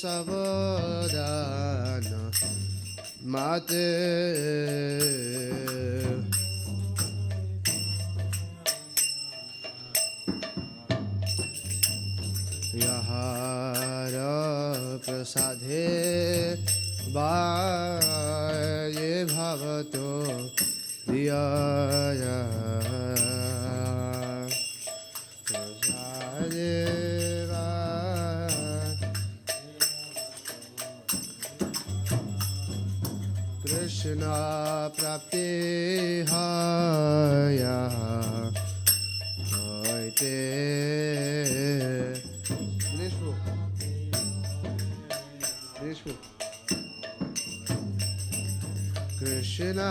savodana mate yahara prasadhe vaye bhavato diyaya Krishna prapti haya hoite Krishna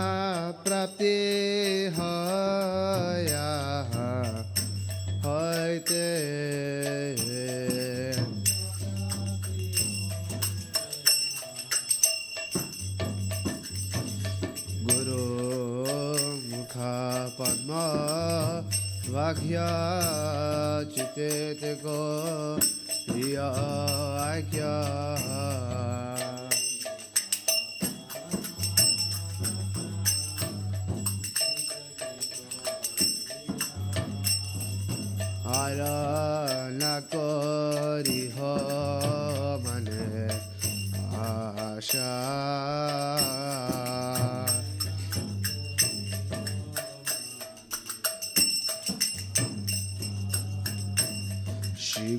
prapti haya hoite Padma Vaghya Chitete Ko Riya Aikya Ara Nakori Ho Mane Asha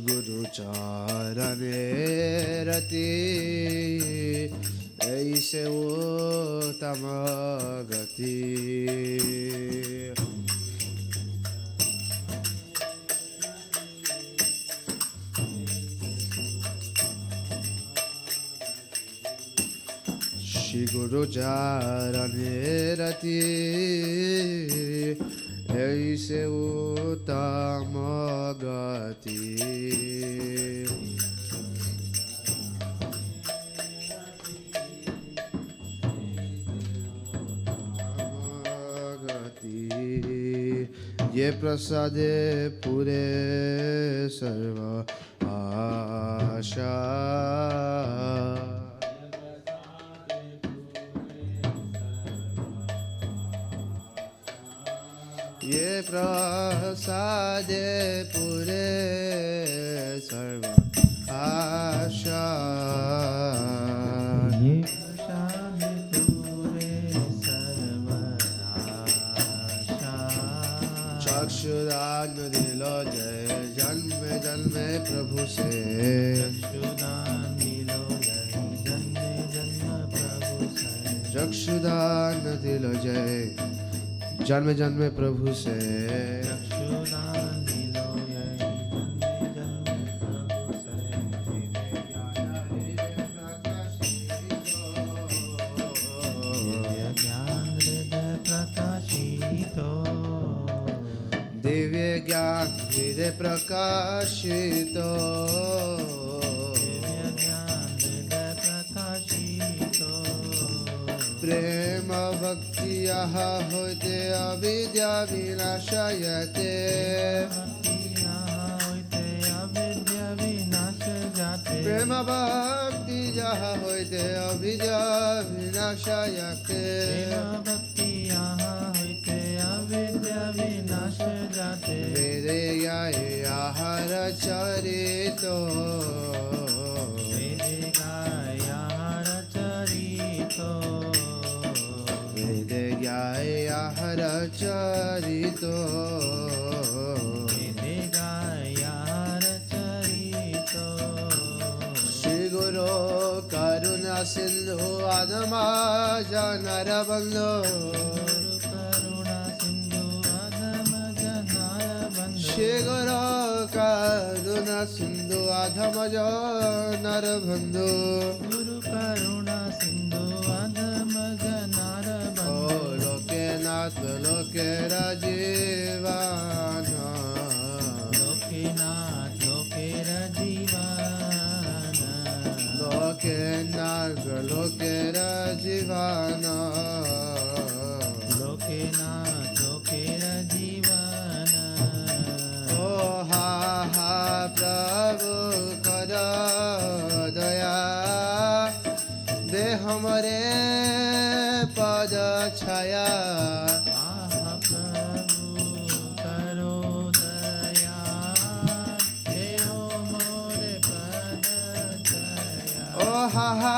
Guru charane rati aise uttama gati Shri Guru charane rati aise uttama gati ये प्रसादे पूरे सर्व आशा ये प्रसादे पूरे सर्व आशा चक्षुदान दिलो जय जन्म जन्म प्रभु से चक्षुदान दिलो जय जन्म जन्म प्रभु से दिव्य ज्ञान हृदय प्रकाशितो प्रेम भक्ति यहाँ होते अविद्या विनाशयते प्रेम भक्ति यहाँ होते अविद्या विनाशयते वेदे गाये आहार चरितो वेदे गाये आहार चरितो श्री गुरु करुणा सिंधु आदमा जनर बंधु श्री गुरु करुणा सिंधु आधमज नर बंधु गुरु करुणा सिंधु आधमज नर बंधु लोके नाथ लोके राजीवान लोके नाथ लोके राजीवान लोके नाथ लोके राजीवान लोके नाथ लोके राजीवान हा हा प्रभु कर दया दया ओ हा हा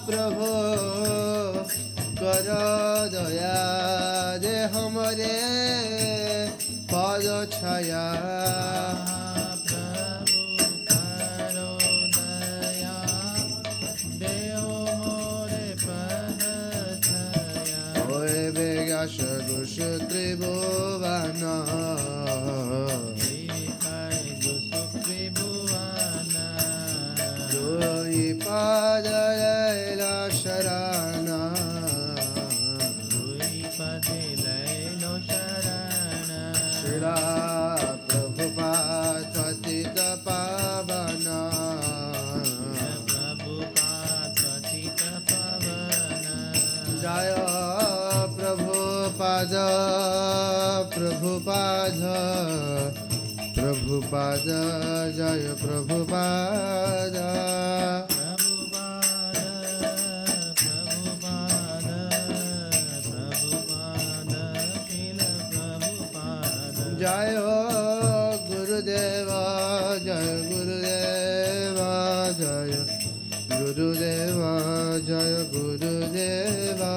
प्रभु करो दया दे हमरे पद छाया Shadush Tribhuvana Doi Padayela Sharana Shila Prabhupada Patita Pavana Jaya Prabhupada Prabhupada Prabhupada Jaya Prabhupada Jaya Gurudeva Jaya Gurudeva Jaya Gurudeva Jaya Gurudeva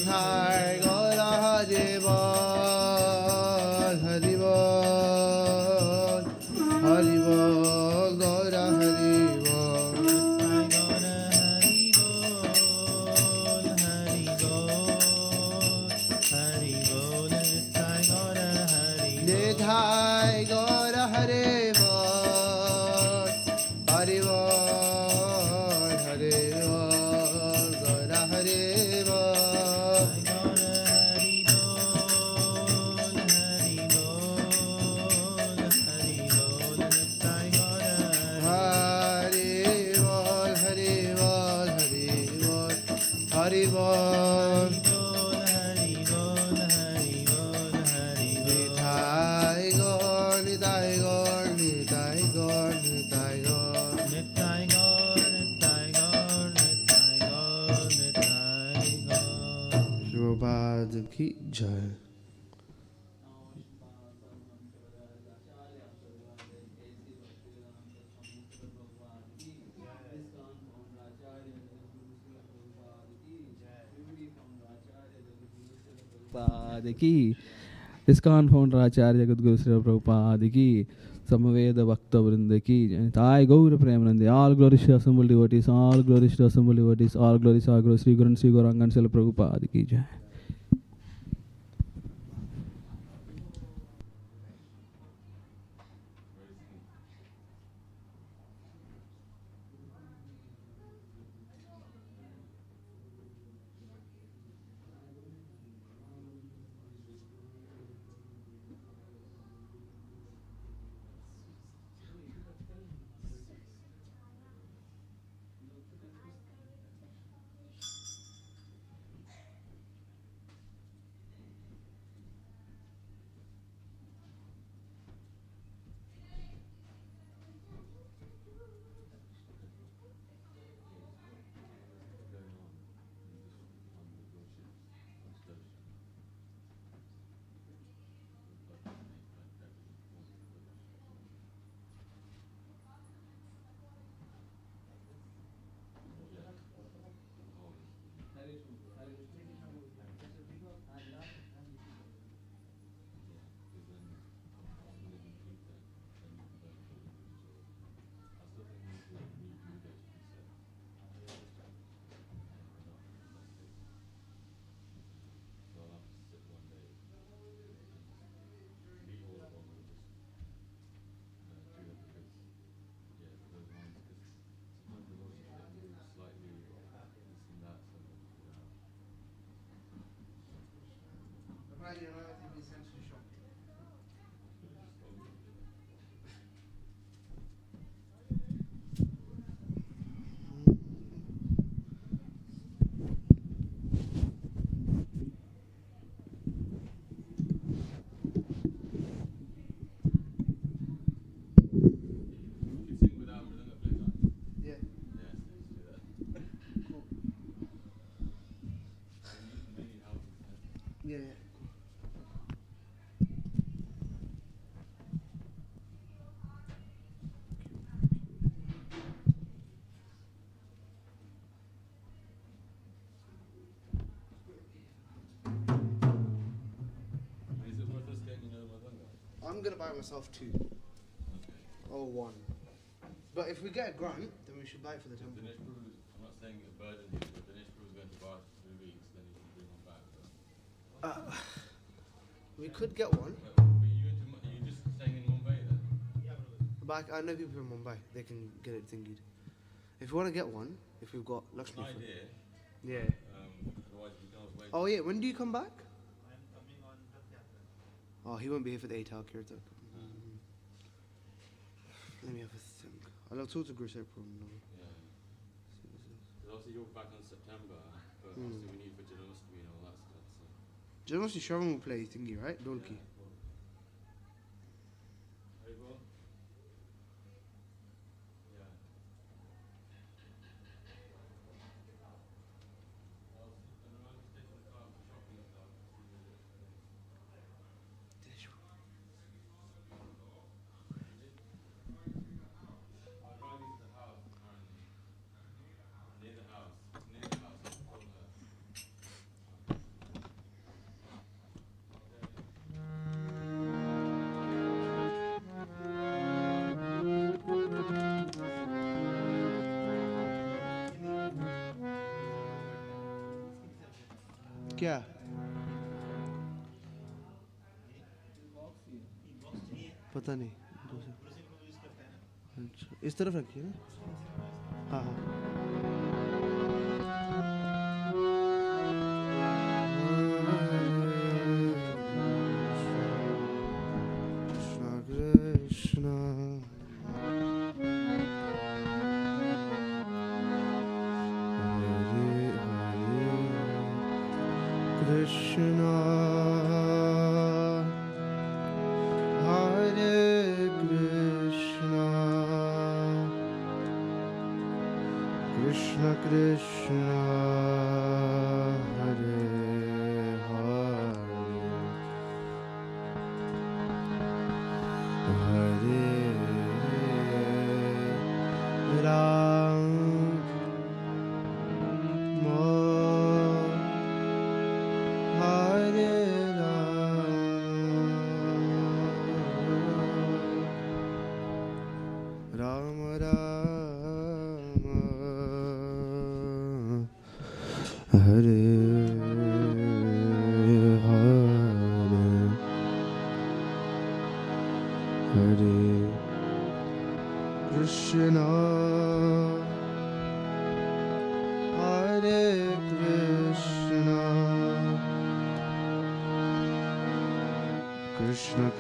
Hari Gaura Hari Bol Hari Bol Hari Bol Gaura Hari Bol Nithai Gaura Hari Bol Hari Bol Hari Bol Gaura Hari Bol Hari Bol Nithai Gaur Nithai Gaur Nithai Gaur Nithai Gaur Nithai Gaur Nithai Gaur Nithai Gaur Nithai Gaur Prabhupada ki jai. की ISKCON founder Acharya Jagadguru Srila Prabhupada ki Samaveda Bhakta Vrinda ki Nitai Gaura Premanande. All glories to assembled devotees, all glories to assembled devotees, all glories to our Guru Sri Guru and Sri Gauranga and Srila Prabhupada ki jai. gonna buy myself 2. Or 1. But if we get a grant, then we should buy it for the temple. I'm not saying it burden you, but Dinesh Prabhu's going to Bath for 3 weeks, then you can bring one back. We could get one. But you're just staying in Mumbai then? But I know people in Mumbai. They can get it thingied. If we want to get one, if we've got It's an Lakshmi. idea. Yeah. Otherwise we can always wait. Oh yeah, when do you come back? I'm coming on Rath Yatra. Oh, he won't be here for the 8-hour kirtan. Let me have a think. I'll talk to Guru Sahib from now. Yeah. Because obviously you're back in September, but obviously we need for Janmashtami and all that stuff. So. Janmashtami Shravan will play thingy, right? Dolki. Haribol? Yeah. क्या पता नहीं अच्छा इस तरफ रखिए ना हाँ हाँ Krishna Krishna Hare Krishna Krishna Krishna Hare Hare Hare Ram Hare Ram Ram Hare Hare Hare Krishna Hare Krishna Krishna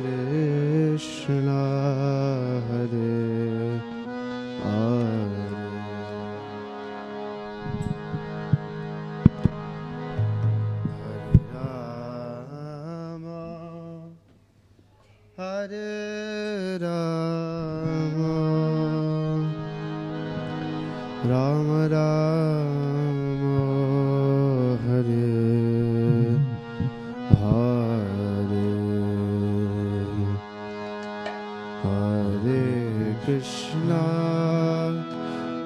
Krishna Hare Hare Hare Rama Rama Rama Hare Hare Hare Krishna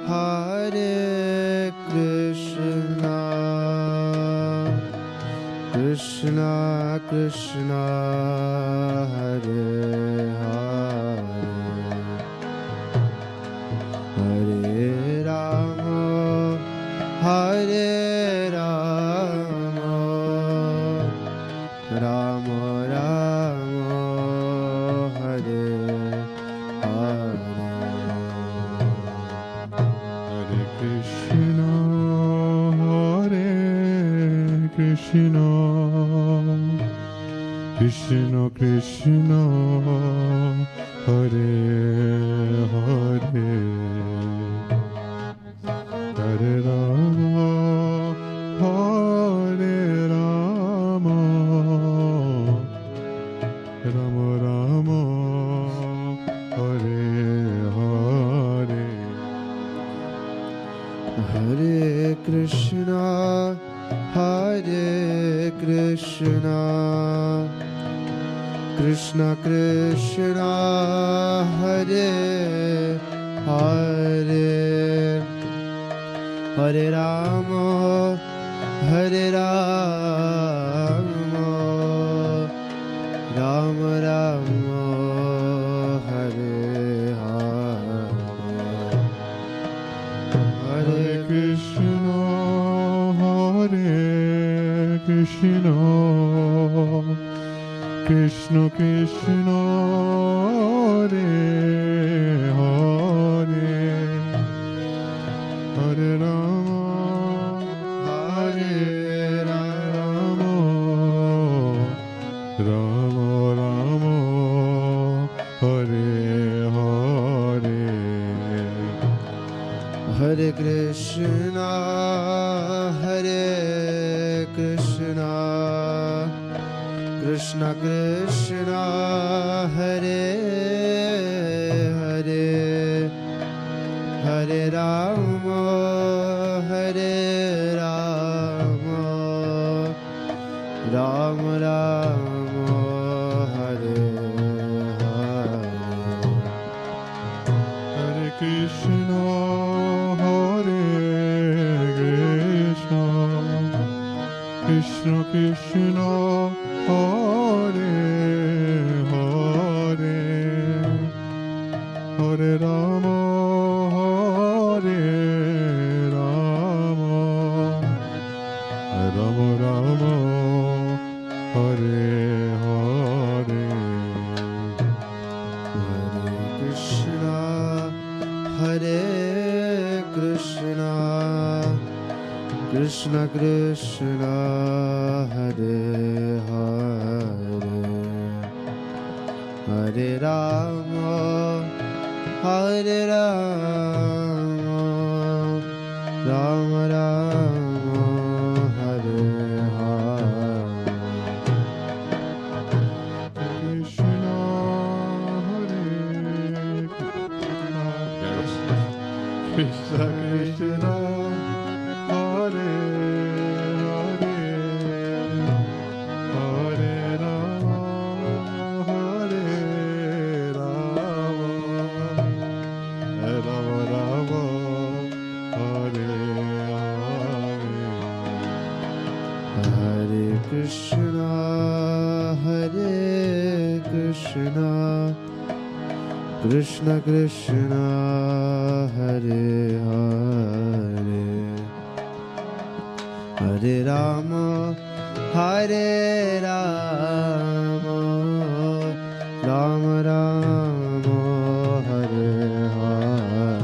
Hare Krishna Krishna Krishna Hare Hare Hare Rama Hare Rama Rama Rama Hare Hare Hare Krishna Hare Krishna Krishna Krishna Hare Hare Hare Rama Hare Rama Rama Rama Hare Hare Hare Krishna Hare Krishna Krishna Krishna Hare Hare Hare Rama Hare Rama Rama Rama Krishna Krishna Hare Hare Hare Rama Hare Rama Rama Rama Hare Hare Hare Krishna Krishna Krishna Hare Hare Hare Rama Rama Rama Hare Hare Hare Krishna Krishna Krishna Hare Hare Hare Rama Rama Rama Hare Hare Hare Krishna Krishna Krishna Hare Hare Hare Rama Rama Rama Hare Hare Krishna Hare Krishna Krishna Hare Hare Hare Rama Rama Rama Hare Hare Hare Krishna Krishna Krishna Hare Hare Hare Rama Rama Rama Hare Hare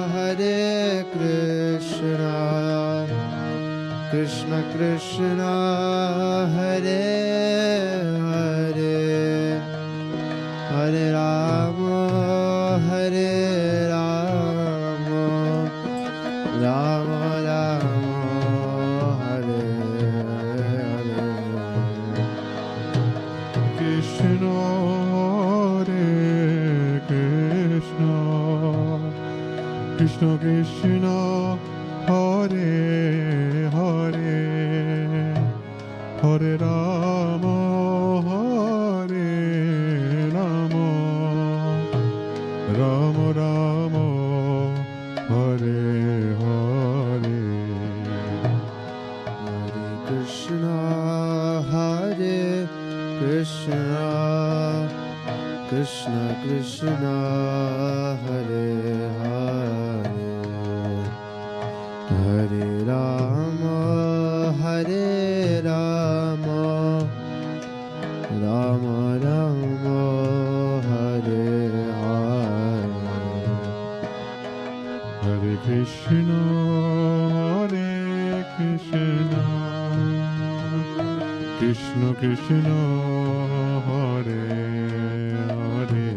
Hare Krishna Krishna Krishna Hare Hare Hare Rama Rama Hare Krishna Krishna Krishna Hare Hare Hare Rama Rama Rama Hare Hare Krishna Hare Krishna Krishna Krishna Hare Hare Hare Rama Rama Rama Hare Hare Hare Krishna Krishna Krishna Hare Hare Hare Rama Rama Rama Hare Hare Hare Krishna Krishna Krishna Hare Hare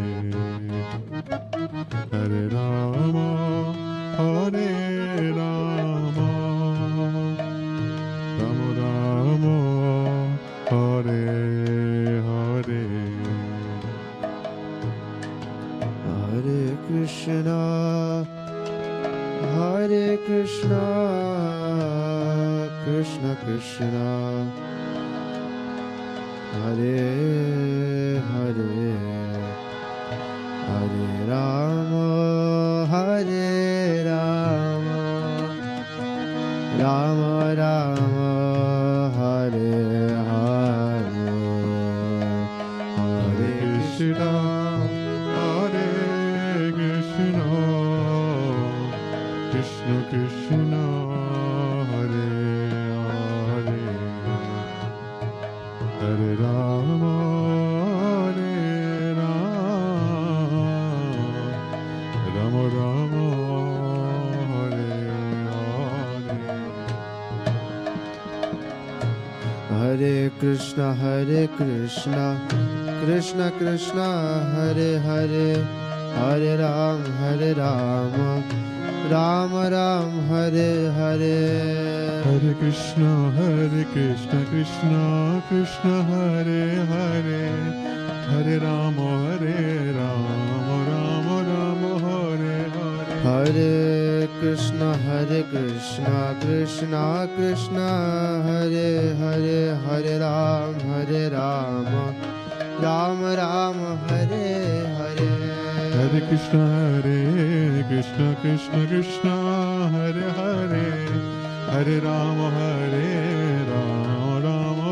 Hare Rama Rama Rama Hare Hare Hare Krishna Krishna Krishna Hare Hare, Hare Rama, Hare Rama, Rama Rama, Hare Hare, Hare Krishna, Hare Krishna, Krishna Krishna, Hare Hare, Hare Rama, Hare Rama, Rama Rama, Hare Hare. Hare Krishna, Krishna Krishna, Hare Hare, Hare Ram, Ram Ram, Hare Hare. Hare Krishna, Krishna Krishna, Hare Hare, Hare Rama, Rama Rama, Hare Hare. Hare Krishna, Krishna Krishna, Hare Hare, Hare Ram, Ram Ram, Hare Hare. Hare Krishna, Krishna Krishna, Hare Hare, Hare Rama,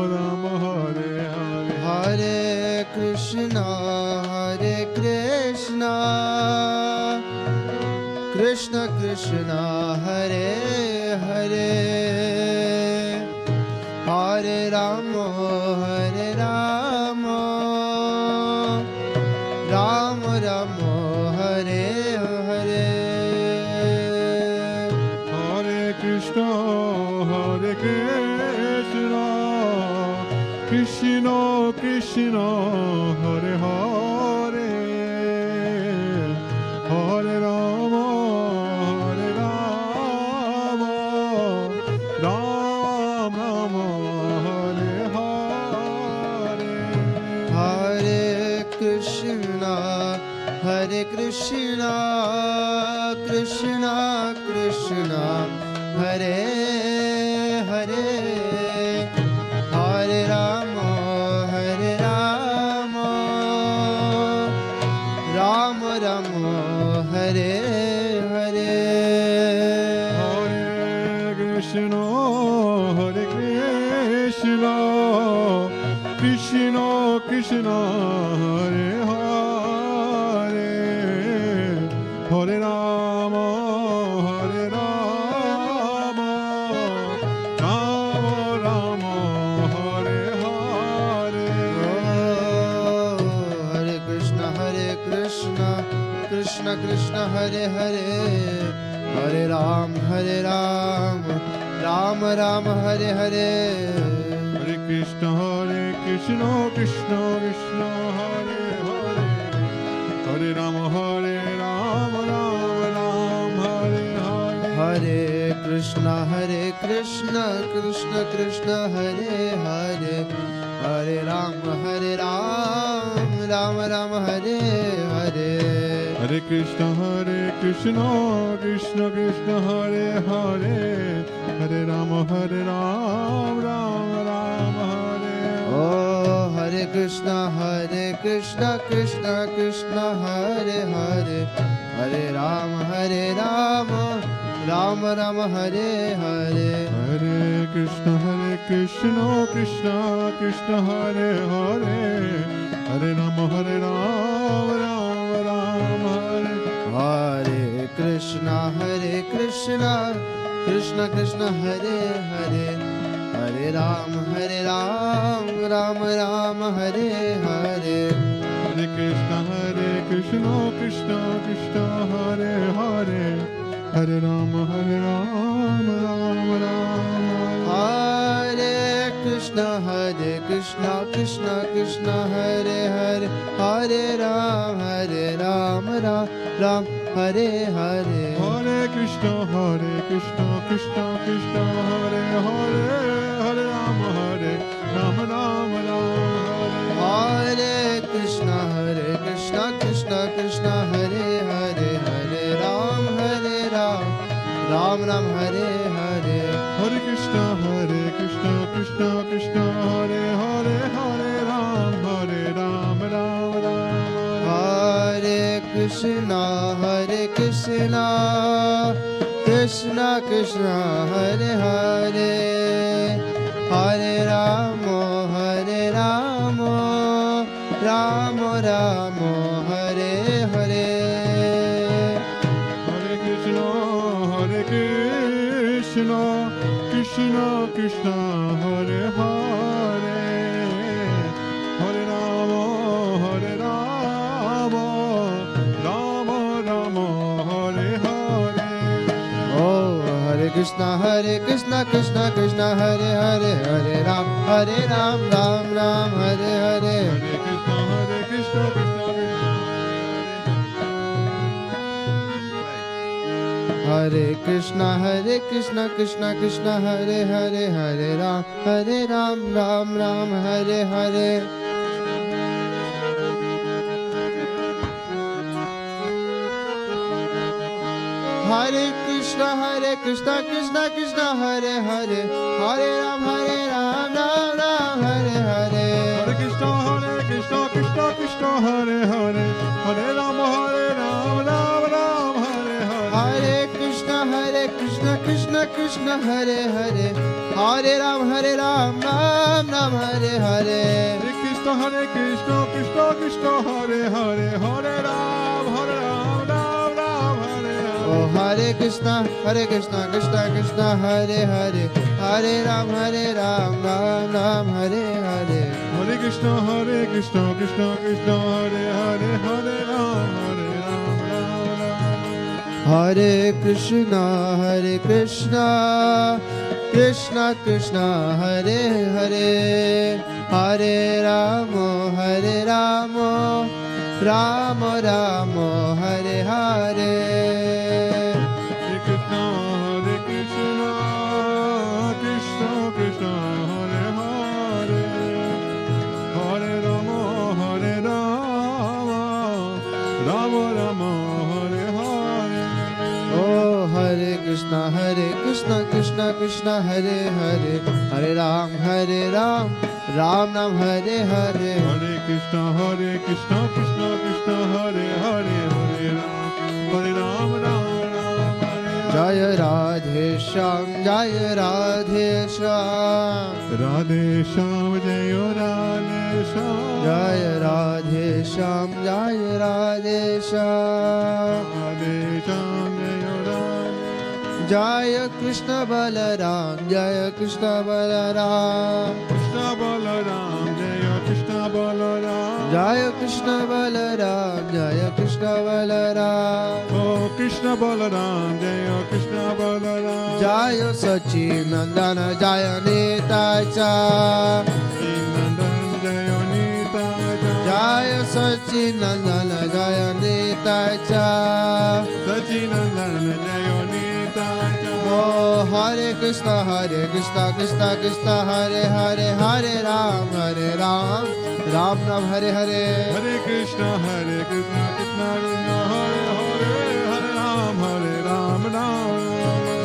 Rama Rama, Hare Hare. Hare Krishna, Krishna Krishna, Hare Hare, Hare Rama, Ram Ram, Hare Hare. Hare Krishna, Krishna Krishna, Hare Hare, Hare Rama, Ram Rama, Hare Hare. Hare Krishna, Krishna Krishna, Hare Hare, Hare Rama, Ram Ram, Hare Hare. Hare Krishna, Krishna Krishna, Hare Hare, Hare Rama, Rama Rama, Hare Hare. Oh, Hare Krishna, Krishna Krishna, Hare Hare, Hare Ram, Ram Ram, Hare Hare. Hare Krishna, Krishna Krishna, Hare Hare, Hare Rama, Rama Ram, Hare Hare. Hare Krishna, Krishna Krishna, Hare Hare, Hare Ram, Ram Ram, Hare Hare. Hare Krishna, Krishna Krishna, Hare Hare, Hare Rama, Ram Hare. Oh, Hare Krishna, Krishna Krishna, Hare Hare, Hare Ram, Ram Ram, Hare Hare. Hare Krishna, Krishna Krishna, Hare Hare, Hare Rama, Ram Hare. Hare Krishna, Krishna Krishna, Hare Hare, Hare Ram, Ram Ram, Hare Hare. Hare Krishna, Krishna Krishna, Hare Hare, Hare Rama, Ram Ram. Hare Krishna, Krishna Krishna, Hare Hare, Hare Ram, Ram Hare Hare. Hare Krishna, Krishna Krishna, Hare Hare, Hare Rama, Ram Ram. Hare Krishna, Krishna Krishna, Hare Hare, Hare Ram, Ram Ram, Hare Hare. Hare Krishna, Krishna Krishna, Hare Hare, Hare Rama. Krishna, Hare Krishna, Krishna Krishna, Hare Hare, Hare Rama, Hare Rama, Rama Rama, Hare Hare. Hare Krishna, Krishna Krishna, Hare Hare, Hare Rama, Rama Rama, Hare Hare. Oh, Hare Krishna, Krishna Krishna, Hare Hare, Hare Ram, Ram Ram, Hare Hare. Hare Krishna, Krishna Krishna, Hare Krishna, Krishna Krishna, Hare Hare, Hare Ram, Ram Ram, Hare Hare. Hare Krishna, Krishna Krishna, Hare Hare, Hare Ram, Ram Ram, Hare Hare. Hare Krishna, Krishna Krishna, Hare Hare, Hare Rama, Ram Ram, Hare Hare. Hare Krishna, Krishna Krishna, Hare Hare, Hare Ram, Ram Ram, Hare Hare. Hare Krishna, Krishna Krishna, Hare Hare, Hare Ram, Ram Ram, Hare Hare. Oh, Hare Krishna, Krishna Krishna, Hare Hare, Hare Ram, Ram Ram, Hare Hare. Hare Krishna, Krishna Krishna, Hare Hare, Hare Ram, Hare Krishna, Krishna Krishna, Hare Hare, Hare Rama, Rama Rama, Hare Hare. Hare Krishna, Krishna Krishna, Hare Hare, Hare Rama, Rama Rama, Hare Hare. Oh, Hare Krishna, Krishna Krishna, Hare Hare, Hare Ram, Ram Ram, Hare Hare. Hare Krishna, Krishna Krishna, Hare Hare, Hare Ram, Ram Hare. Jaya Radhe Shyam, Jaya Radhe Shyam, Radhe Shyam, Jaya Radhe Shyam, Jaya Radhe Shyam, Jaya Radhe Shyam. Radhe Shyam, Jaya Radhe. Jaya Krishna Balaram, Jaya Krishna Balaram, Krishna Balaram, Jaya Krishna Balaram, Jaya Krishna Balaram, Jaya Krishna Balaram. Oh Krishna Balaram, Jaya Krishna Balaram, Jaya Sachinandana, Jaya Nitacha, Nandan Jaya Nitaja, Jaya Sachinandana, Jaya Nitacha. Sachinandan Jaya Nitaja. Oh, Hare Krishna, Krishna Krishna, Hare Hare, Hare Ram, Ram Ram, Hare Hare. Hare Krishna, Krishna Krishna, Hare Hare, Hare Ram, Ram Ram.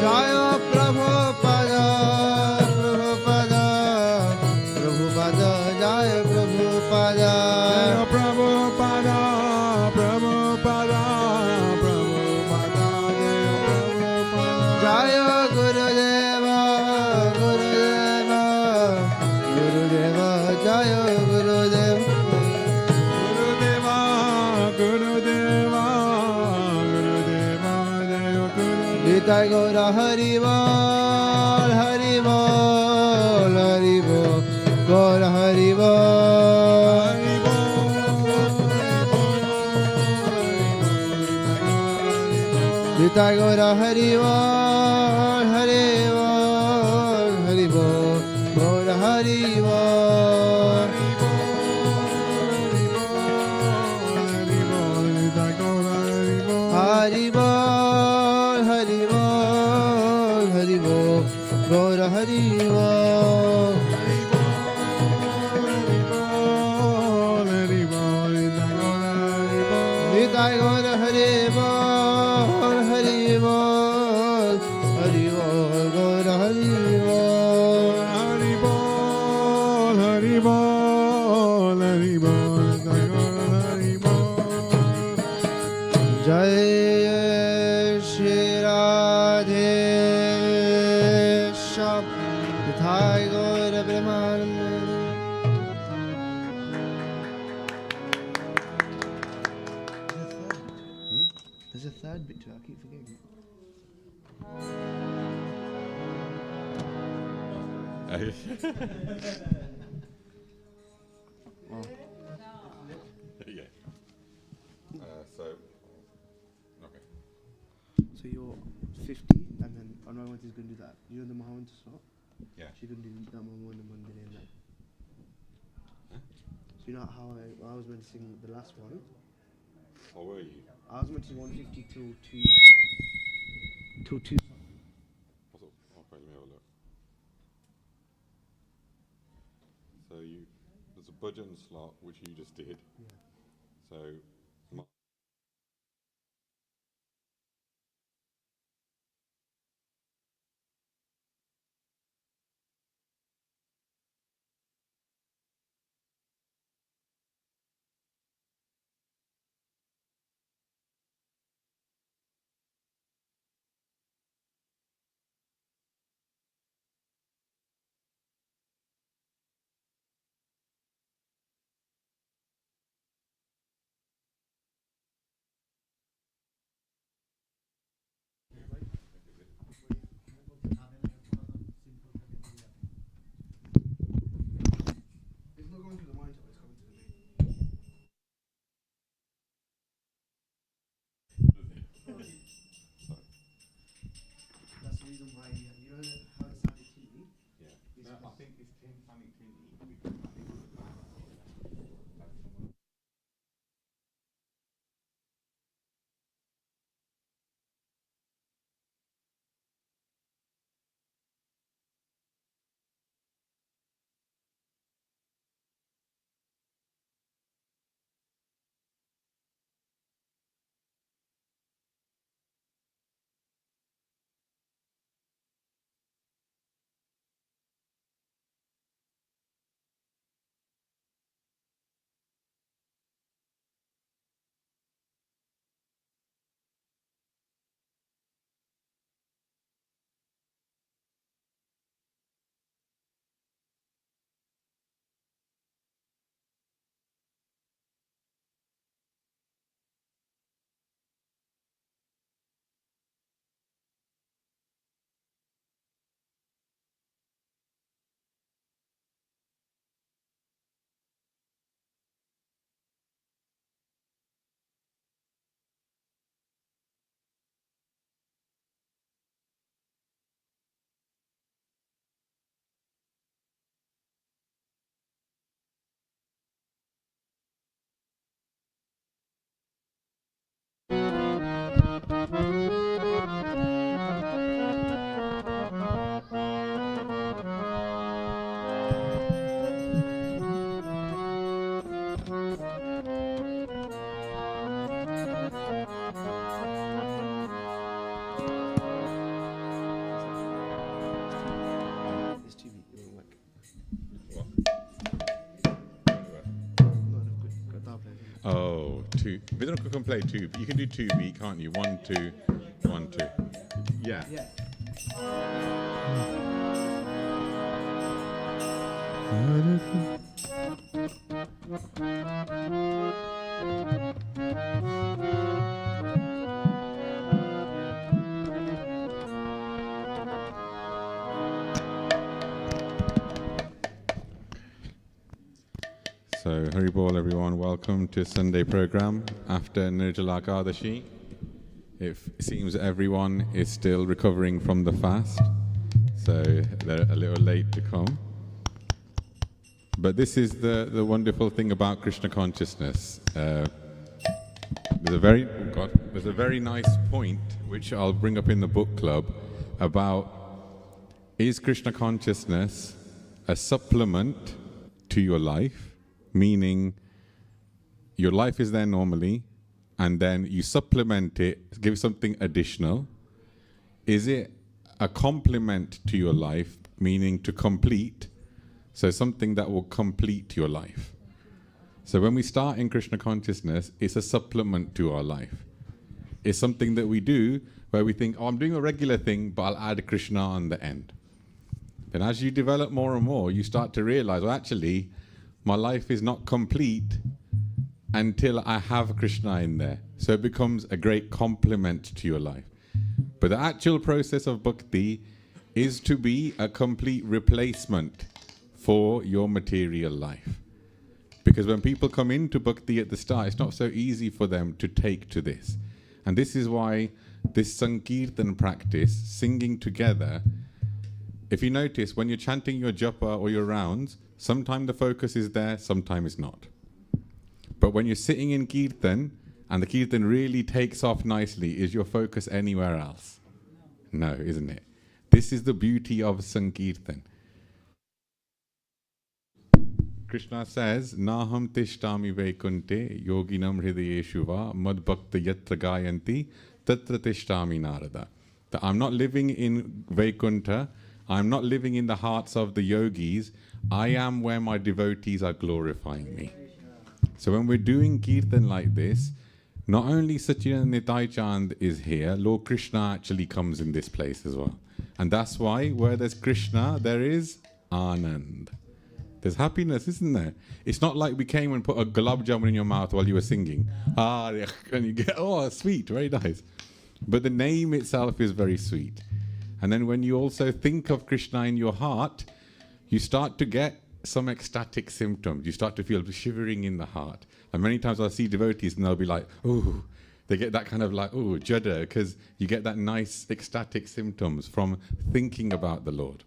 Jaya Prabhupada, Prabhupada, Prabhupada, Jaya Prabhupada. Jaya Prabhupada, Prabhupada, Prabhupada, Jaya Prabhupada. Jaya Gurudeva, Gurudeva, Gurudeva, Jaya Gurudeva. Gurudeva, Gurudeva, Gurudeva, Jaya Gurudeva. Nitai Gaura Hari Bol, Hari Bol, Hari Bol, Gaura Hari Bol. Hari Bol, Nitai Gaura Hari Bol, Hari Bol, Hari Bol, Gaura Hari Bol. Hari Bol, Hari Bol, Hari Bol, Gaura Hari Bol. Nitai Gaura Hari Bol, Hari Bol, Hari Bol, Gaura Hari Bol. Hari Bol, Hari Bol, Hari Bol, Hari Bol. Shri Radhe Shyam Nitai Gaur Premanande. There's a third bit to it, I keep forgetting. Yeah. Okay. So you're 50, and then Anurag is going to do that. You know the Mahavan to start? Yeah. She's going to do that Mahavan and Mandir in that. So you know how I was meant to sing the last one? Or were you? I was meant to sing 150 till 2. Till 2. Okay, let me have a look. So there's a bhajan slot which you just did. Yeah. So It's not going to the monitor, it's coming to the main. That's the reason why, you know how it sounded tinny? yeah. It's No, I because- think it's sounding tinny. It's too weak, it won't work. What? Not enough good guitar players. Oh, two. Vidyanaka can play two. You can do 2 beat, can't you? 1, 2, 1, 2. Yeah. Yeah. So, Hari Bol, everyone. Welcome to Sunday program after Nirjala Ekadashi. It seems everyone is still recovering from the fast, so they're a little late to come. But this is the wonderful thing about Krishna consciousness. There's a very nice point which I'll bring up in the book club about, is Krishna consciousness a supplement to your life? Meaning your life is there normally and then you supplement it, give something additional. Is it a complement to your life, meaning to complete? So something that will complete your life. So when we start in Krishna consciousness, it's a supplement to our life. is something that we do where we think, oh, I'm doing a regular thing, but I'll add Krishna on the end. Then as you develop more and more, you start to realize, well, actually, my life is not complete until I have Krishna in there. So it becomes a great complement to your life. But the actual process of bhakti is to be a complete replacement for your material life. Because when people come into bhakti at the start, it's not so easy for them to take to this. And this is why this Sankirtan practice, singing together, if you notice, when you're chanting your japa or your rounds, sometimes the focus is there, sometimes it's not. But when you're sitting in kirtan, and the kirtan really takes off nicely, is your focus anywhere else? No, isn't it? This is the beauty of Sankirtan. Krishna says, Naham tishtami vaikunte yoginam hridayeshu va mad bhakta yatra gayanti tatra tishtami narada. That I'm not living in Vaikuntha, I'm not living in the hearts of the yogis, I am where my devotees are glorifying me. So when we're doing kirtan like this, not only Satchidananda Nitai Chand is here, Lord Krishna actually comes in this place as well. And that's why where there's Krishna, there is Anand. There's happiness, isn't there? It's not like we came and put a gulab jamun in your mouth while you were singing. And you get, oh, sweet, very nice. But the name itself is very sweet. And then when you also think of Krishna in your heart, you start to get some ecstatic symptoms. You start to feel shivering in the heart. And many times I'll see devotees and they'll be like, oh, they get that kind of like, oh, jada, because you get that nice ecstatic symptoms from thinking about the Lord.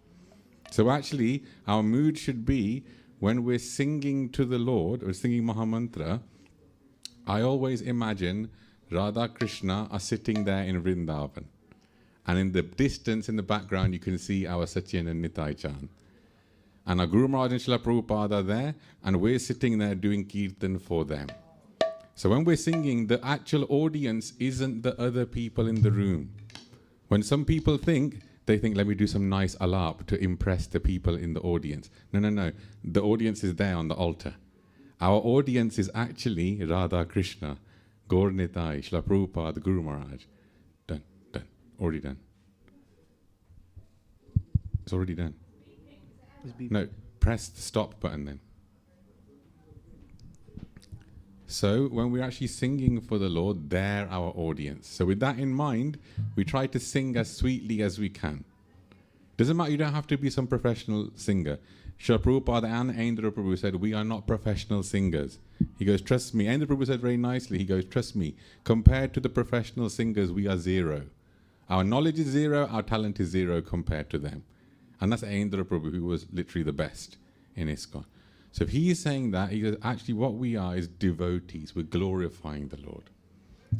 So actually, our mood should be, when we're singing to the Lord, or singing Mahamantra, I always imagine Radha Krishna are sitting there in Vrindavan. And in the distance, in the background, you can see our Satchidananda Nitai Chand. And our Guru Maharaj and Srila Prabhupada are there, and we're sitting there doing kirtan for them. So when we're singing, the actual audience isn't the other people in the room. When some people think, they think, let me do some nice alap to impress the people in the audience. No. The audience is there on the altar. Our audience is actually Radha Krishna, Gaur Nitai, Srila Prabhupada, Guru Maharaj. Done. Already done. It's already done. No, press the stop button then. So when we're actually singing for the Lord, they're our audience. So with that in mind, we try to sing as sweetly as we can. Doesn't matter, you don't have to be some professional singer. Srila Prabhupada and Indra Prabhu said, we are not professional singers. He goes, trust me. Indra Prabhu said very nicely, he goes, trust me, compared to the professional singers, we are zero. Our knowledge is zero, our talent is zero compared to them. And that's Indra Prabhu, who was literally the best in ISKCON. So if he is saying that, he goes, actually what we are is devotees. We're glorifying the Lord.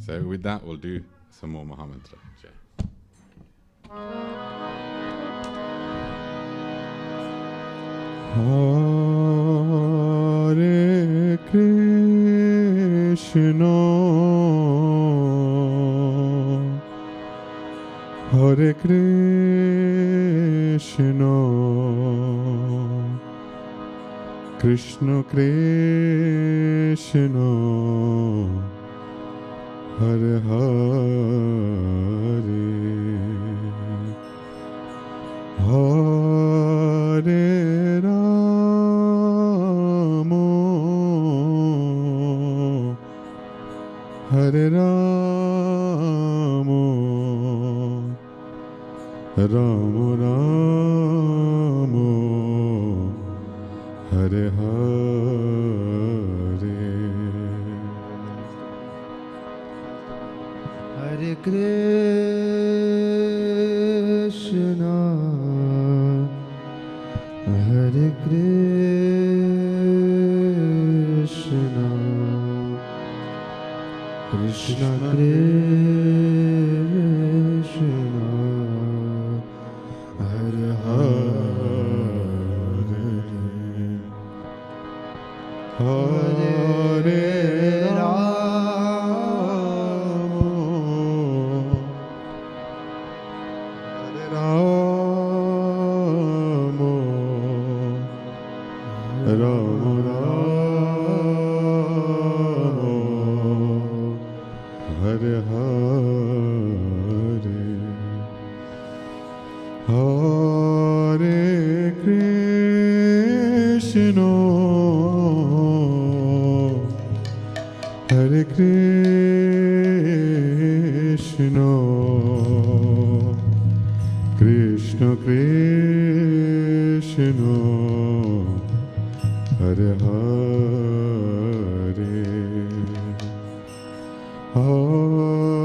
So with that, we'll do some more Mahamantra. Hare Krishna, Hare Krishna, Krishna Krishna, Hare Hare, Hare Rama, Hare Rama, Rama Rama, Hare Hare, Hare Krishna, Hare Krishna, Krishna Krishna, Hare Hare, Hare Rama, Hare Rama, Rama Rama, Hare Hare. Krishna Krishna Hare Hare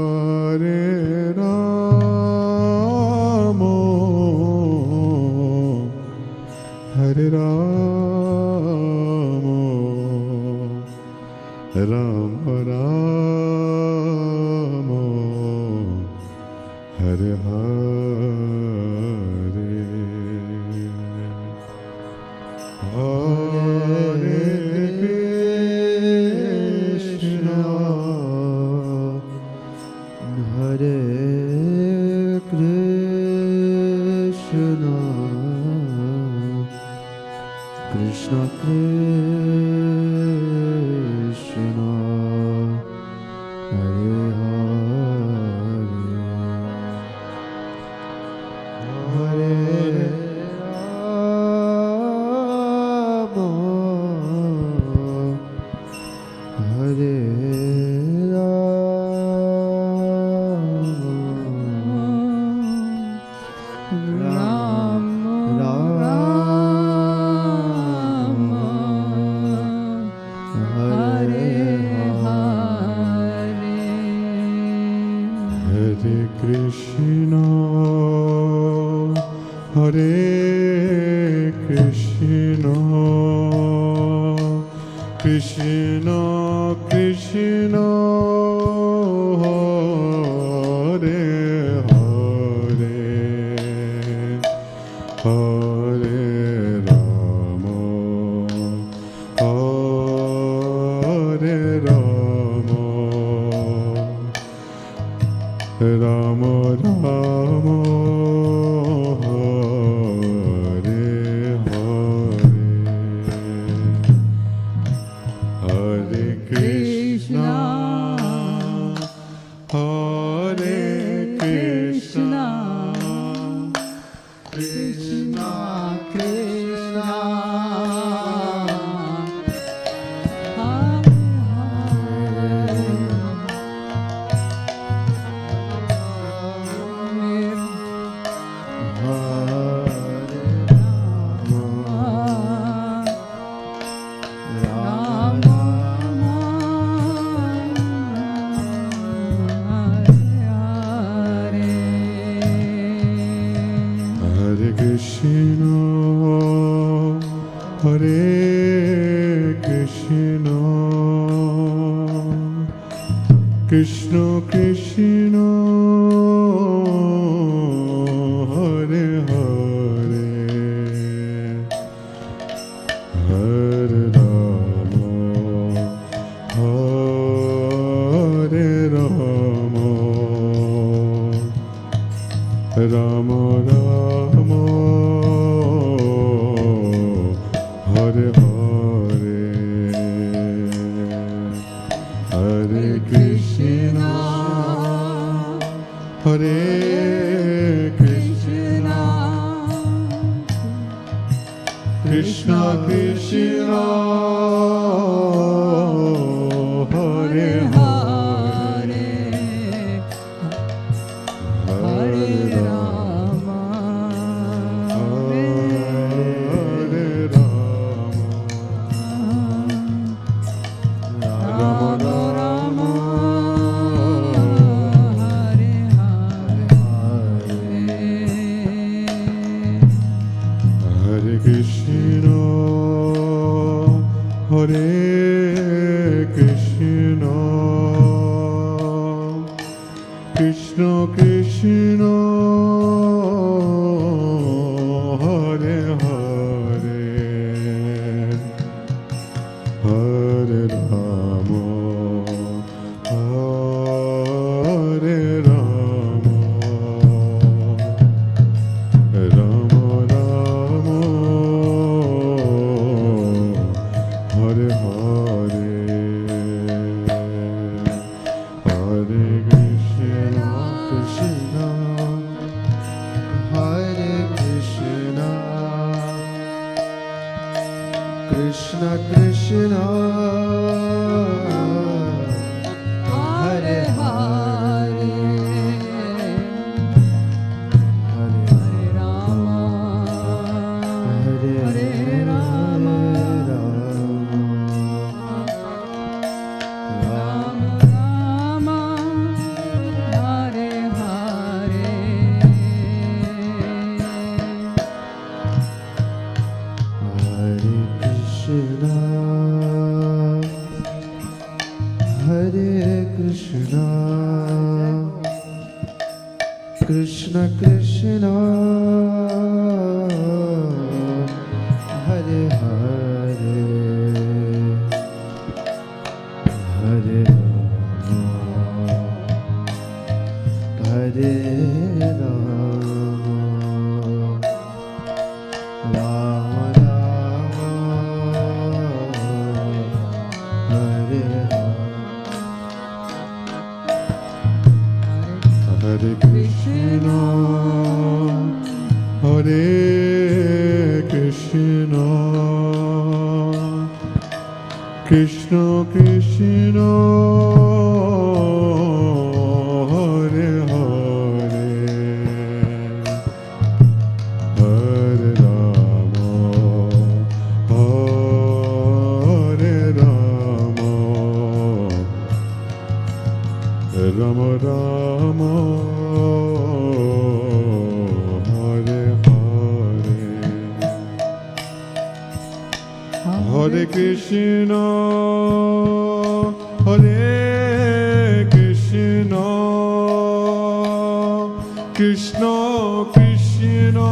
Hare Rama Hare Rama Rama Rama Hare Hare Hare Krishna Hare Krishna Krishna Krishna Hare Hare Hare Rama Hare Hare Krishna Hare Krishna Krishna Krishna Hare Hare Hare Rama Hare Rama Rama Rama Hare Hare Hare Krishna Hare Krishna Krishna Krishna Hare Krishna Hare Krishna Krishna Krishna Hare Hare Hare Rama Hare Rama Rama Rama Hare Hare Hare Krishna Hare Krishna Krishna Krishna Hare Hare Hare Rama Hare Rama Rama Rama Hare Krishna Hare Krishna Krishna Krishna Hare Hare Hare Rama Hare Rama Rama Rama Hare Hare Hare Krishna Krishna Hare Krishna Krishna Krishna Hare Hare Krishna Krishna Hare Hare Hare Rama Hare Rama Rama Rama Hare Hare Krishna Hare Krishna Krishna Krishna Hare Hare Hare Rama Hare Rama Rama Rama Hare Hare Hare Krishna Hare Krishna Krishna Krishna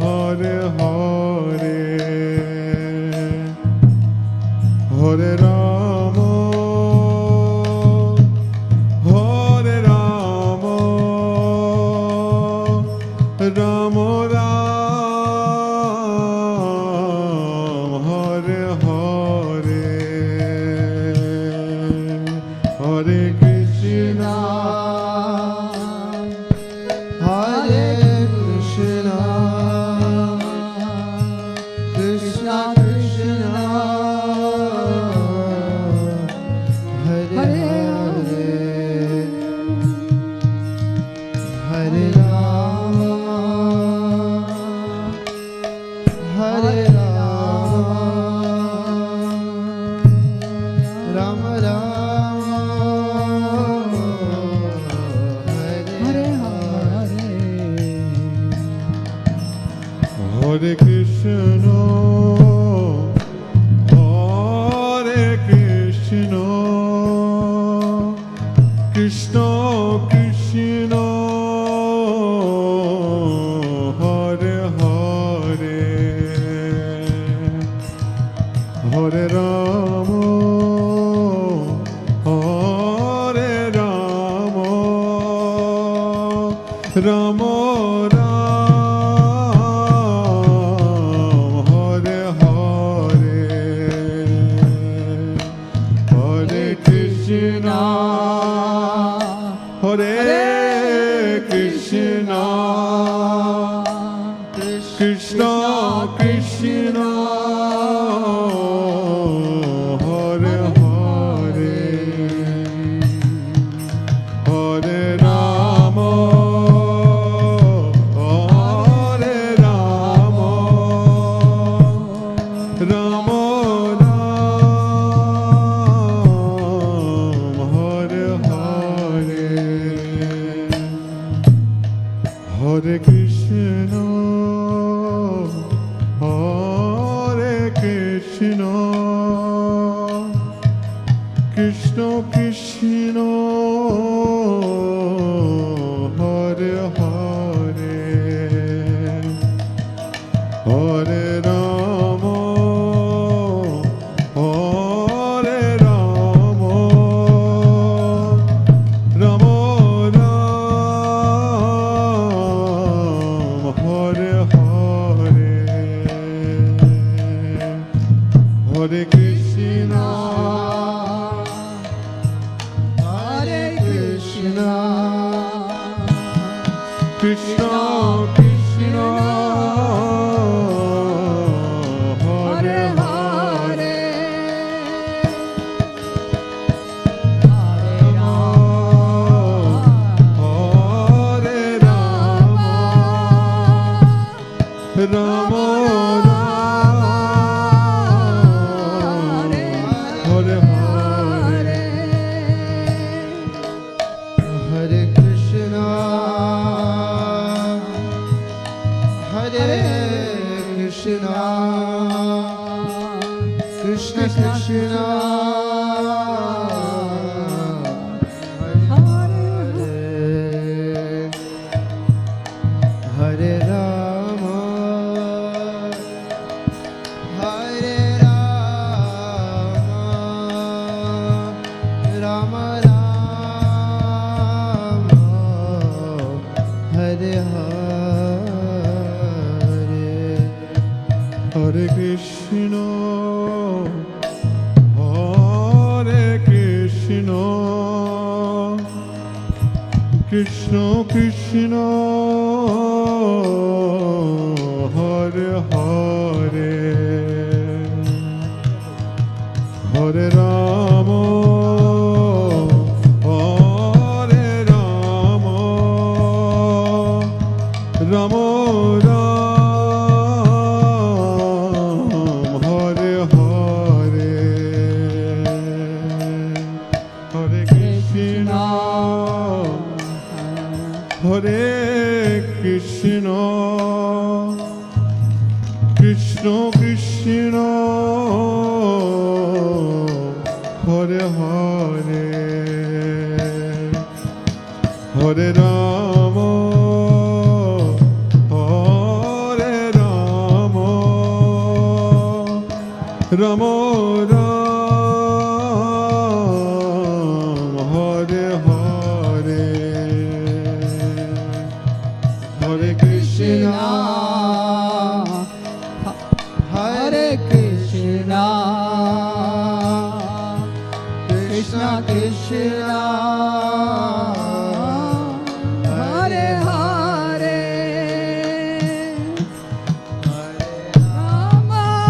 Hare Hare Hare Rama Hare Rama Rama Rama Hare Hare Hare Krishna Hare Krishna Krishna Krishna Hare Hare Hare Rama Hare Rama Rama Rama Hare Hare Hare Krishna Hare Krishna Krishna Krishna Hare Hare Hare Rama Hare Rama Rama Rama Hare Hare Hare Krishna Hare Krishna Krishna Krishna Hare Hare Hare Rama Hare Rama Rama Rama Hare Hare Hare Krishna Hare Krishna Krishna Krishna Hare Hare Hare Rama Hare Rama Rama Rama Hare Hare Hare Krishna Hare Krishna Krishna Krishna Hare Hare Hare Rama Rama Hare Hare Hare Krishna Hare Krishna Krishna Krishna Hare Hare Hare Krishna, Hare Krishna, Krishna Krishna, Hare Hare, Hare Rama, Hare Rama, Rama Ram, Hare Hare, Hare Krishna, Hare Krishna, Krishna Krishna, Hare Hare, Hare Rama, Hare Rama, Rama Ram, Hare Hare, Hare Krishna, Hare Krishna, Krishna Krishna,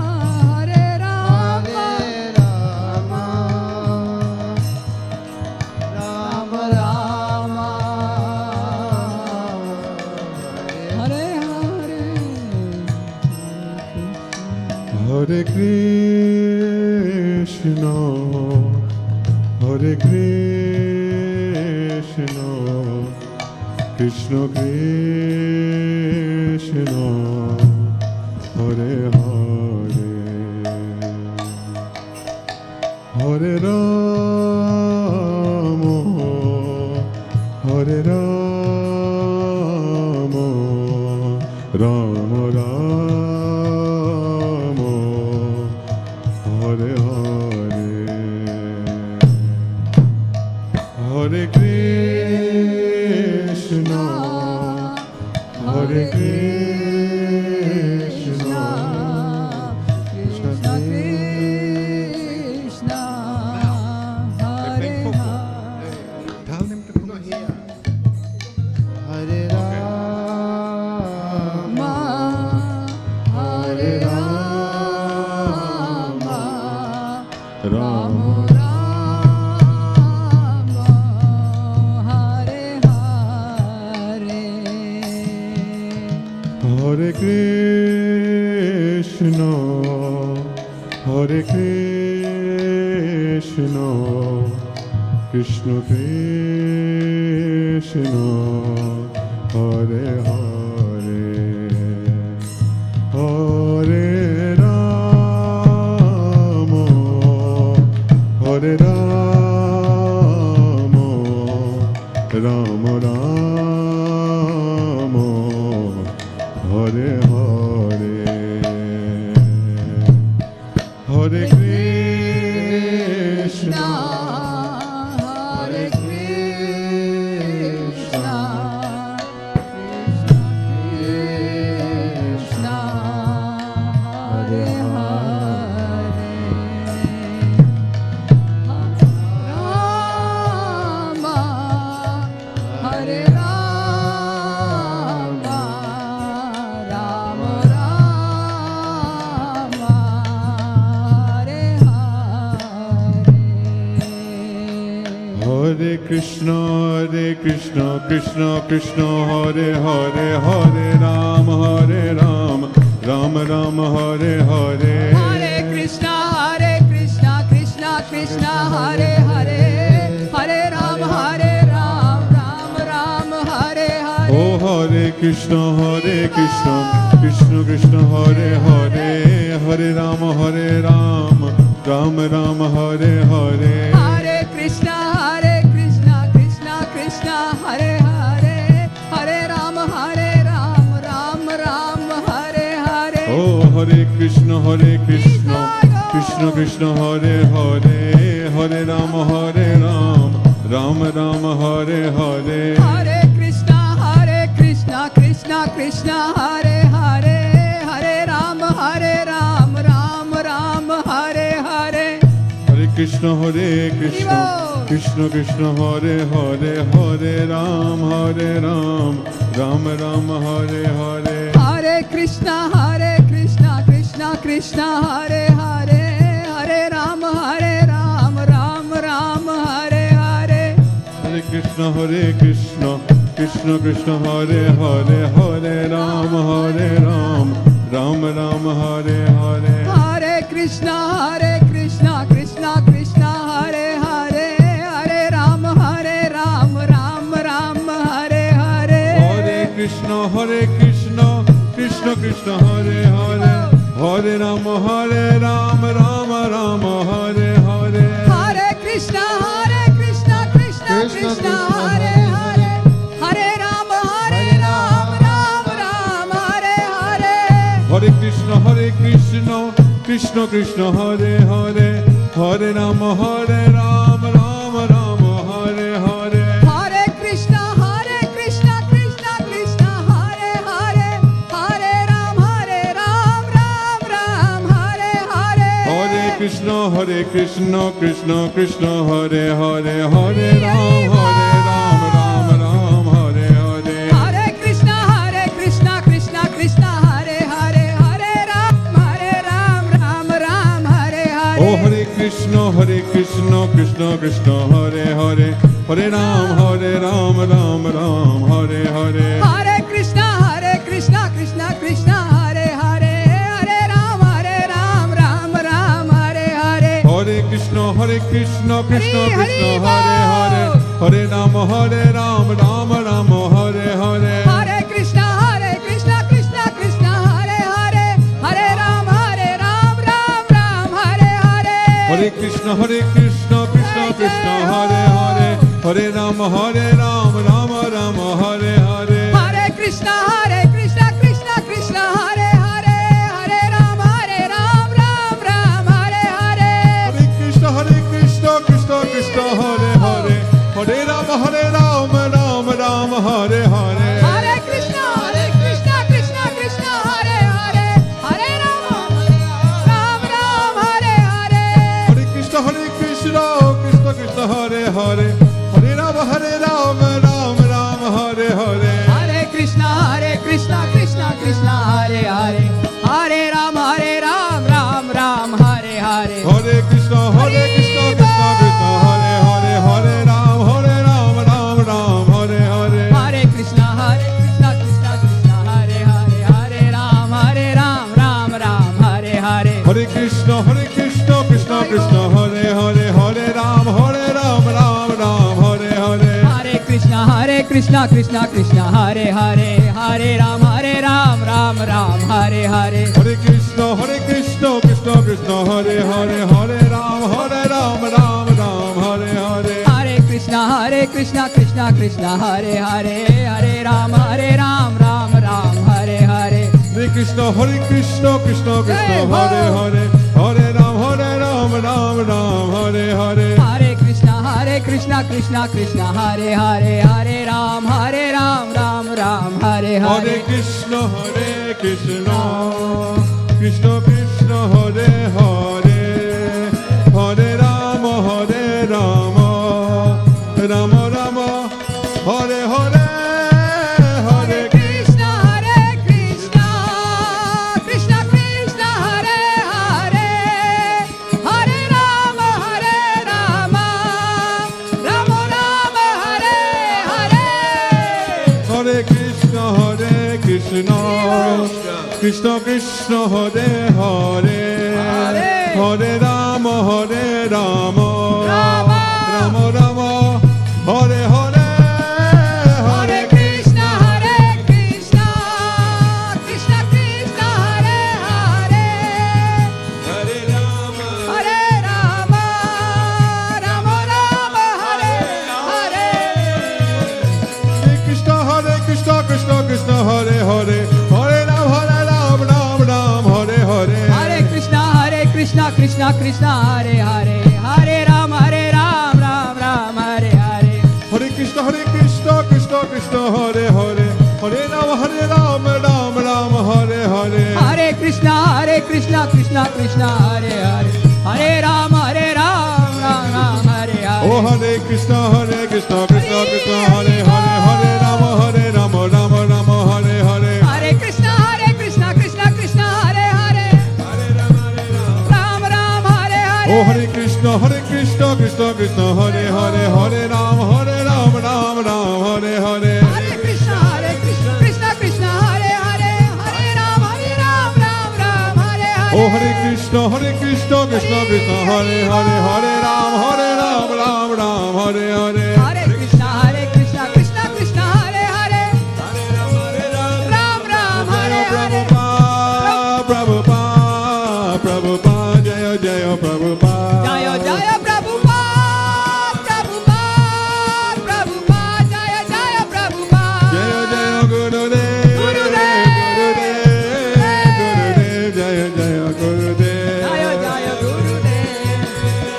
Hare Hare, Rama, Hare Rama, Rama Rama, Hare Hare. Hare Krishna, Hare Krishna, Krishna Krishna, Hare Hare, Hare Rama, Hare Rama, Rama Rama, Hare Hare, Hare Krishna, Hare Krishna, Krishna Krishna, Hare Hare. Tell them to come here. Hare Rama, Hare Rama, Rama Rama, Hare Hare. Hare Krishna, Hare Krishna, Krishna Krishna, Hare Hare, Hare Rama, Hare Rama, Rama Rama, Hare Hare, Hare Krishna, Hare Krishna, Krishna Hare Hare, Rama, Hare Rama, Rama Rama, Hare Hare. Hare Krishna, Krishna Krishna, Hare Hare, Hare Ram, Ram Ram, Hare Hare. Hare Krishna, Krishna Krishna, Hare Hare, Hare Ram, Ram Ram, Hare Hare. Oh Hare Krishna, Krishna Krishna, Hare Hare, Hare Ram, Ram Ram, Hare Hare. Hare Krishna, Krishna Krishna, Hare Hare, Hare Ram, Ram Ram, Hare Hare. Oh Hare Krishna, Krishna Krishna, Hare Hare, Hare Ram, Ram Ram, Hare Hare. Hare Krishna, Krishna Krishna, Hare Hare, Hare Ram, Krishna Krishna Krishna Hare Hare Hare Ram Ram Ram Hare Hare Hare Krishna Krishna Krishna Hare Hare Hare Ram Ram Ram Hare Hare Hare Krishna Krishna Krishna Hare Hare Hare Ram Ram Ram Hare Hare Hare Krishna Krishna Krishna Hare Hare Hare Ram Ram Ram Hare Hare Hare Krishna Krishna Krishna Hare Hare Hare Ram Ram Ram Hare Hare Hare Krishna Krishna Krishna Hare Hare Hare Ram Ram Ram Hare Hare Hare Krishna Krishna Krishna Hare Hare Hare Ram Ram Ram Hare Hare Hare Krishna Krishna Krishna Hare Hare Hare Ram Ram Hare Hare Hare Krishna Krishna Krishna Hare Hare Hare Ram Ram Hare Hare Hare Krishna Krishna Krishna Hare Hare Hare Ram Ram Hare Hare Oh Hare Krishna Krishna Krishna Hare Hare Hare Ram Ram Hare Hare Hare Krishna Krishna Krishna Hare Hare Hare Ram Ram Hare Hare Hare Krishna Krishna Krishna Hari Hare Hare Hare Ram Ram Hare Hare Hare Krishna Krishna Hare Hare Hare Ram Ram Hare Hare Hare Krishna Krishna Hare Hare Hare Ram Ram Hare Hare Hare Krishna Krishna Hare Hare Hare Ram Ram Hare Hare Hare Krishna Krishna Hare Hare Hare Ram Ram Hare Hare Hare Krishna Krishna Hare Hare Hare Ram Ram Hare Hare Hare Krishna Krishna Hare Hare Hare Ram Ram Hare Hare Hare Krishna Krishna Hare Hare Hare Ram Ram Hare Hare Hare Krishna Krishna Hare Hare Hare Ram Ram Hare Hare Hare Krishna Krishna Hare Hare Hare Ram Ram Hare Hare Hare Krishna Krishna Hare Hare Hare Ram Ram Hare Hare Hare Krishna Krishna Hare Hare Hare Ram Ram Hare Hare Hare Krishna Krishna Hare Hare Hare Ram Ram Hare Hare Hare Krishna Krishna Hare Hare Hare Ram Ram Hare Hare Hare Krishna Krishna Hare Hare Hare Ram Ram Hare Hare Hare Krishna Krishna Hare Hare Hare Ram Ram Hare Hare Hare Krishna Krishna Hare Hare Hare Ram Ram Hare Hare Hare Krishna Krishna Krishna Hare Hare Hare Ram Ram Hare Hare Hare Krishna Krishna Hare Hare Hare Ram Ram Hare Hare Hare Krishna Krishna Hare Hare Hare Ram Hare Rama Hare Hare Hare Krishna Hare Hare Hare Ram Hare Hare Hare Krishna Krishna Hare Hare Hare Ram Hare Hare Hare Krishna Hare Hare Hare Ram Hare Hare Hare Krishna Krishna Hare Hare Hare Ram Krishna, Krishna Krishna, Hare Hare, Hare Rama, Rama Rama, Hare Hare. Hare Krishna, Krishna Krishna, Hare Hare. Ram Ram, Hare Hare. Oh Hare Krishna, Krishna Krishna, Hare Hare, Hare Ram, Ram Ram, Hare Hare. Hare Krishna, Krishna Krishna, Hare Hare. Hare Ram, Ram Ram, Hare Hare. Oh Hare Krishna, Krishna Krishna, Hare Hare, Hare Ram, Ram Ram, Hare Hare. Hare Krishna, Krishna Krishna, Hare Hare. Ram Ram, Hare Hare. Prabhupada, Prabhupada, Jaya Jaya Prabhupada. Jaya Jaya Prabhupada, Prabhupada, Prabhupada, Jaya Jaya Prabhupada. Jaya Jaya Gurudev, Gurudev, Gurudev, Jaya Jaya Gurudev. Jaya Jaya Gurudev,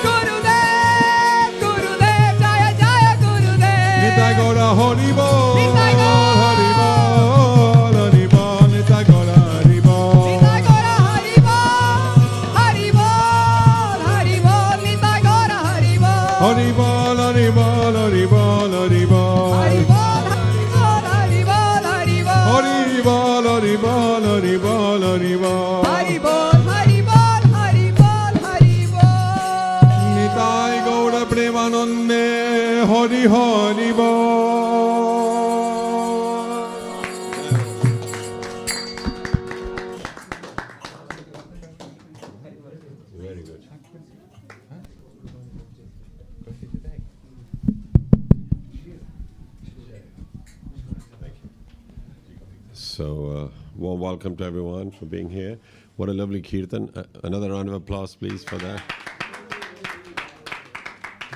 Gurudev, Gurudev, Jaya Jaya Gurudev. Nitai Gaura Hari Bol, Nitai Gaura. Hari Bol, Hari Bol, Nitai Gaura Hari Bol. Nitai Gaura Hari Bol, Hari Bol, Hari Bol, Nitai Gaura Hari Bol. Hari Bol, Hari Bol, Hari Bol, Hari Bol. Hari Bol, Hari Bol, Hari Bol, Hari Bol. Hari Bol, Hari Bol, Hari Bol, Hari Bol. Hari Bol, Hari Bol, Hari Bol, Hari Bol. Nitai Gaura Premanande, Hari Hari Bol. Very good. So, warm welcome to everyone for being here. What a lovely kirtan. Another round of applause, please, for that.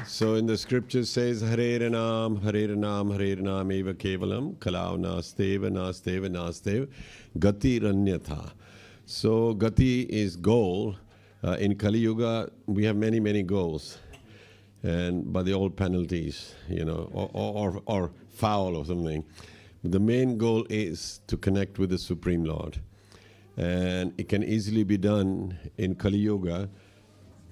So, in the scripture says, Hare Ranam, Hare Ranam, Hare Ranam eva kevalam, kalau nasteva, nasteva, nastev, gati ranyatha. So, gati is goal. In Kali Yuga, we have many, many goals. And by the old penalties, you know, or foul or something. The main goal is to connect with the Supreme Lord. And it can easily be done in Kali Yuga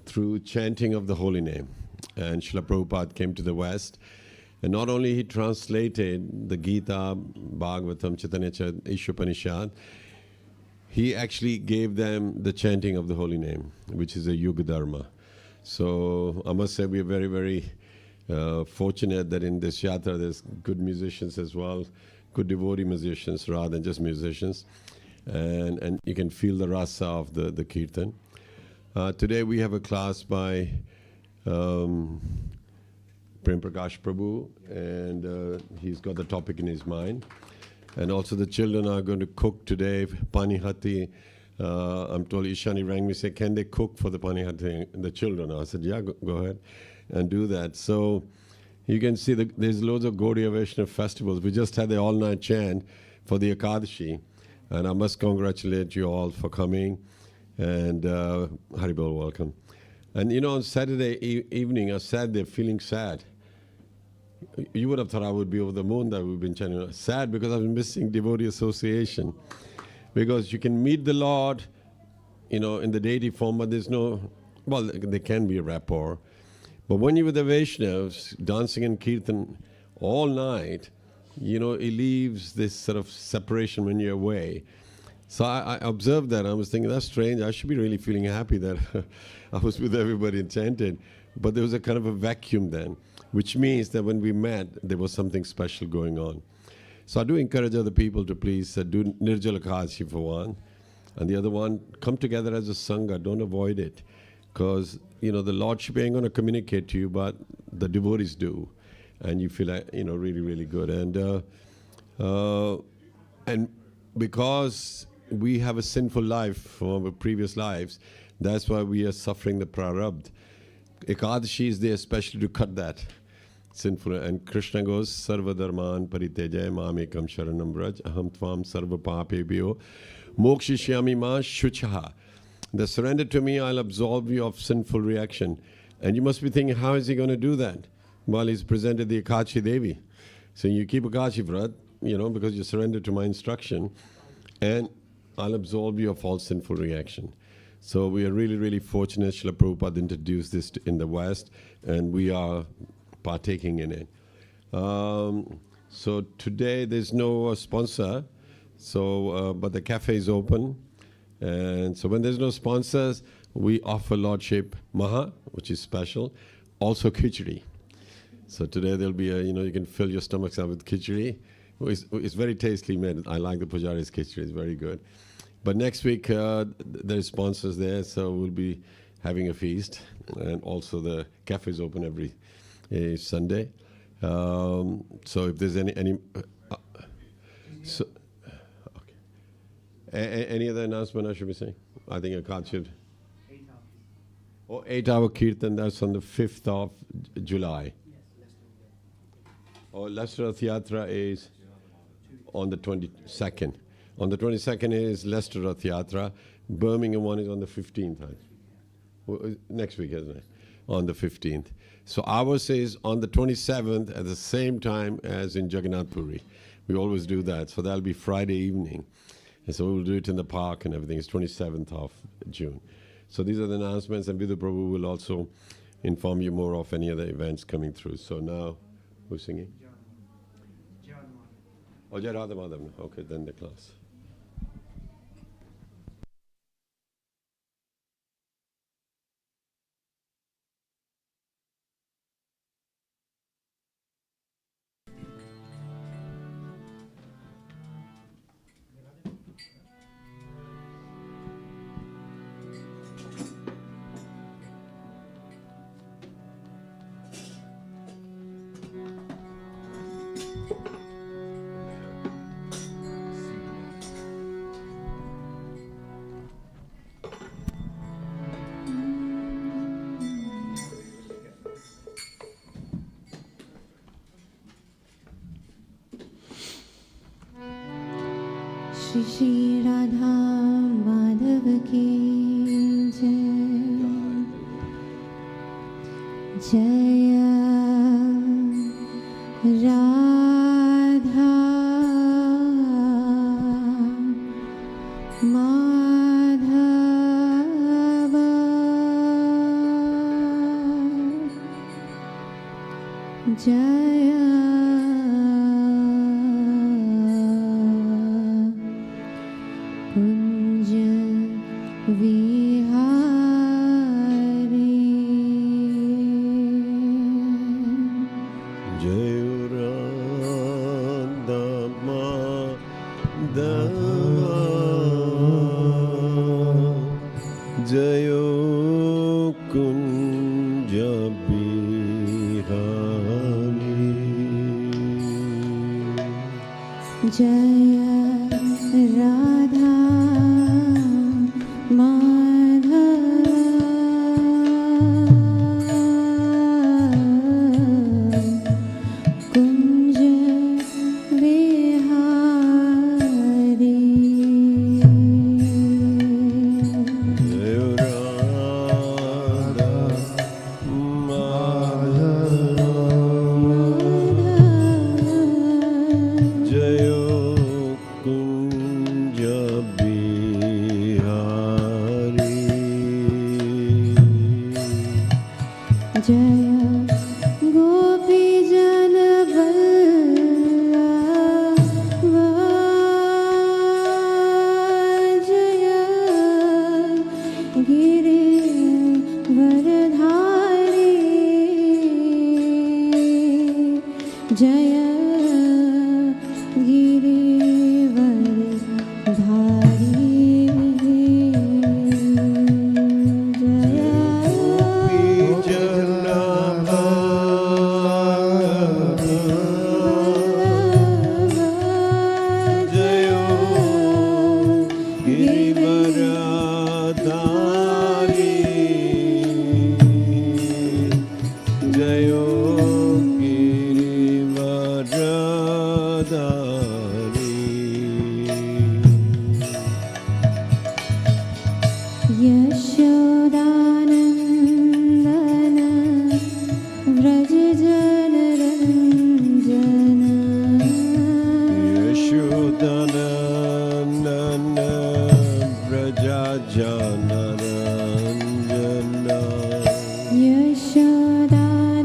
through chanting of the holy name. And Srila Prabhupada came to the West. And not only he translated the Gita, Bhagavatam, Chaitanya Ishopanishad, he actually gave them the chanting of the holy name, which is a Yuga Dharma. So I must say we are very, very fortunate that in this yatra there's good musicians as well, good devotee musicians rather than just musicians. And you can feel the rasa of the kirtan. Today we have a class by Prem Prakash Prabhu, and he's got the topic in his mind. And also the children are going to cook today, Panihati. I'm told Ishani rang me, said, can they cook for the Panihati, the children? I said, yeah, go ahead and do that. So you can see there's loads of Gaudiya Vaishnava festivals. We just had the all-night chant for the Ekadashi. And I must congratulate you all for coming. And Haribol, welcome. And you know, on Saturday evening, I sat there feeling sad. You would have thought I would be over the moon that we've been chanting. Sad because I was missing devotee association. Because you can meet the Lord, you know, in the deity form, but there's no, well, there can be a rapport. But when you're with the Vaishnavas, dancing in kirtan all night, you know, it leaves this sort of separation when you're away. So I observed that. I was thinking, that's strange. I should be really feeling happy that I was with everybody and chanted. But there was a kind of a vacuum then, which means that when we met, there was something special going on. So I do encourage other people to please do Nirjala Ekadashi for one. And the other one, come together as a Sangha. Don't avoid it. Because, you know, the Lordship ain't going to communicate to you, but the devotees do. And you feel, like, you know, really, really good. And because we have a sinful life from our previous lives, that's why we are suffering the prarabdha. Ekadashi is there especially to cut that sinful. And Krishna goes, Sarva Dharman Paritejaya Mamekam Sharanam Braj Aham Tvam Sarva Papebhyo Mokshishyami Ma Shuchaha. The surrender to me, I'll absolve you of sinful reaction. And you must be thinking, how is he going to do that? Well, he's presented the Ekadashi Devi. So you keep Ekadashi Vrat, you know, because you surrender to my instruction, and I'll absolve you of all sinful reaction. So we are really, really fortunate Srila Prabhupada introduced this in the West, and we are partaking in it. So today there's no sponsor, so but the cafe is open, and so when there's no sponsors, we offer Lordship Maha, which is special, also khichdi. So today there'll be you can fill your stomachs up with khichdi. It's very tastily made. I like the Pujari's khichdi; it's very good. But next week there's sponsors there, so we'll be having a feast, and also the cafe is open every Sunday. So if there's any other announcement I should be saying? I think a card should. 8-hour kirtan, that's on the 5th of July. Leicester Rath Yatra is on the 22nd. On the 22nd is Leicester Rath Yatra. Birmingham one is on the 15th. Next week, isn't it? On the 15th. So ours is on the 27th at the same time as in Jagannath Puri. We always do that. So that'll be Friday evening. And so we'll do it in the park and everything. It's 27th of June. So these are the announcements, and Vidhu Prabhu will also inform you more of any other events coming through. So now, who's singing? Oh, Jai Radha Madhav. Okay, then the class. Shri Shri Radha Madhav की जय जय राधा माधव जय कुंज विहारी जय राधा माधव जय कुंज बिहारी जय राधा माधव कुंज विहारी जय राधा माधव जय कुंज बिहारी जय गोपी जन वल्लभ जय गिरिवरधारी जय Yashodanandan Vraj जनरञ्जन Yashodanandan व्रजा जनरञ्जन Yashodanandan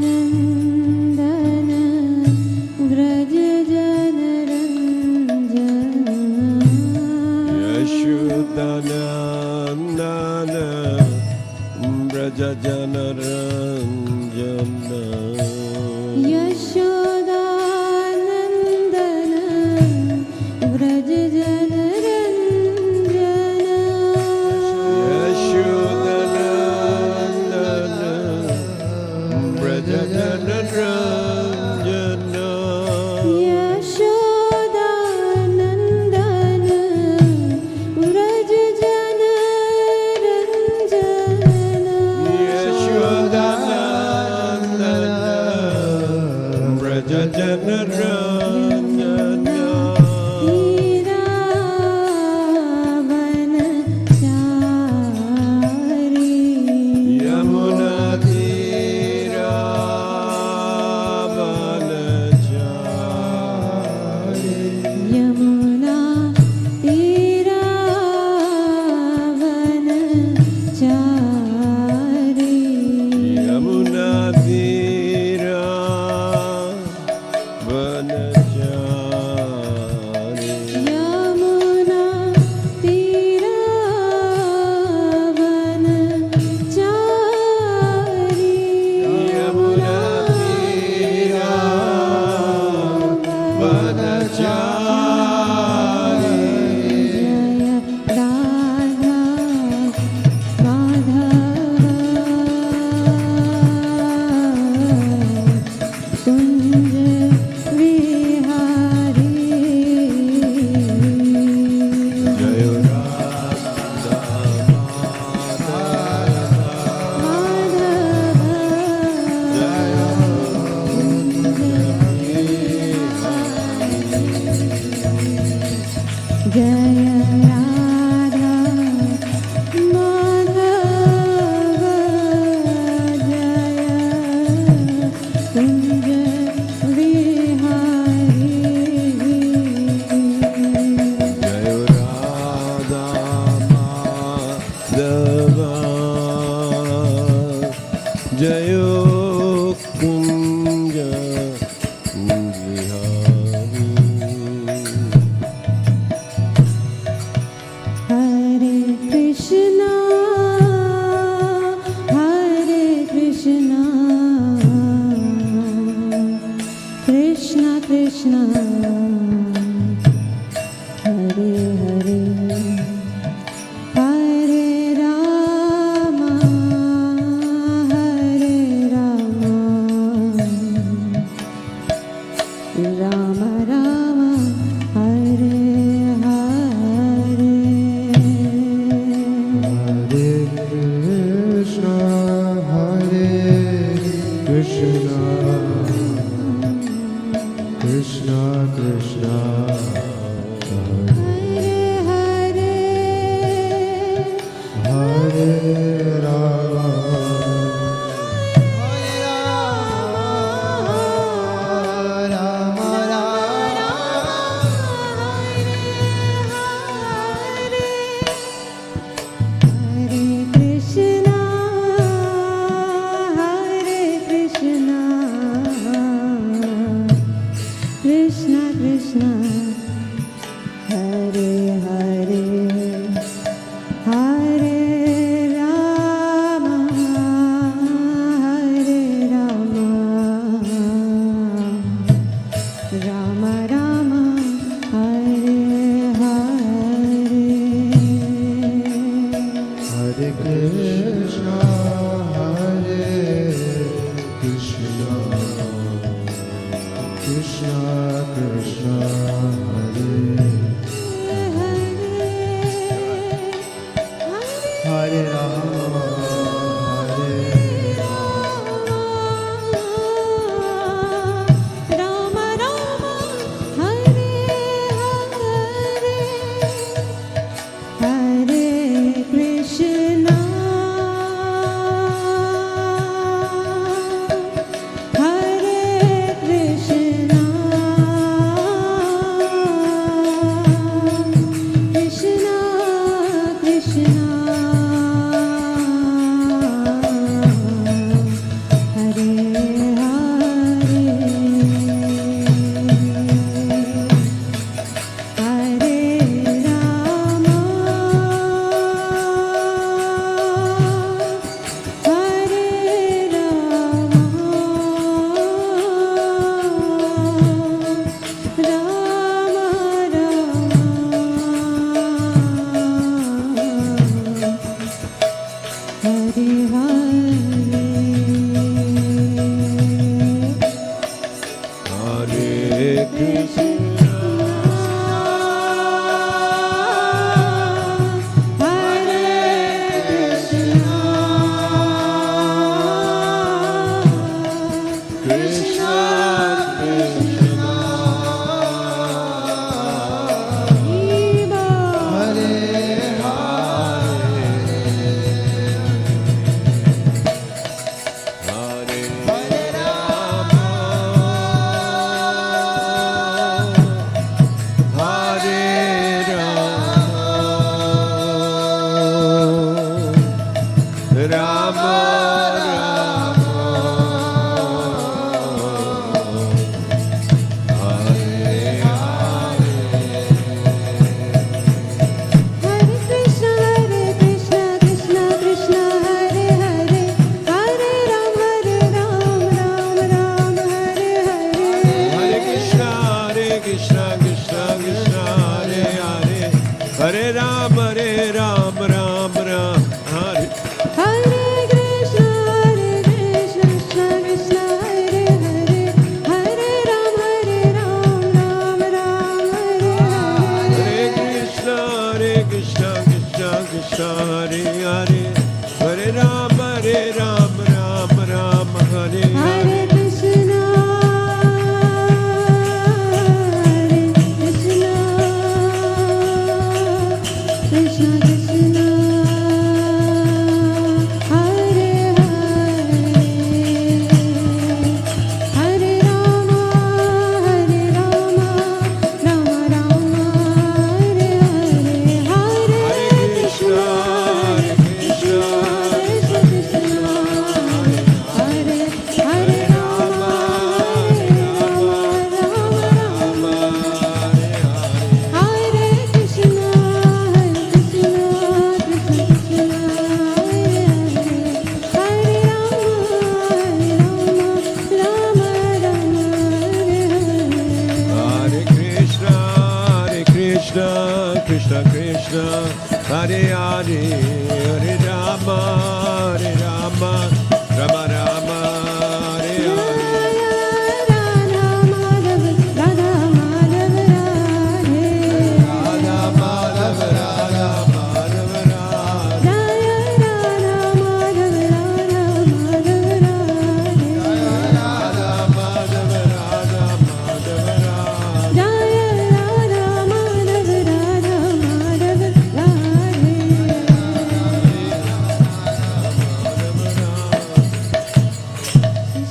Hare Krishna Krishna Krishna Hare Hare Hare Ram Ram Ram Hare Hare Krishna Krishna Krishna Hare Hare Hare Ram Ram Ram Hare Hare Krishna Krishna Krishna Hare Hare Hare Ram Ram Ram Hare Hare Hare Krishna Krishna Krishna Hare Hare Hare Rama Rama Rama Hare Hare Hare Krishna Krishna Krishna Hare Hare Rama Rama Rama Hare Krishna Krishna Krishna Hare Hare Rama Rama Hare Krishna Krishna Krishna Hare Hare Hare Rama Rama Rama Hare Hare Radha Madhav Radha Madhav Radha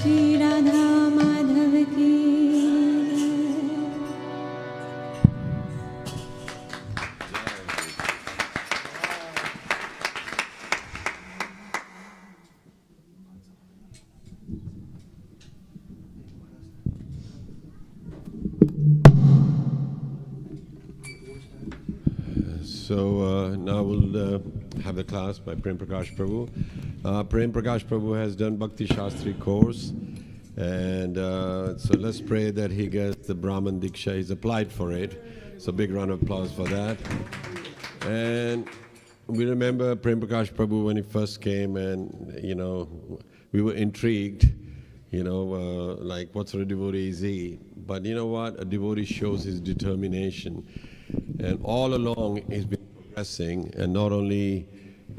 Shri Radha Madhav ki So now we'll have the class by Prem Prakash Prabhu. Prem Prakash Prabhu has done Bhakti Shastri course, and so let's pray that he gets the Brahman Diksha. He's applied for it, so big round of applause for that. And we remember Prem Prakash Prabhu when he first came, and we were intrigued, like what sort of devotee is he? But you know what? A devotee shows his determination. And all along he's been progressing, and not only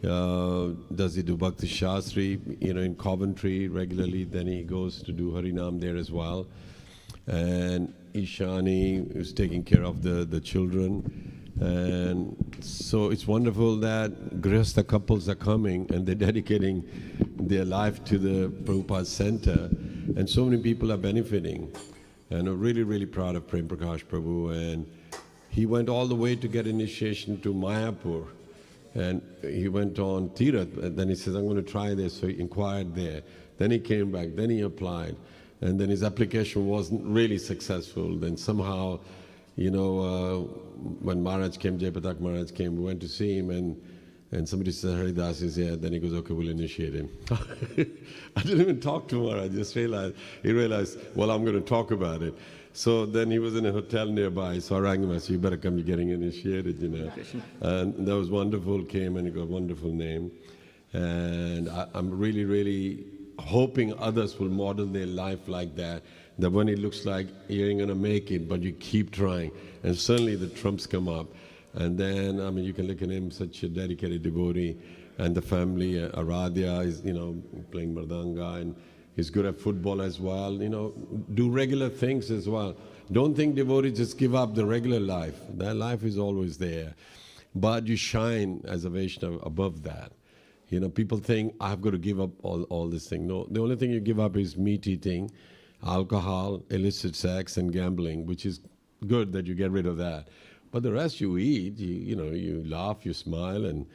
does he do Bhakti Shastri, in Coventry regularly, then he goes to do Harinam there as well. And Ishani is taking care of the children. And so it's wonderful that Grihastha couples are coming and they're dedicating their life to the Prabhupada Center. And so many people are benefiting. And I'm really, really proud of Prem Prakash Prabhu. And he went all the way to get initiation to Mayapur. And he went on Tirath, and then he says, I'm going to try this. So he inquired there. Then he came back, then he applied. And then his application wasn't really successful. Then somehow, when Maharaj came, Jayapatak Maharaj came, we went to see him, and somebody said, Haridas is here. Then he goes, okay, we'll initiate him. I didn't even talk to Maharaj. I just realized, he realized, well, I'm going to talk about it. So then he was in a hotel nearby, so I rang him. I said, you better come, you're getting initiated, And that was wonderful, came and he got a wonderful name. And I'm really, really hoping others will model their life like that when it looks like you ain't going to make it, but you keep trying. And suddenly the trumps come up. And then, you can look at him, such a dedicated devotee. And the family, Aradhya is, playing Mardanga, and he's good at football as well. Do regular things as well. Don't think devotees just give up the regular life. That life is always there. But you shine as a Vaishnava above that. People think, I've got to give up all this thing. No, the only thing you give up is meat eating, alcohol, illicit sex, and gambling, which is good that you get rid of that. But the rest you eat, you laugh, you smile, and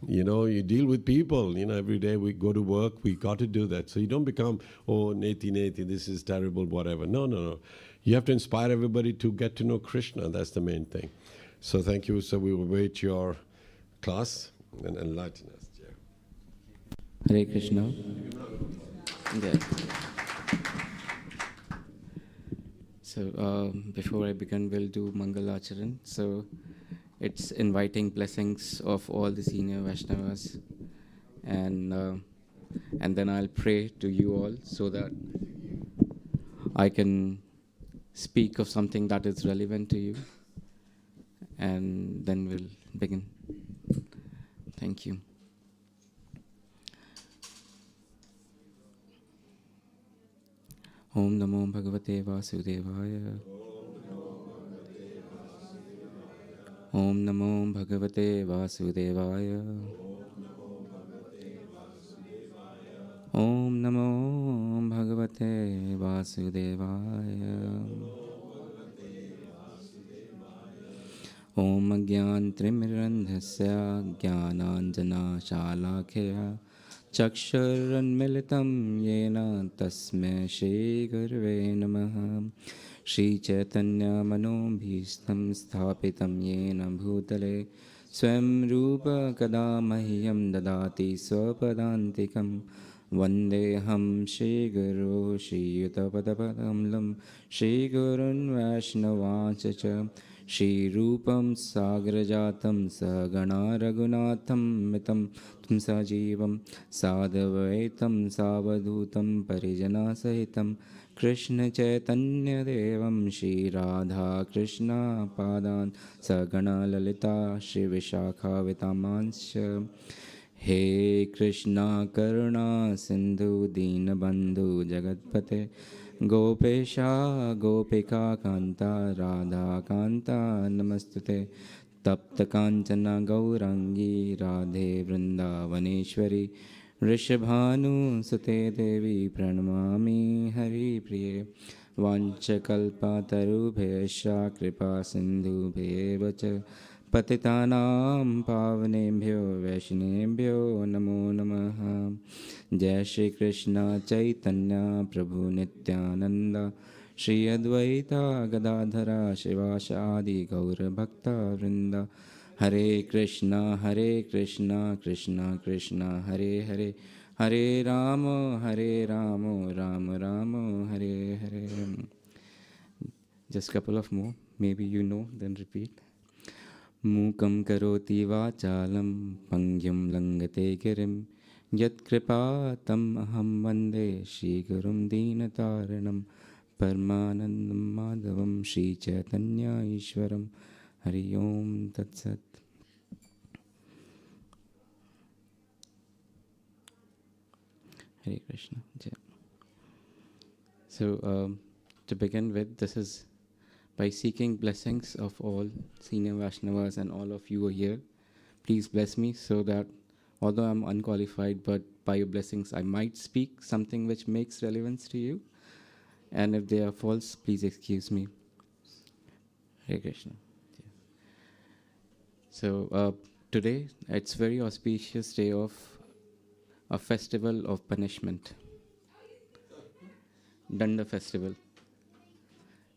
you deal with people. Every day we go to work, we got to do that. So you don't become, neti, this is terrible, whatever. No. You have to inspire everybody to get to know Krishna. That's the main thing. So thank you. So we will wait your class and enlighten us. Hare Krishna. Yeah. So before I begin, we'll do Mangal Acharan. So it's inviting blessings of all the senior Vaishnavas, and then I'll pray to you all so that I can speak of something that is relevant to you, and then we'll begin. Thank you. Om Namo Bhagavate Vasudevaya. Om Namo Bhagavate Vasudevaya. Om Namo Bhagavate Vasudevaya. Om Agyan Trimirandhasya Jnananjana Shalakaya Chakshurunmilitam Yena Tasmai Shri Gurave Namaha. Shri Chaitanya Manobhishtam Sthapitam Yena Bhutale Swam Rupa Kada Mahyam Dadati Swapadantikam Vandeham Shri Guru Shri Yutapadapadalam Shri Gurun Vaishnavachacha Shri Rupam Sagrajatam Sagana Raghunatham Mitam Sajivam Sadavaitam Savadhutam Parijana Sahitam Krishna Chaitanya Devam Shri Radha Krishna Padan Sagana Lalita Shri Vishakha Vitamansha. He Krishna Karuna Sindhu Dinabandhu Jagatpate Gopesha Gopika Kanta Radha Kanta Namastute Tapta Kanchana Gaurangi Radhe Vrindavaneshwari Rishabhanu Sute Devi Pranamami Hari Priye Vanchakalpa Tarubhesha Kripa Sindhu Bhevacha Patitanam Pavanebhyo Vaishnebhyo Namo Namaha. Jai Shri Krishna Chaitanya Prabhu Nityananda Shri Advaita Gadadhara Shivasadi Gaura Bhakta Vrinda. Hare Krishna Krishna Krishna Hare Hare Hare Rama Rama Rama Hare Hare. Just a couple of more. Maybe you know, then repeat. Mukam karoti vachalam pangyam langate girim yat kripa tam aham vande Shri Gurum Dinataranam Parmanandam Madhavam Shri Chaitanya Ishwaram. Hari Om Tat Sat. Hare Krishna. Jai. So to begin with, this is by seeking blessings of all senior Vaishnavas and all of you are here. Please bless me so that although I'm unqualified, but by your blessings I might speak something which makes relevance to you. And if they are false, please excuse me. Hare Krishna. So today it's very auspicious day of a festival of punishment, Danda festival.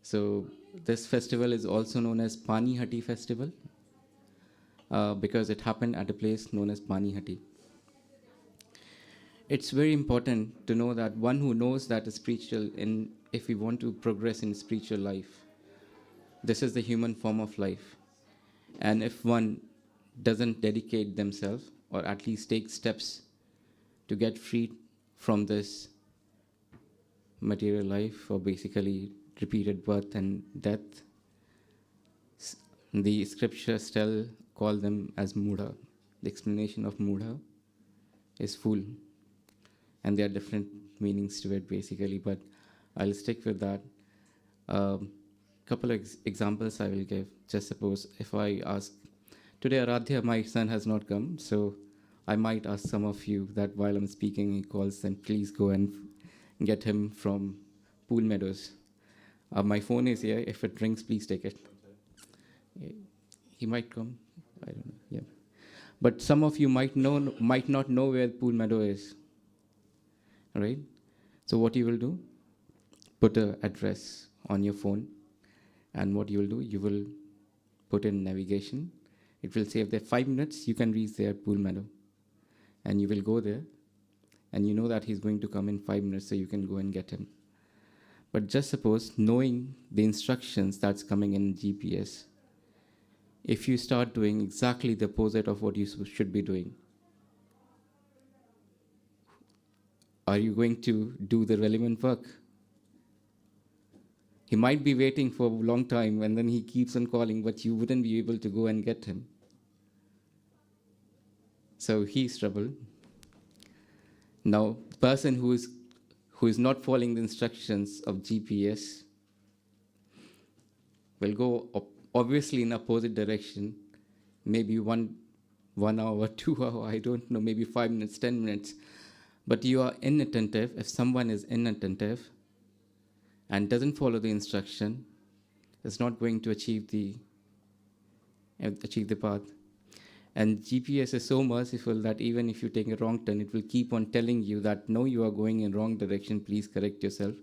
So this festival is also known as Panihati festival because it happened at a place known as Panihati. It's very important to know that one who knows that is spiritual, and if we want to progress in spiritual life, this is the human form of life. And if one doesn't dedicate themselves or at least take steps to get free from this material life, or basically repeated birth and death, the scriptures call them as Mudha. The explanation of Mudha is fool. And there are different meanings to it basically, but I'll stick with that. Couple of examples I will give. Just suppose if I ask, today Aradhya, my son has not come, so I might ask some of you that while I'm speaking, he calls, then please go and get him from Pool Meadows. My phone is here. If it rings, please take it. He might come. I don't know. Yeah, but some of you might not know where Pool Meadow is. Right? So what you will do? Put an address on your phone, and what you will do? You will put in navigation. It will say if there are 5 minutes, you can reach there at Pool Meadow, and you will go there, and you know that he's going to come in 5 minutes, so you can go and get him. But just suppose knowing the instructions that's coming in GPS, if you start doing exactly the opposite of what you should be doing, are you going to do the relevant work? He might be waiting for a long time and then he keeps on calling, but you wouldn't be able to go and get him. So he's troubled. Now, the person who is not following the instructions of GPS will go obviously in opposite direction, maybe one hour, 2 hour, I don't know, maybe 5 minutes, 10 minutes. But you are inattentive. If someone is inattentive and doesn't follow the instruction, is not going to achieve the path. And GPS is so merciful that even if you take a wrong turn, it will keep on telling you that, no, you are going in wrong direction, please correct yourself.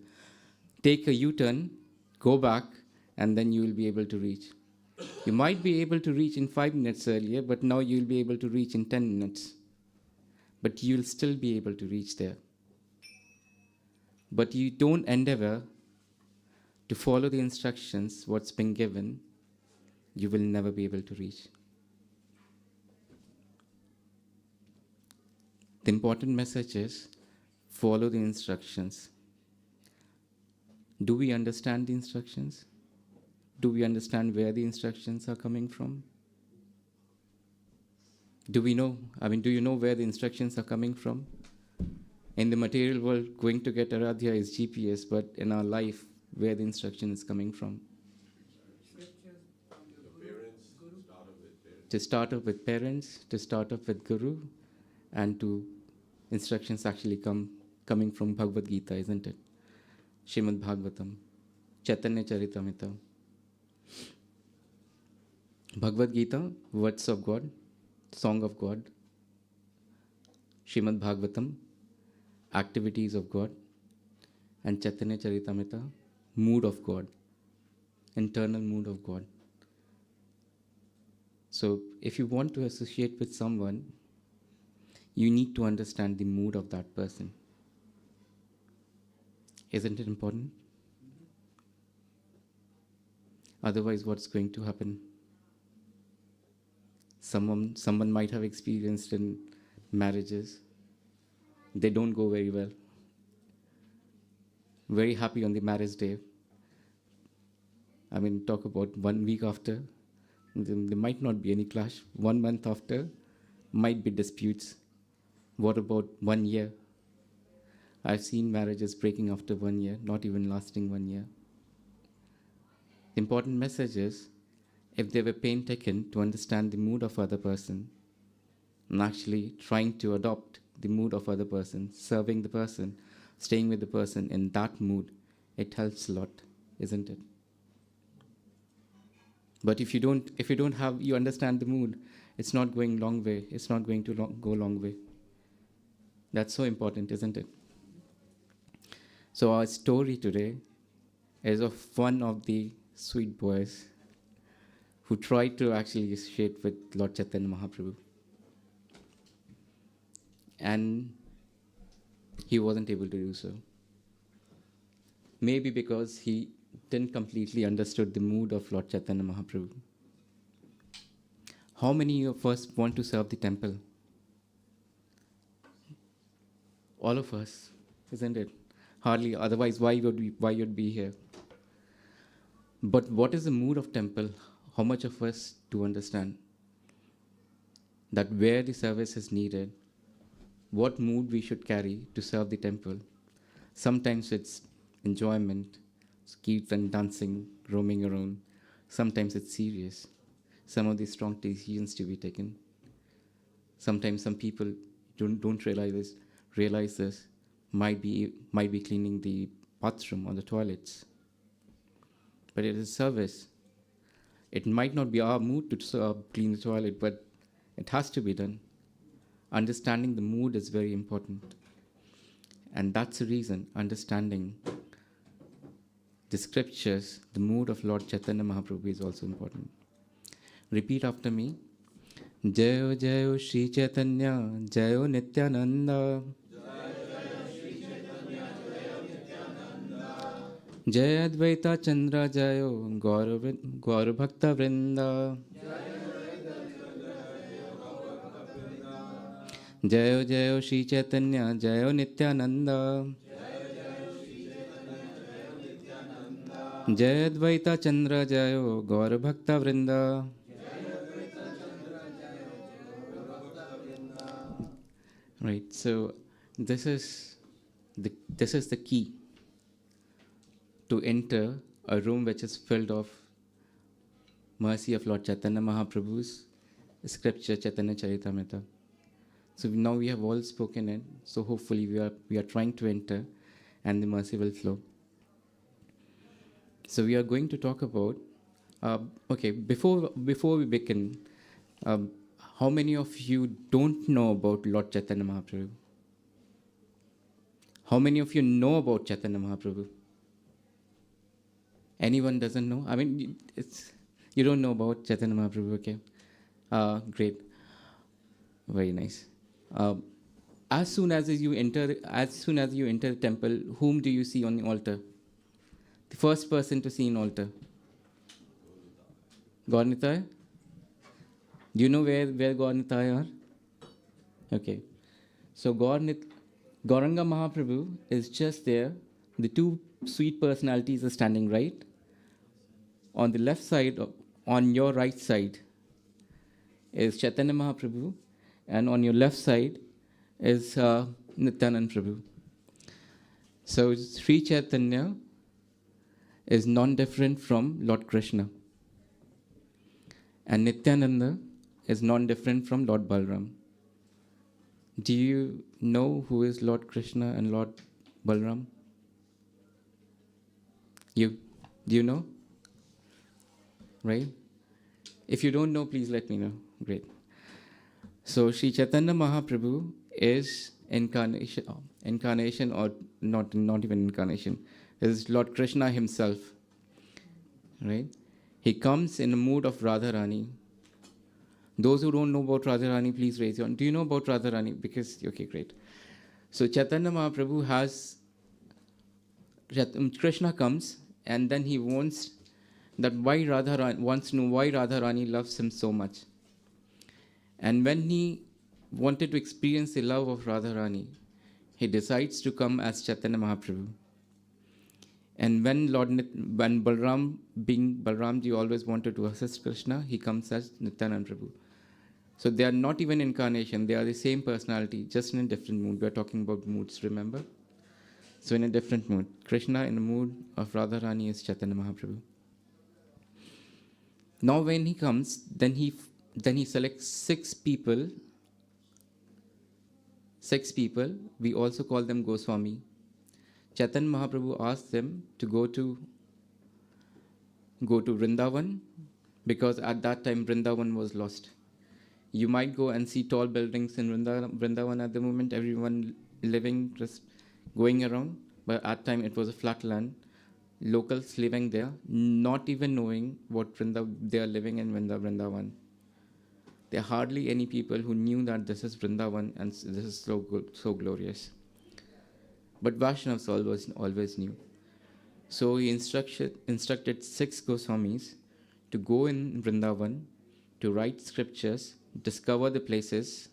Take a U-turn, go back, and then you will be able to reach. You might be able to reach in 5 minutes earlier, but now you will be able to reach in 10 minutes. But you will still be able to reach there. But you don't endeavor to follow the instructions, what's been given, you will never be able to reach. The important message is follow the instructions. Do we understand the instructions? Do we understand where the instructions are coming from? Do we know? Do you know where the instructions are coming from? In the material world, going to get Aradhya is GPS, but in our life, where the instruction is coming from? To start off with parents, to start off with Guru, and to instructions actually coming from Bhagavad Gita, isn't it? Srimad Bhagavatam, Chaitanya Charitamrita. Bhagavad Gita, words of God, song of God. Srimad Bhagavatam, activities of God. And Chaitanya Charitamrita, mood of God, internal mood of God. So if you want to associate with someone, you need to understand the mood of that person. Isn't it important? Otherwise, what's going to happen? Someone might have experienced in marriages. They don't go very well. Very happy on the marriage day. Talk about 1 week after, there might not be any clash. 1 month after, might be disputes. What about 1 year? I've seen marriages breaking after 1 year, not even lasting 1 year. The important message is, if they were painstaking to understand the mood of other person, and actually trying to adopt the mood of other person, serving the person, staying with the person in that mood, it helps a lot, isn't it? But if you understand the mood, it's not going long way. It's not going to go long way. That's so important, isn't it? So our story today is of one of the sweet boys who tried to actually associate with Lord Chaitanya Mahaprabhu. And he wasn't able to do so. Maybe because he didn't completely understood the mood of Lord Chaitanya Mahaprabhu. How many of us want to serve the temple? All of us, isn't it? Hardly, otherwise why would be here? But what is the mood of temple? How much of us do understand that where the service is needed, what mood we should carry to serve the temple? Sometimes it's enjoyment, kirtan, dancing, roaming around. Sometimes it's serious. Some of these strong decisions to be taken. Sometimes some people don't realize this, might be cleaning the bathroom or the toilets. But it is service. It might not be our mood to clean the toilet, but it has to be done. Understanding the mood is very important. And that's the reason understanding the scriptures, the mood of Lord Chaitanya Mahaprabhu is also important. Repeat after me. Jayo Jayo Shri Chaitanya, Jayo Nityananda. जय अद्वैता चंद्र जयो गौर भक्त वृंद जयो जयो श्री चैतन्य जयो नित्यानंद जय अद्वैता चंद्र जयो गौर भक्त वृंद Right, so this is the key to enter a room which is filled of mercy of Lord Chaitanya Mahaprabhu's scripture Chaitanya Charitamrita. So now we have all spoken it, so hopefully we are trying to enter and the mercy will flow. So we are going to talk about okay, before we begin, how many of you don't know about Lord Chaitanya Mahaprabhu? How many of you know about Chaitanya Mahaprabhu? Anyone doesn't know? I mean, you don't know about Chaitanya Mahaprabhu, okay? Great, very nice. As soon as you enter the temple, whom do you see on the altar? The first person to see in altar. Gaurnitai? Do you know where Gaurnitai are? Okay. So Gauranga Mahaprabhu is just there. The two sweet personalities are standing right. On the left side, on your right side, is Chaitanya Mahaprabhu, and on your left side is Nityanand Prabhu. So Sri Chaitanya is non-different from Lord Krishna. And Nityananda is non-different from Lord Balram. Do you know who is Lord Krishna and Lord Balram? Do you know? Right? If you don't know, please let me know. Great. So Sri Chaitanya Mahaprabhu is incarnation or not even incarnation, is Lord Krishna himself. Right? He comes in a mood of Radharani. Those who don't know about Radharani, please raise your hand. Do you know about Radharani? Because, okay, great. So Chaitanya Mahaprabhu Krishna comes and then he wants to know why Radharani loves him so much. And when he wanted to experience the love of Radharani, he decides to come as Chaitanya Mahaprabhu. And when Balram, being Balramji, always wanted to assist Krishna, he comes as Nityanand Prabhu. So they are not even incarnation, they are the same personality, just in a different mood. We are talking about moods, remember? So in a different mood. Krishna in the mood of Radharani is Chaitanya Mahaprabhu. Now when he comes, then he selects six people. We also call them Goswami. Chaitanya Mahaprabhu asked them to go to Vrindavan, because at that time Vrindavan was lost. You might go and see tall buildings in Vrindavan at the moment, everyone living, just going around, but at time it was a flat land. Locals living there, not even knowing what they are living in Vrindavan. There are hardly any people who knew that this is Vrindavan and this is so good, so glorious. But Vaishnavas always knew. So he instructed 6 Goswamis to go in Vrindavan, to write scriptures, discover the places,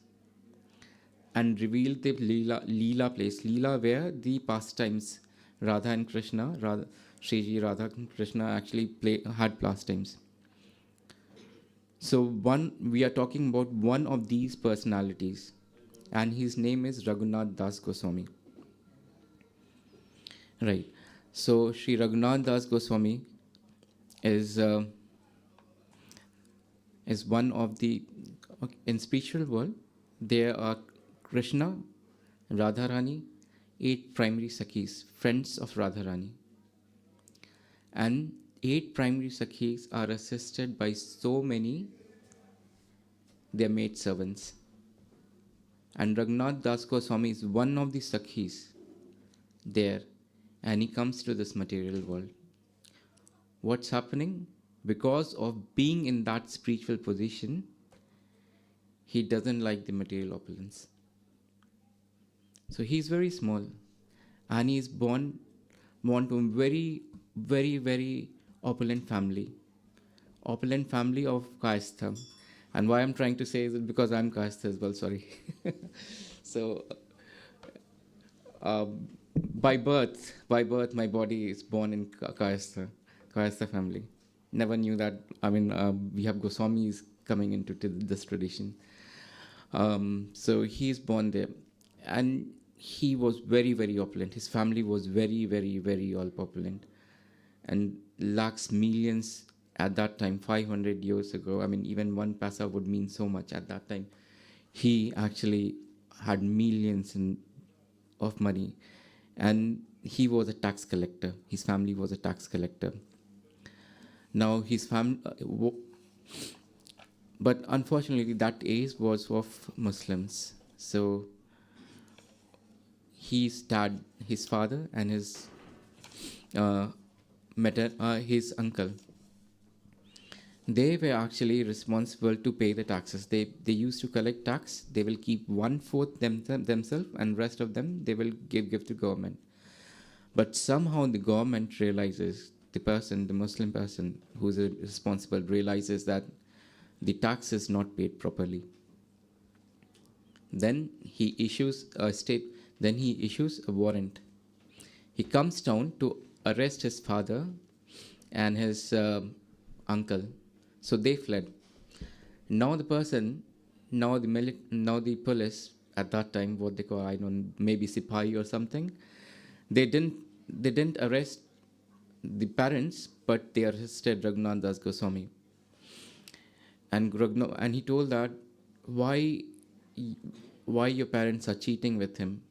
and reveal the Leela place. Leela where the pastimes, Radha and Krishna, Sriji, Radha and Krishna actually had pastimes. So we are talking about one of these personalities, and his name is Raghunath Das Goswami. Right. So Sri Raghunath Das Goswami is one of the, in spiritual world, there are Krishna, Radharani, 8 primary Sakhis, friends of Radharani. And 8 primary Sakhis are assisted by so many their maid servants. And Raghunath Das Goswami is one of the Sakhis there, and he comes to this material world. What's happening? Because of being in that spiritual position, he doesn't like the material opulence. So he's very small, and he's born to a very very, very opulent family of Kayastha. And why I'm trying to say is because I'm Kayastha as well, sorry. So, uh, by birth, my body is born in Kayastha family. Never knew that. I mean, we have Goswamis coming into this tradition. So he's born there, and he was very, very opulent. His family was very, very, very all opulent, and lakhs, millions at that time, 500 years ago. I mean, even one paisa would mean so much at that time. He actually had millions of money, and he was a tax collector. His family was a tax collector. Now his family, but unfortunately, that age was of Muslims. So his dad, his father, and his his uncle, they were actually responsible to pay the taxes. They used to collect tax. They will keep 1/4 themselves, and rest of them they will give to government. But somehow the government realizes, the Muslim person who's responsible realizes that the tax is not paid properly. Then he issues a warrant. He comes down to arrest his father and his uncle. So they fled. Now the police at that time, what they call, I don't know, maybe Sipahi or something, they didn't arrest the parents, but they arrested Raghunath Das Goswami. And he told that why your parents are cheating with him.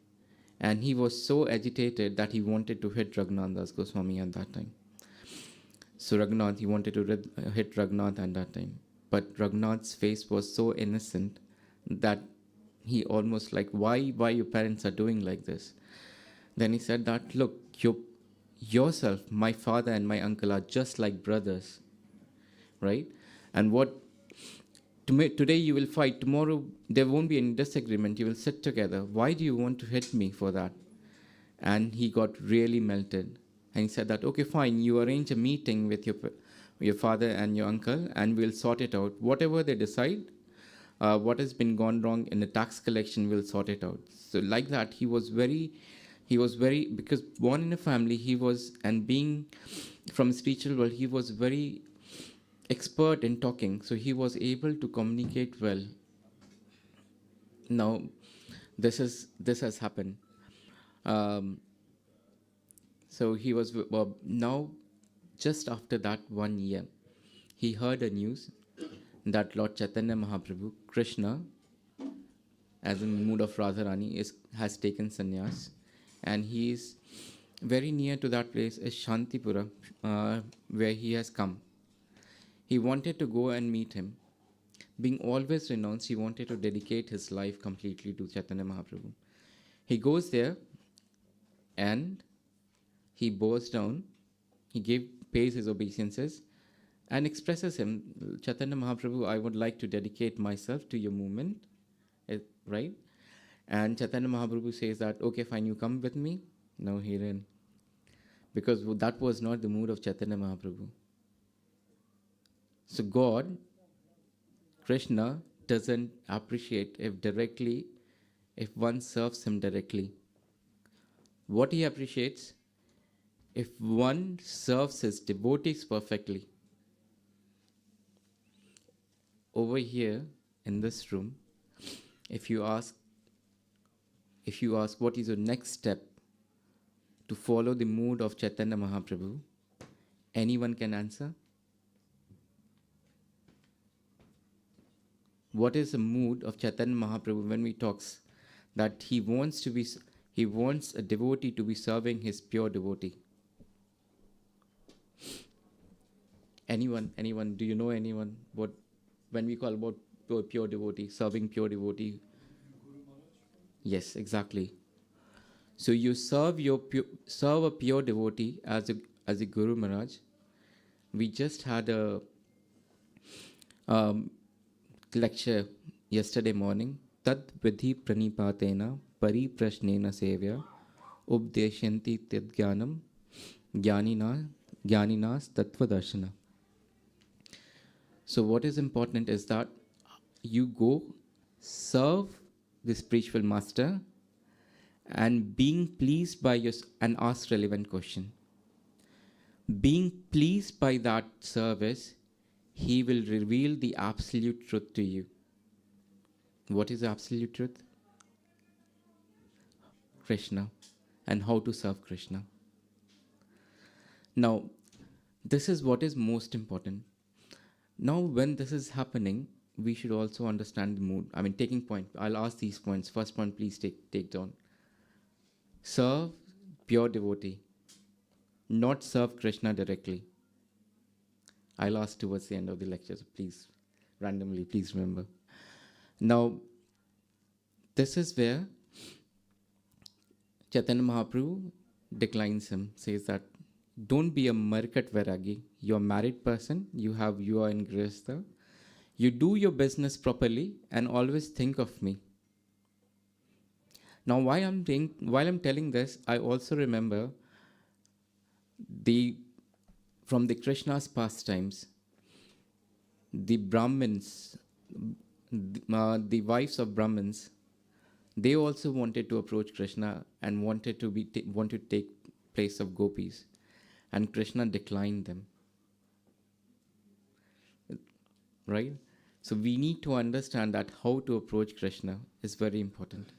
And he was so agitated that he wanted to hit Raghunath Das Goswami at that time. So he wanted to hit Raghunath at that time. But Raghunath's face was so innocent that he almost like, why your parents are doing like this? Then he said that, look, yourself, my father and my uncle are just like brothers, right? And today you will fight, tomorrow there won't be any disagreement, you will sit together. Why do you want to hit me for that? And he got really melted. And he said that, okay, fine, you arrange a meeting with your father and your uncle, and we'll sort it out. Whatever they decide, what has been gone wrong in the tax collection, we'll sort it out. So like that, he was very, because born in a family, and being from a spiritual world, he was very expert in talking. So he was able to communicate well. Now, this has happened. So he was, now, just after that 1 year, he heard a news that Lord Chaitanya Mahaprabhu, Krishna, as in the mood of Radharani, has taken sannyas, and he is very near to that place, is Shantipura, where he has come. He wanted to go and meet him. Being always renounced, he wanted to dedicate his life completely to Chaitanya Mahaprabhu. He goes there, and he bows down, pays his obeisances, and expresses him, Chaitanya Mahaprabhu, I would like to dedicate myself to your movement, right? And Chaitanya Mahaprabhu says that, okay, fine, you come with me. No, he didn't. Because that was not the mood of Chaitanya Mahaprabhu. So God, Krishna, doesn't appreciate if one serves him directly. What he appreciates, if one serves his devotees perfectly. Over here in this room, if you ask what is your next step to follow the mood of Chaitanya Mahaprabhu, anyone can answer? What is the mood of Chaitanya Mahaprabhu when we talks that he wants a devotee to be serving his pure devotee? Anyone? Do you know anyone? When we call about pure devotee, serving pure devotee? Yes, exactly. So you serve a pure devotee as a Guru Maharaj. We just had a lecture yesterday morning. Tad vidhi pranipatena pariprashnena sevya updeshyanti tadgyanam jnanina Jnaninas Tattva Darshana. So what is important is that you go serve the spiritual master and being pleased by your and ask relevant question. Being pleased by that service, he will reveal the absolute truth to you. What is the absolute truth? Krishna, and how to serve Krishna. Now, this is what is most important. Now, when this is happening, we should also understand the mood. I mean, taking point. I'll ask these points. First point, please take down. Serve pure devotee, not serve Krishna directly. I'll ask towards the end of the lecture, so please, randomly, please remember. Now, this is where Chaitanya Mahaprabhu declines him, says that don't be a Markat Vairagi. You're a married person, you are in Grihastha. You do your business properly and always think of me. Now, while I'm telling this, I also remember from the Krishna's pastimes, the Brahmins, the wives of Brahmins, they also wanted to approach Krishna and wanted to take place of gopis, and Krishna declined them. Right? So we need to understand that how to approach Krishna is very important.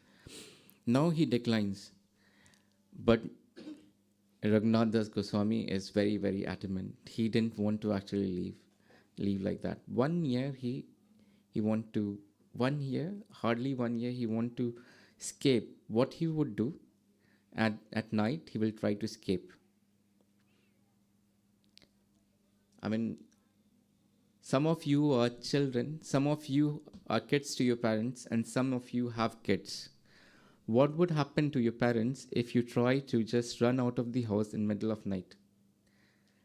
Now he declines, but Raghunath Das Goswami is very, very adamant. He didn't want to actually leave like that. 1 year he want to, hardly 1 year, he want to escape. What he would do, at night, he will try to escape. I mean, some of you are children, some of you are kids to your parents, and some of you have kids. What would happen to your parents if you try to just run out of the house in middle of night?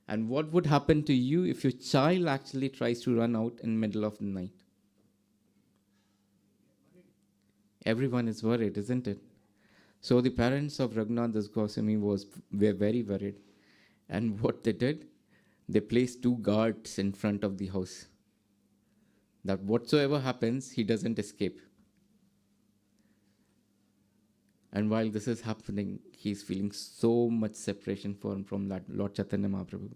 And what would happen to you if your child actually tries to run out in middle of the night? Everyone is worried, isn't it? So the parents of Raghunath Das Goswami were very worried. And what they did, they placed 2 guards in front of the house, that whatsoever happens, he doesn't escape. And while this is happening, he's feeling so much separation from that Lord Chaitanya Mahaprabhu.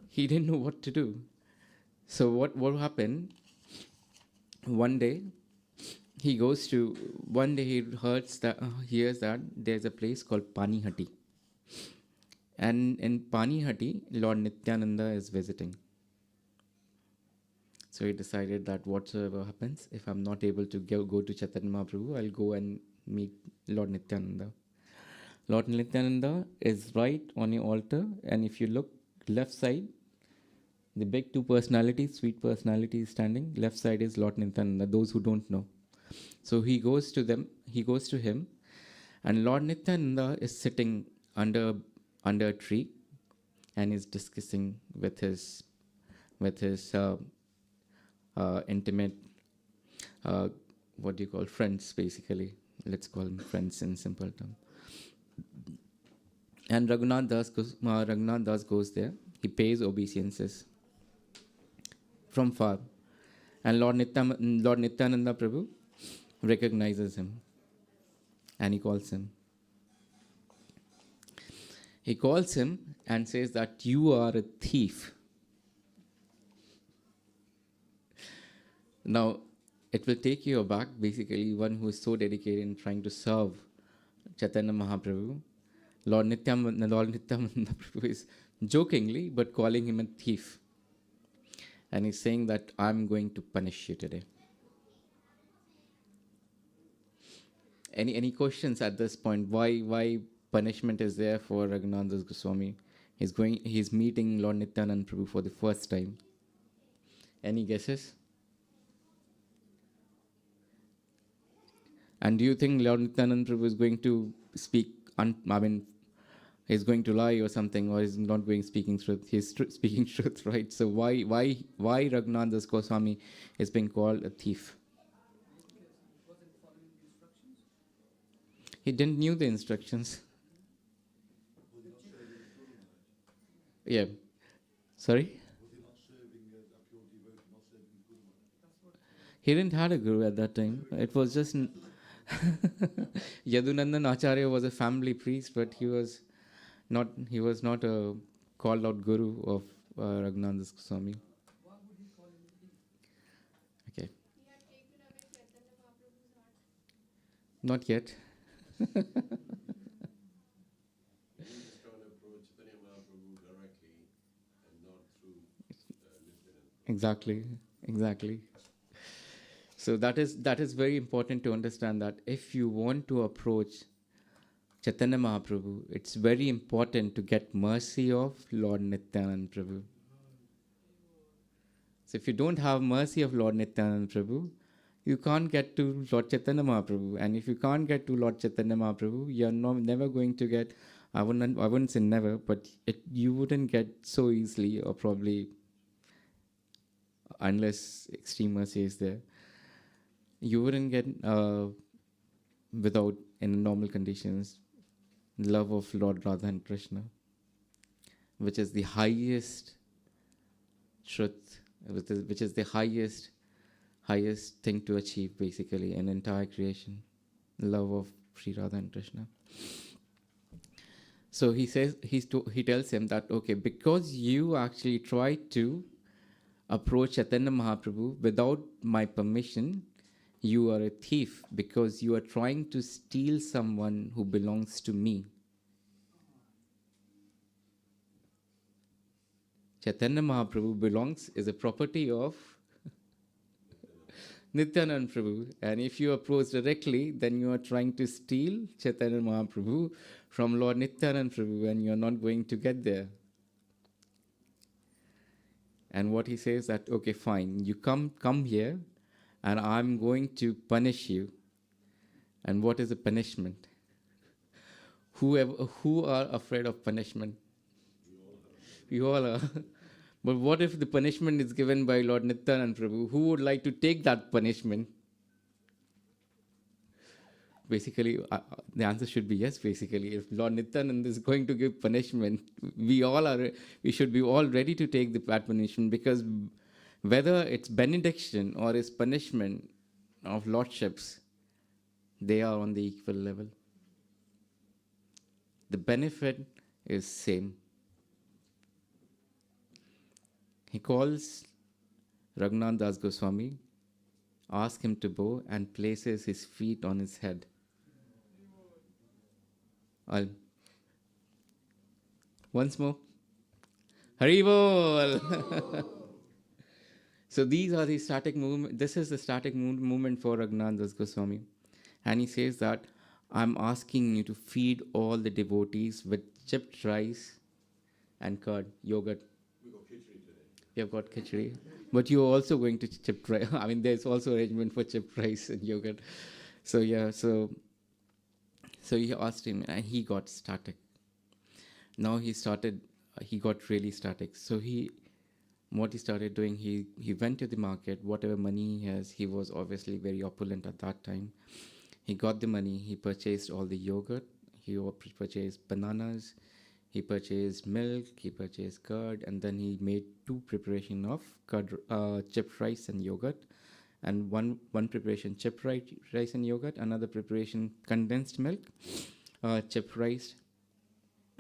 He didn't know what to do. So what happened? One day he hears that there's a place called Panihati. And in Panihati, Lord Nityananda is visiting. So he decided that whatsoever happens, if I'm not able to go to Chaitanya Mahaprabhu, I'll go and meet Lord Nityananda. Lord Nityananda is right on your altar, and if you look left side, the big 2 personalities, sweet personalities standing, left side is Lord Nityananda, those who don't know. So he goes to him, and Lord Nityananda is sitting under a tree and is discussing with his intimate, friends, basically. Let's call them friends in simple terms. And Raghunath Das goes there. He pays obeisances from far. And Lord Nityananda Prabhu recognizes him. And he calls him. He calls him and says that you are a thief. Now, it will take you aback, basically, one who is so dedicated in trying to serve Chaitanya Mahaprabhu. Lord Nityananda Prabhu is jokingly but calling him a thief. And he's saying that I'm going to punish you today. Any questions at this point? Why punishment is there for Raghunath Das Goswami? He's meeting Lord Nityananda Prabhu for the first time. Any guesses? And do you think Lord Nityananda Prabhu is going to speak, he's going to lie or something, or is not going speaking truth? He's speaking truth, right? So why Raghunath Das Goswami is being called a thief? He didn't knew the instructions. Yeah. Sorry? He didn't have a guru at that time. It was just Yadunandan Acharya was a family priest, but he was not a called out guru of Raghunandan Swami. Okay. Not yet. He's trying to approach Chaitanya Mahaprabhu directly and not through Nityananda. Exactly. So that is very important to understand that if you want to approach Chaitanya Mahaprabhu, it's very important to get mercy of Lord Nityananda Prabhu. So if you don't have mercy of Lord Nityananda Prabhu, you can't get to Lord Chaitanya Mahaprabhu. And if you can't get to Lord Chaitanya Mahaprabhu, you're never going to get, I wouldn't say never, but you wouldn't get so easily, or probably unless extreme mercy is there, you wouldn't get without, in normal conditions, love of Lord Radha and Krishna, which is the highest truth, which is the highest thing to achieve, basically, in entire creation, love of Sri Radha and Krishna. So he says, he tells him that, okay, because you actually tried to approach Chaitanya Mahaprabhu without my permission, you are a thief, because you are trying to steal someone who belongs to me. Chaitanya Mahaprabhu is a property of Nityananda Prabhu. And if you approach directly, then you are trying to steal Chaitanya Mahaprabhu from Lord Nityananda Prabhu, and you are not going to get there. And what he says that, okay, fine, you come here, and I'm going to punish you. And what is the punishment? Who are afraid of punishment? We all are. But what if the punishment is given by Lord Nityananda Prabhu? Who would like to take that punishment? Basically, the answer should be yes, basically. If Lord Nityananda is going to give punishment, we should be all ready to take that punishment, because whether it's benediction or it's punishment of lordships, they are on the equal level. The benefit is same. He calls Raghunath Das Goswami, asks him to bow, and places his feet on his head. Once more. Hari Bol! So these are the static movement. This is the static movement for Raghunath Das Goswami. And he says that, I'm asking you to feed all the devotees with chipped rice and curd, yogurt. We have got khichdi. But you're also going to chipped rice. I mean, there's also arrangement for chipped rice and yogurt. So yeah, so he asked him, and he got static. Now he got really static. So what he started doing, he went to the market, whatever money he has, he was obviously very opulent at that time. He got the money, he purchased all the yogurt, he purchased bananas, he purchased milk, he purchased curd, and then he made two preparation of curd, chipped rice and yogurt, and one preparation chipped rice and yogurt, another preparation condensed milk, chipped rice,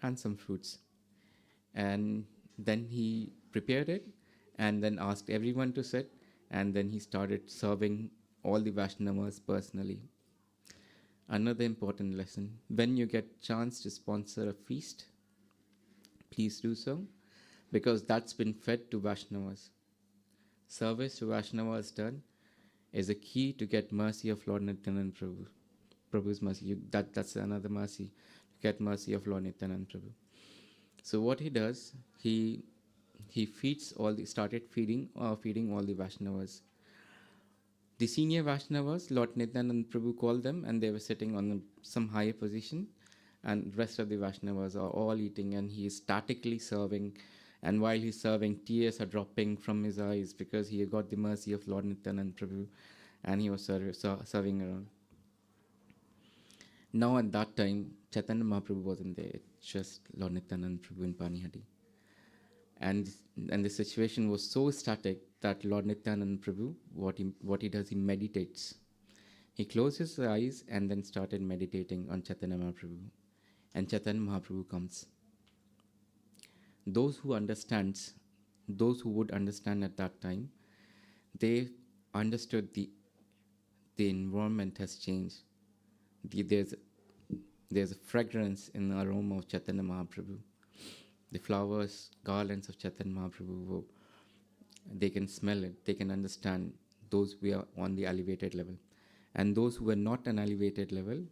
and some fruits. And then he prepared it, and then asked everyone to sit, and then he started serving all the Vaishnavas personally. Another important lesson: when you get chance to sponsor a feast, please do so, because that's been fed to Vaishnavas. Service to Vaishnavas done is a key to get mercy of Lord Nityananda Prabhu. Prabhu's mercy. That's another mercy, to get mercy of Lord Nityananda Prabhu. So what he does, he started feeding all the Vaishnavas. The senior Vaishnavas, Lord Nityananda Prabhu called them, and they were sitting on some higher position, and the rest of the Vaishnavas are all eating, and he is statically serving. And while he's serving, tears are dropping from his eyes, because he got the mercy of Lord Nityananda Prabhu, and he was serving around. Now at that time, Chaitanya Mahaprabhu wasn't there, it's just Lord Nityananda Prabhu in Panihati. and the situation was so static that Lord Nityananda Prabhu, what he does, he meditates. He closed his eyes and then started meditating on Chaitanya Mahaprabhu. And Chaitanya Mahaprabhu comes. Those who would understand at that time, they understood the environment has changed. There's a fragrance in the aroma of Chaitanya Mahaprabhu. The flowers, garlands of Chaitanya Mahaprabhu, they can smell it, they can understand those who are on the elevated level. And those who were not on elevated level,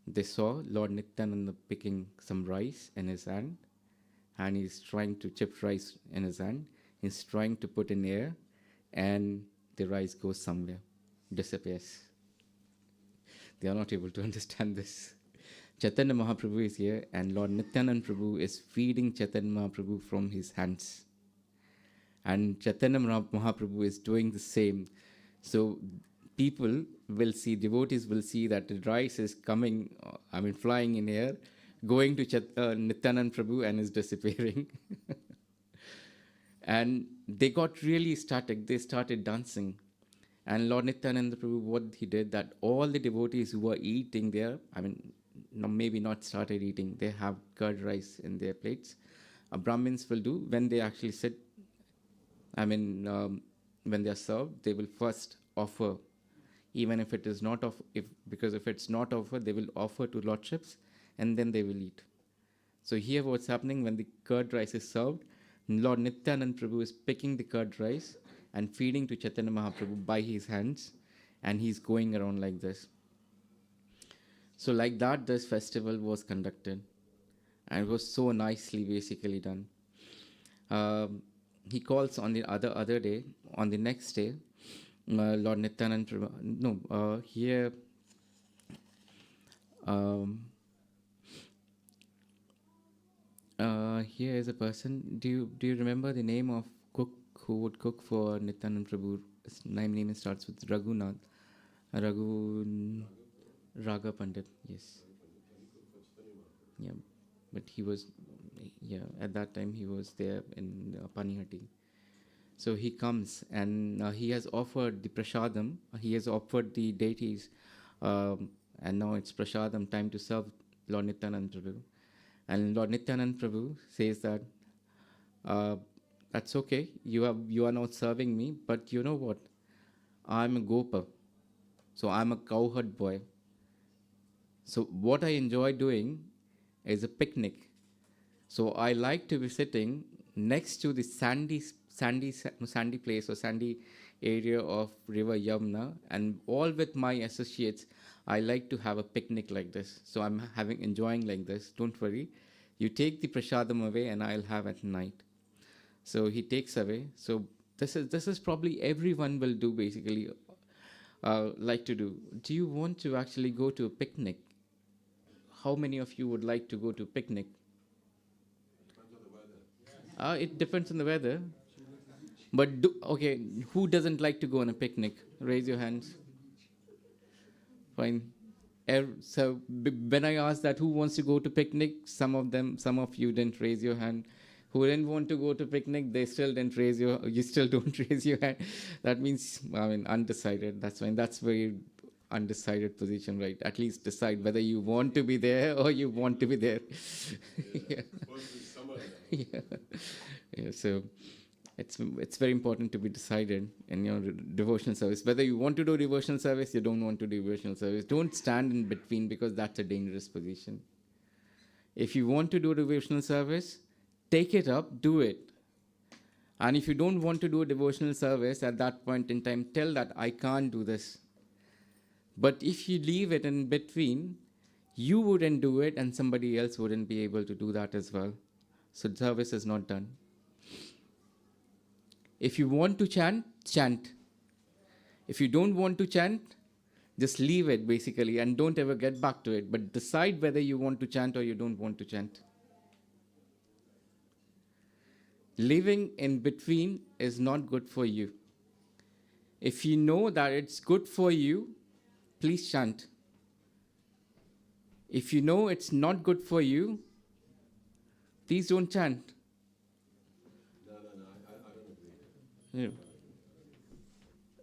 they saw Lord Nityananda picking some rice in his hand, and he's trying to chip rice in his hand. He's trying to put in air, and the rice goes somewhere, disappears. They are not able to understand this. Chaitanya Mahaprabhu is here, and Lord Nityananda Prabhu is feeding Chaitanya Mahaprabhu from his hands. And Chaitanya Mahaprabhu is doing the same. So people will see, devotees will see that the rice is coming, flying in air, going to Nityananda Prabhu and is disappearing. And they got really static. They started dancing. And Lord Nityananda Prabhu, what he did, that all the devotees who were eating there, maybe not started eating, they have curd rice in their plates. Brahmins will do, when they actually sit, when they are served, they will first offer, even if it is not because if it's not offered, they will offer to lordships, and then they will eat. So here what's happening, when the curd rice is served, Lord Nityananda Prabhu is picking the curd rice and feeding to Chaitanya Mahaprabhu by his hands, and he's going around like this. So like that, this festival was conducted, and it was so nicely basically done. He calls on the other day, on the next day, Lord Nityananda Prabhu, here is a person. Do you remember the name of cook who would cook for Nityananda Prabhu? His name starts with Raghunath. Raga Pandit, yes. Yeah, but he was, at that time he was there in Panihati. So he comes and he has offered the prasadam, he has offered the deities, and now it's prasadam time to serve Lord Nityananda Prabhu. And Lord Nityananda Prabhu says that, that's okay, you are not serving me, but you know what? I'm a gopa, so I'm a cowherd boy. So what I enjoy doing is a picnic. So I like to be sitting next to the sandy place or sandy area of River Yamuna, and all with my associates, I like to have a picnic like this. So I'm enjoying like this. Don't worry. You take the prasadam away and I'll have at night. So he takes away. So this is probably everyone will do basically, like to do. Do you want to actually go to a picnic? How many of you would like to go to a picnic? It depends on the weather. But okay, who doesn't like to go on a picnic? Raise your hands. Fine. So when I asked that who wants to go to picnic, some of you didn't raise your hand. Who didn't want to go to picnic, they still didn't raise you still don't raise your hand. That means, undecided. That's fine. That's very undecided position, right? At least decide whether you want to be there or you want to be there. Yeah. So it's very important to be decided in your devotional service. Whether you want to do devotional service, you don't want to do devotional service. Don't stand in between, because that's a dangerous position. If you want to do devotional service, take it up, do it. And if you don't want to do a devotional service at that point in time, tell that I can't do this. But if you leave it in between, you wouldn't do it and somebody else wouldn't be able to do that as well. So the service is not done. If you want to chant, chant. If you don't want to chant, just leave it basically and don't ever get back to it. But decide whether you want to chant or you don't want to chant. Living in between is not good for you. If you know that it's good for you, please chant. If you know it's not good for you, please don't chant. I don't agree. You know,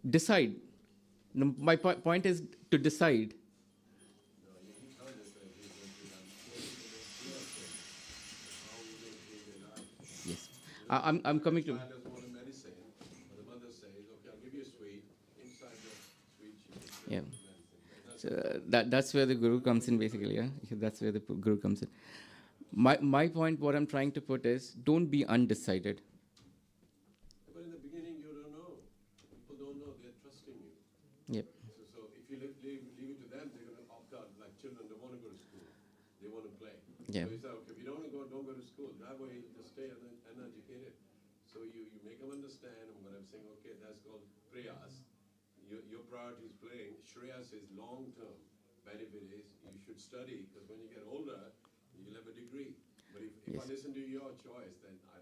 decide. No, my point is to decide. No, you can't just say he's going to dance. How we make their life. Yes. I'm coming to. The child doesn't want a medicine, but the mother says, okay, I'll give you a sweet. Inside the sweet, she puts the Yeah. medicine. So that's where the guru comes in, basically. Yeah, that's where the guru comes in. My point, what I'm trying to put is, don't be undecided. But in the beginning, you don't know. People don't know. They're trusting you. Yep. So if you leave it to them, they're going to opt out. Like children, they want to go to school. They want to play. Yeah. So you say, okay, if you don't want to go, don't go to school. That way, just stay uneducated. So you make them understand what I'm saying. Okay, that's called prayas. Your priority is playing. Shreyas is long-term. Benefit is you should study, because when you get older, you'll have a degree. But if Yes. I listen to your choice, then I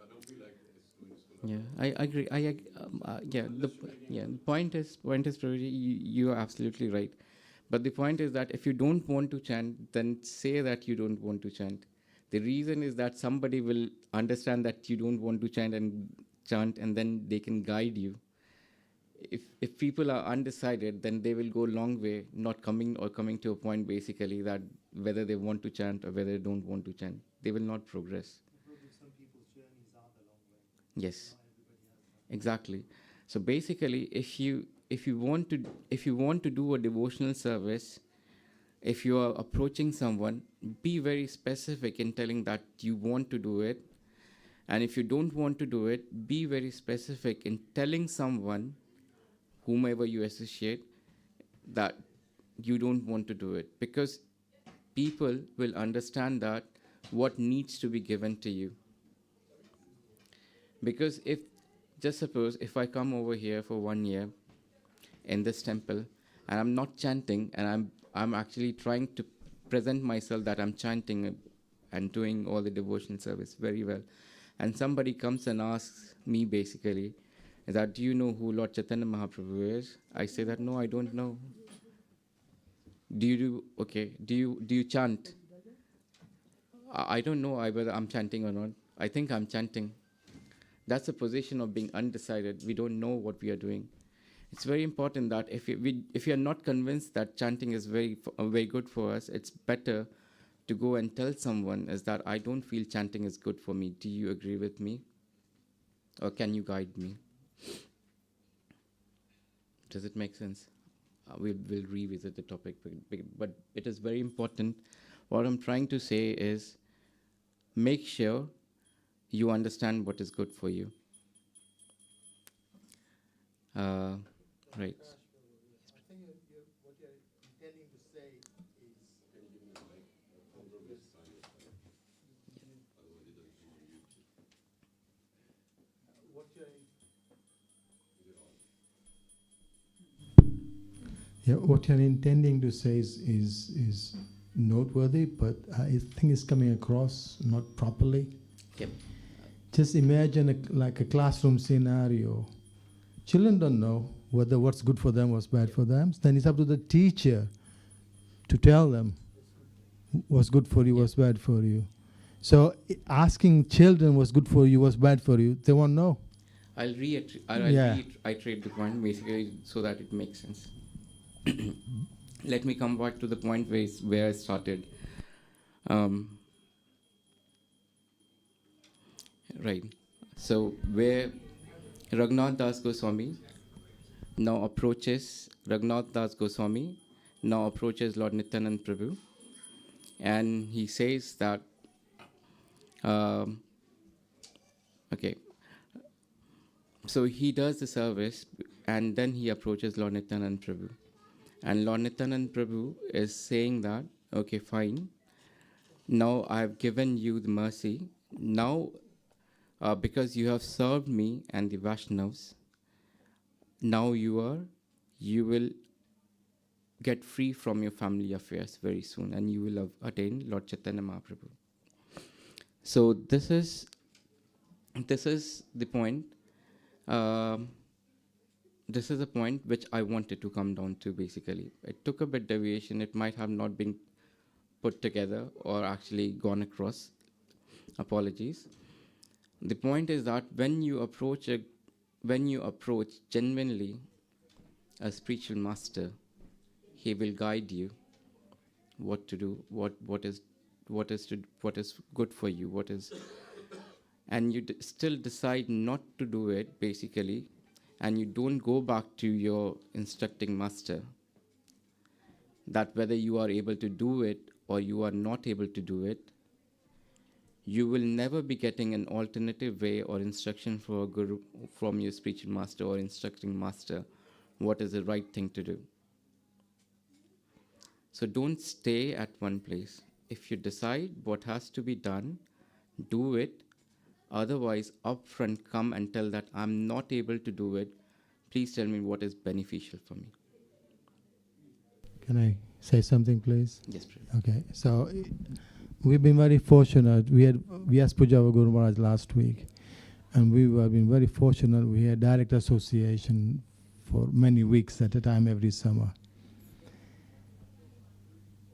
don't feel like it's going to school. Yeah, I agree. The point is priority. You are absolutely right. But the point is that if you don't want to chant, then say that you don't want to chant. The reason is that somebody will understand that you don't want to chant, and then they can guide you. If people are undecided, then they will go a long way, not coming to a point, basically, that whether they want to chant or whether they don't want to chant, they will not progress. Probably some people's journeys are the long way. Yes, Not everybody has that. exactly. So basically, if you want to do a devotional service, if you are approaching someone, be very specific in telling that you want to do it. And if you don't want to do it, be very specific in telling someone, whomever you associate, that you don't want to do it. Because people will understand that what needs to be given to you. Because just suppose if I come over here for 1 year in this temple and I'm not chanting, and I'm actually trying to present myself that I'm chanting and doing all the devotional service very well, and somebody comes and asks me, basically, that, do you know who Lord Chaitanya Mahaprabhu is? I say that, no, I don't know. Do you chant? I don't know whether I'm chanting or not. I think I'm chanting. That's a position of being undecided. We don't know what we are doing. It's very important that if you are not convinced that chanting is very good for us, it's better to go and tell someone is that I don't feel chanting is good for me. Do you agree with me? Or can you guide me? Does it make sense? We'll revisit the topic, but it is very important. What I'm trying to say is, make sure you understand what is good for you. Right. I think what you're intending to say is what you're yeah, what you're intending to say is noteworthy, but I think it's coming across not properly. Yep. Just imagine like a classroom scenario. Children don't know whether what's good for them, what's bad for them. Then it's up to the teacher to tell them what's good for you, what's bad for you. So asking children what's good for you, what's bad for you, they won't know. I'll reiterate the point, basically, so that it makes sense. Let me come back to the point where I started. Right. So where Raghunath Das Goswami now approaches Lord Nityanand Prabhu, and he says that, okay, so he does the service, and then he approaches Lord Nityanand Prabhu. And Lord Nityanand Prabhu is saying that, okay, fine, now I have given you the mercy. Now, because you have served me and the Vaishnavas, now you will get free from your family affairs very soon, and you will have attained Lord Chaitanya Mahaprabhu. So this is the point. This is a point which I wanted to come down to, basically. It took a bit deviation. It might have not been put together or actually gone across. Apologies. The point is that when you approach genuinely a spiritual master, he will guide you what to do, what is good for you, and you still decide not to do it basically, and you don't go back to your instructing master, that whether you are able to do it or you are not able to do it, you will never be getting an alternative way or instruction from a guru, from your spiritual master or instructing master, what is the right thing to do. So don't stay at one place. If you decide what has to be done, do it. Otherwise, upfront come and tell that I'm not able to do it. Please tell me what is beneficial for me. Can I say something, please? Yes, please. Okay, so we've been very fortunate. We asked Pujava Guru Maharaj last week, and we have been very fortunate. We had direct association for many weeks at a time every summer.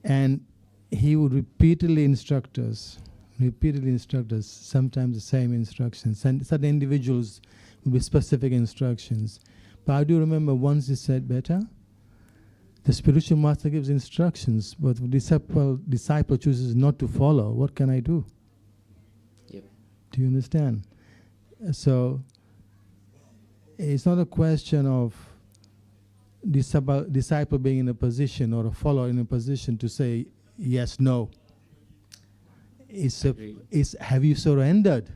And he would repeatedly instruct us, sometimes the same instructions. And certain individuals would be specific instructions. But I do remember once he said, better, the spiritual master gives instructions, but the disciple chooses not to follow. What can I do? Yep. Do you understand? So it's not a question of disciple being in a position or a follower in a position to say yes, no. It's have you surrendered?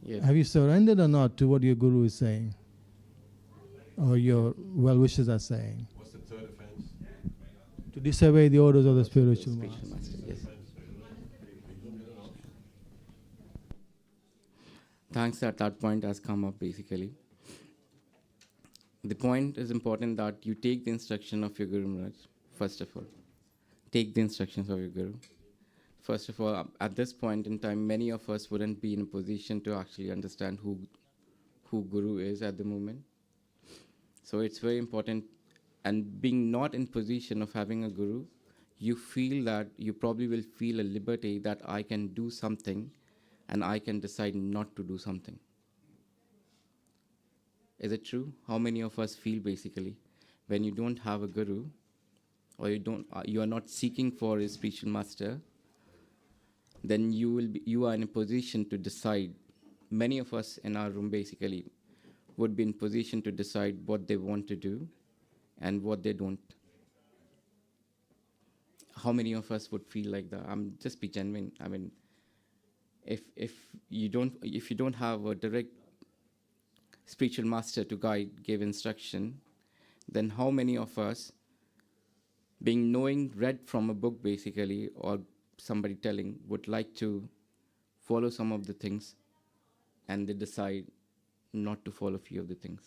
Yep. Have you surrendered or not to what your guru is saying? Or your well-wishers are saying? What's the third offense? To disobey the orders of the spiritual master. Master. Yes. Thanks that point has come up basically. The point is important that you take the instruction of your Guru Maharaj, first of all. Take the instructions of your Guru. First of all, at this point in time, many of us wouldn't be in a position to actually understand who Guru is at the moment. So it's very important, and being not in position of having a Guru, you feel that you probably will feel a liberty that I can do something and I can decide not to do something. Is it true? How many of us feel basically when you don't have a Guru, or you are not seeking for a spiritual master, then you are in a position to decide. Many of us in our room basically would be in position to decide what they want to do and what they don't. How many of us would feel like that? Just be genuine. I mean, if you don't have a direct spiritual master to guide, give instruction, then how many of us, read from a book basically, or somebody telling, would like to follow some of the things, and they decide not to follow few of the things?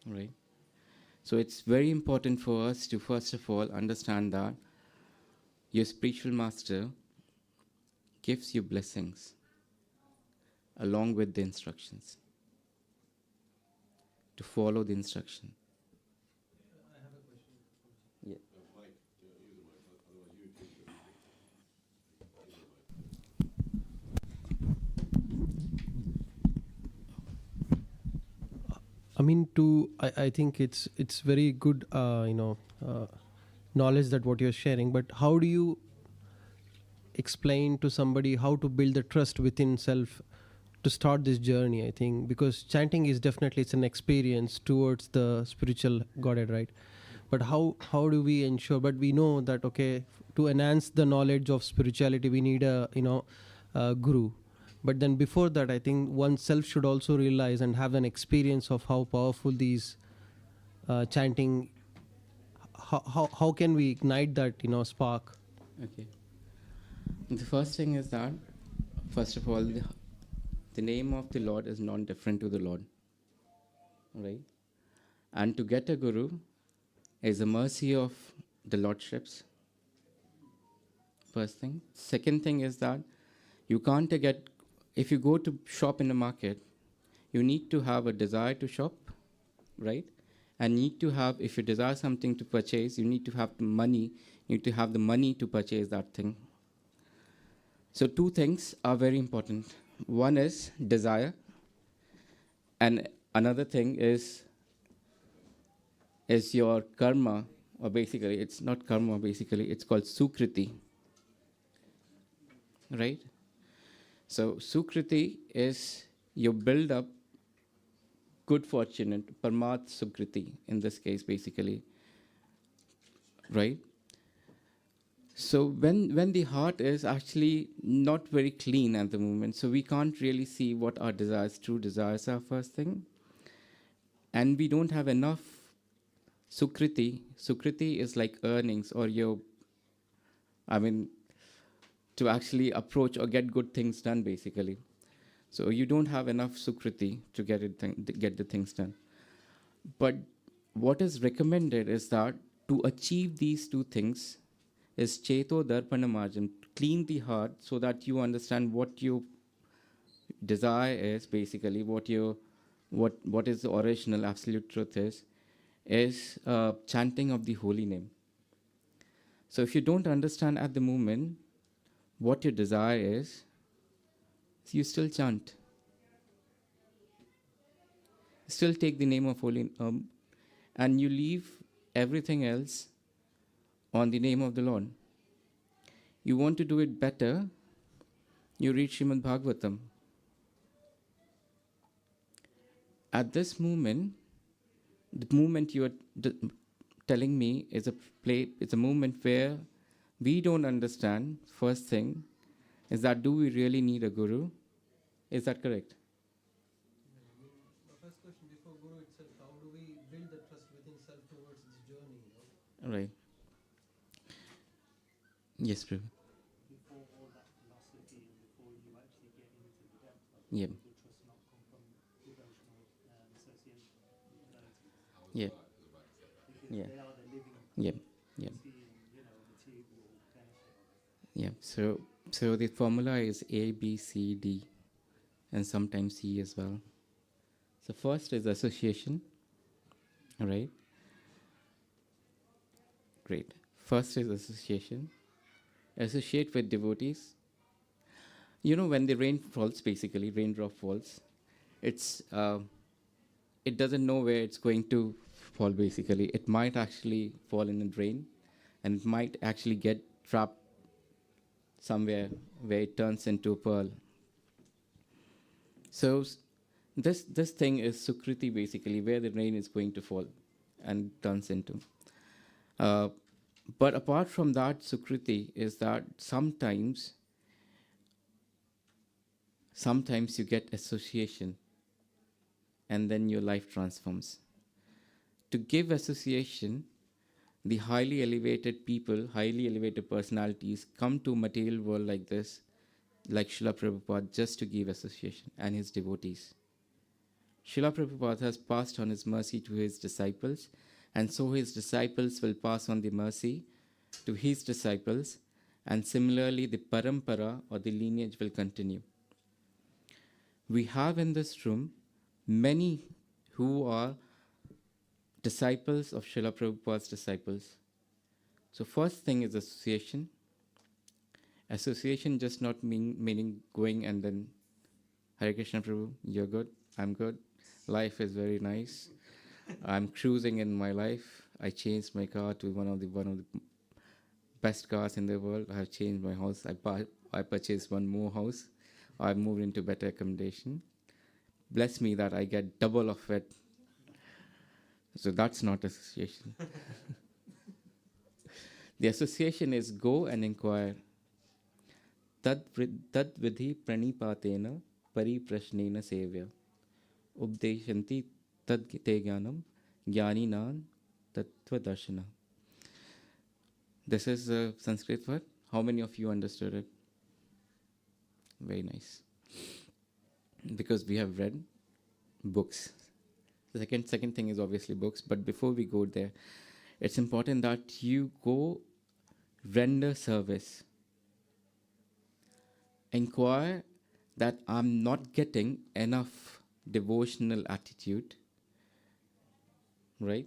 Right? So it's very important for us to first of all understand that your spiritual master gives you blessings along with the instructions. To follow the instruction. I have a question. Yeah. I mean, I think it's very good, knowledge that what you're sharing. But how do you explain to somebody how to build the trust within self to start this journey? I think because chanting is definitely, it's an experience towards the spiritual Godhead, right? But how do we ensure? But we know that to enhance the knowledge of spirituality, we need a guru. But then before that, I think oneself should also realize and have an experience of how powerful these chanting. How can we ignite that spark? Okay. The first thing is that, first of all, the name of the Lord is not different to the Lord, right? And to get a guru is a mercy of the Lordships. First thing. Second thing is that you can't get, if you go to shop in the market, you need to have a desire to shop, right? And need to have, if you desire something to purchase, you need to have the money You need to have the money to purchase that thing. So two things are very important. One is desire, and another thing is your karma, or basically it's not karma, basically it's called sukriti. Right? So sukriti is you build up good fortune, and parmat sukriti in this case basically. Right? So when the heart is actually not very clean at the moment, so we can't really see what our desires, true desires are, first thing. And we don't have enough sukriti. Sukriti is like earnings, or to actually approach or get good things done basically. So you don't have enough sukriti to get the things done. But what is recommended is that to achieve these two things is cheto darpana marjan, clean the heart so that you understand what your desire is basically, what is the original absolute truth is chanting of the holy name. So if you don't understand at the moment what your desire is, you still chant. Still take the name of holy, and you leave everything else on the name of the Lord. You want to do it better, you read Srimad Bhagavatam. At this moment, the moment you are telling me is it's a moment where we don't understand, first thing, is that do we really need a guru? Is that correct? The first question before Guru itself, how do we build the trust within self towards this journey? Right. Yes, Prabhu. Before all that philosophy and before you actually get into the depth of it, Yeah. the trust not come from devotional association with devotees. Yeah. Because Yeah. they are the living Yeah. Yeah. seeing, material benefit of it. Yeah. So the formula is A, B, C, D, and sometimes C as well. So first is association. All right. Great. First is association. Associate with devotees. When the rain falls, basically, raindrop falls, it doesn't know where it's going to fall, basically. It might actually fall in a drain, and it might actually get trapped somewhere where it turns into a pearl. So this thing is sukriti, basically, where the rain is going to fall and turns into. But apart from that, sukriti is that sometimes you get association, and then your life transforms. To give association, the highly elevated people, highly elevated personalities come to material world like this, like Srila Prabhupada, just to give association, and his devotees. Srila Prabhupada has passed on his mercy to his disciples, and so his disciples will pass on the mercy to his disciples, and similarly the parampara, or the lineage, will continue. We have in this room many who are disciples of Srila Prabhupada's disciples. So first thing is association. Association just not meaning going and then, Hare Krishna Prabhu, you're good, I'm good, life is very nice, I'm cruising in my life, I changed my car to one of the best cars in the world, I have changed my house, I purchased one more house, I moved into better accommodation. Bless me that I get double of it. So that's not association. The association is go and inquire. Tad vidhi pranipatena pariprashnena sevya. Ubdeshanti tad te jnanam jnaninan tattva darshana. This is a Sanskrit word. How many of you understood it? Very nice. Because we have read books. The second thing is obviously books, but before we go there, it's important that you go render service. Inquire that I'm not getting enough devotional attitude, right?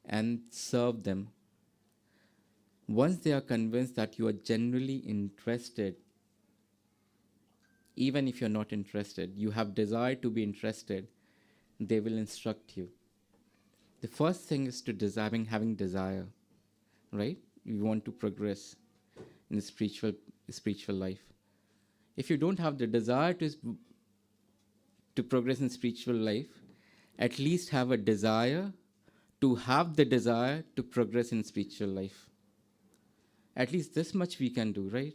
And serve them. Once they are convinced that you are genuinely interested, even if you're not interested, you have desire to be interested, they will instruct you. The first thing is to having desire, right? You want to progress in the spiritual life. If you don't have the desire to progress in spiritual life, at least have a desire to have the desire to progress in spiritual life. At least this much we can do, right?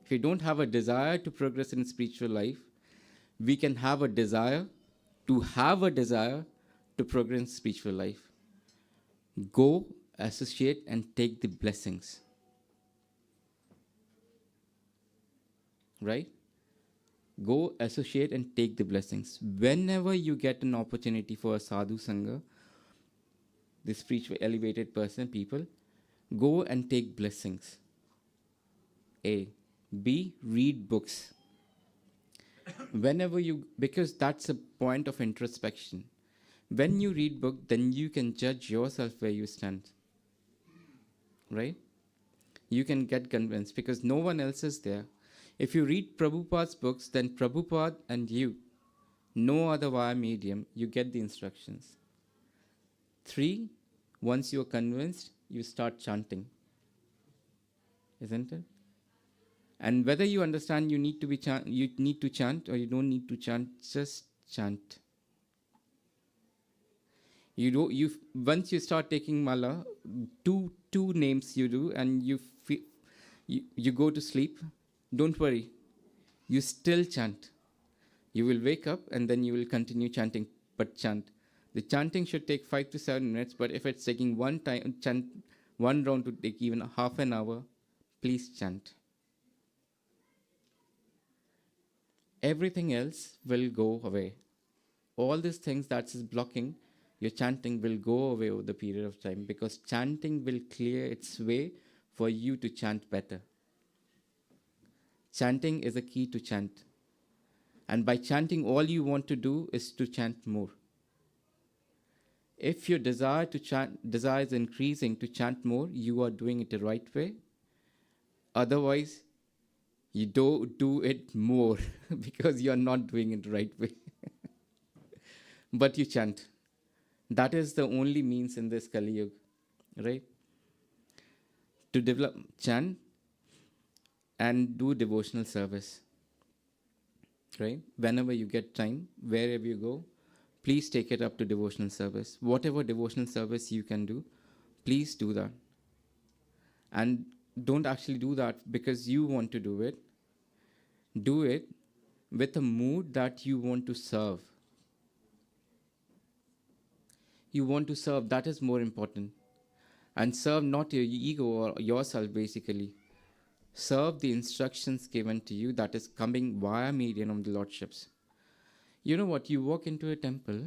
If you don't have a desire to progress in spiritual life, we can have a desire to progress in spiritual life. Go, associate, and take the blessings. Right? Go, associate, and take the blessings. Whenever you get an opportunity for a sadhu sangha, the spiritual elevated person, people, go and take blessings. A. B. Read books. Because that's a point of introspection. When you read book, then you can judge yourself where you stand. Right? You can get convinced because no one else is there. If you read Prabhupada's books, then Prabhupada and you, no other via medium, you get the instructions. 3, once you are convinced, you start chanting. Isn't it? And whether you understand you need to chant or you don't need to chant, just chant. Once you start taking mala, two names you do, and you go to sleep. Don't worry, you still chant. You will wake up and then you will continue chanting, but chant. The chanting should take 5 to 7 minutes, but if it's taking one round to take even half an hour, please chant. Everything else will go away. All these things that is blocking your chanting will go away over the period of time, because chanting will clear its way for you to chant better. Chanting is a key to chant. And by chanting, all you want to do is to chant more. If your desire is increasing to chant more, you are doing it the right way. Otherwise, you don't do it more because you are not doing it the right way. But you chant. That is the only means in this Kali Yuga, right? To develop chant and do devotional service, right? Whenever you get time, wherever you go, please take it up to devotional service. Whatever devotional service you can do, please do that. And don't actually do that because you want to do it. Do it with a mood that you want to serve. You want to serve, that is more important. And serve not your ego or yourself, basically. Serve the instructions given to you that is coming via medium of the lordships. You know what? You walk into a temple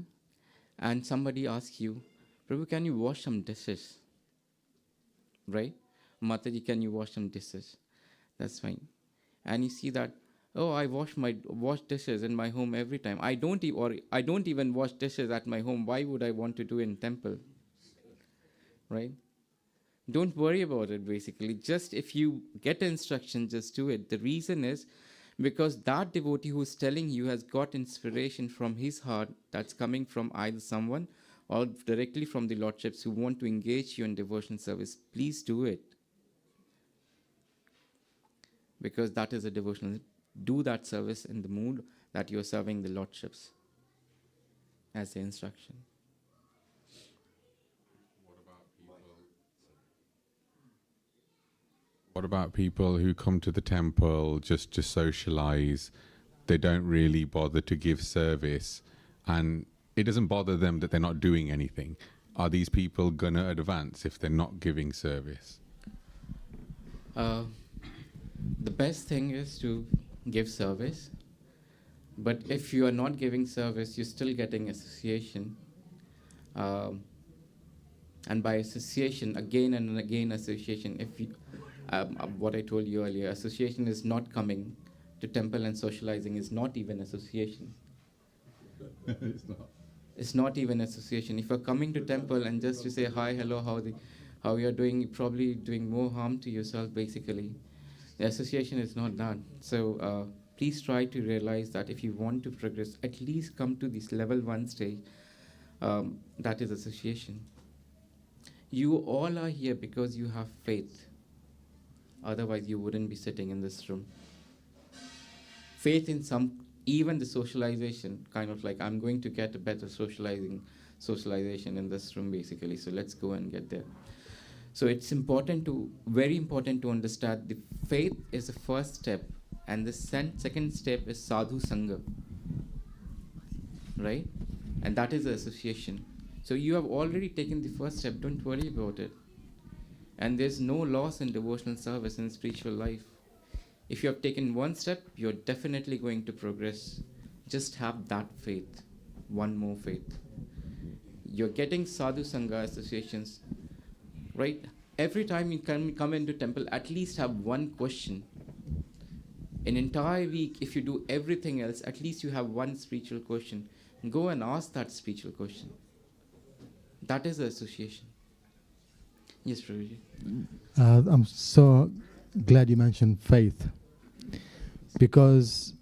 and somebody asks you, Prabhu, can you wash some dishes? Right? Mataji, can you wash some dishes? That's fine. And you see that, oh, I wash dishes in my home every time. I don't even wash dishes at my home. Why would I want to do in temple? Right? Don't worry about it, basically. Just if you get instruction, just do it. The reason is because that devotee who's telling you has got inspiration from his heart that's coming from either someone or directly from the lordships who want to engage you in devotion service. Please do it. Because that is a devotional. Do that service in the mood that you're serving the lordships as the instruction. What about people who come to the temple just to socialize? They don't really bother to give service, and it doesn't bother them that they're not doing anything. Are these people going to advance if they're not giving service? The best thing is to give service. But if you are not giving service, you're still getting association. And by association, again and again association, if you, what I told you earlier, association is not coming to temple and socializing is not even association. It's not. It's not even association. If you're coming to temple and just to say hi, hello, how you're doing, you're probably doing more harm to yourself basically. The association is not that. So please try to realize that if you want to progress, at least come to this level 1 stage, that is association. You all are here because you have faith. Otherwise, you wouldn't be sitting in this room. Faith in even the socialization, kind of like, I'm going to get a better socialization in this room, basically. So let's go and get there. So it's very important to understand the faith is the first step, and the second step is sadhu sangha, right? And that is the association. So you have already taken the first step, don't worry about it. And there's no loss in devotional service in spiritual life. If you have taken one step, you're definitely going to progress. Just have that faith, one more faith. You're getting sadhu sangha associations, right? Every time you come into temple, at least have one question. An entire week, if you do everything else, at least you have one spiritual question. Go and ask that spiritual question. That is the association. Yes, Prabhuji. I'm so glad you mentioned faith, because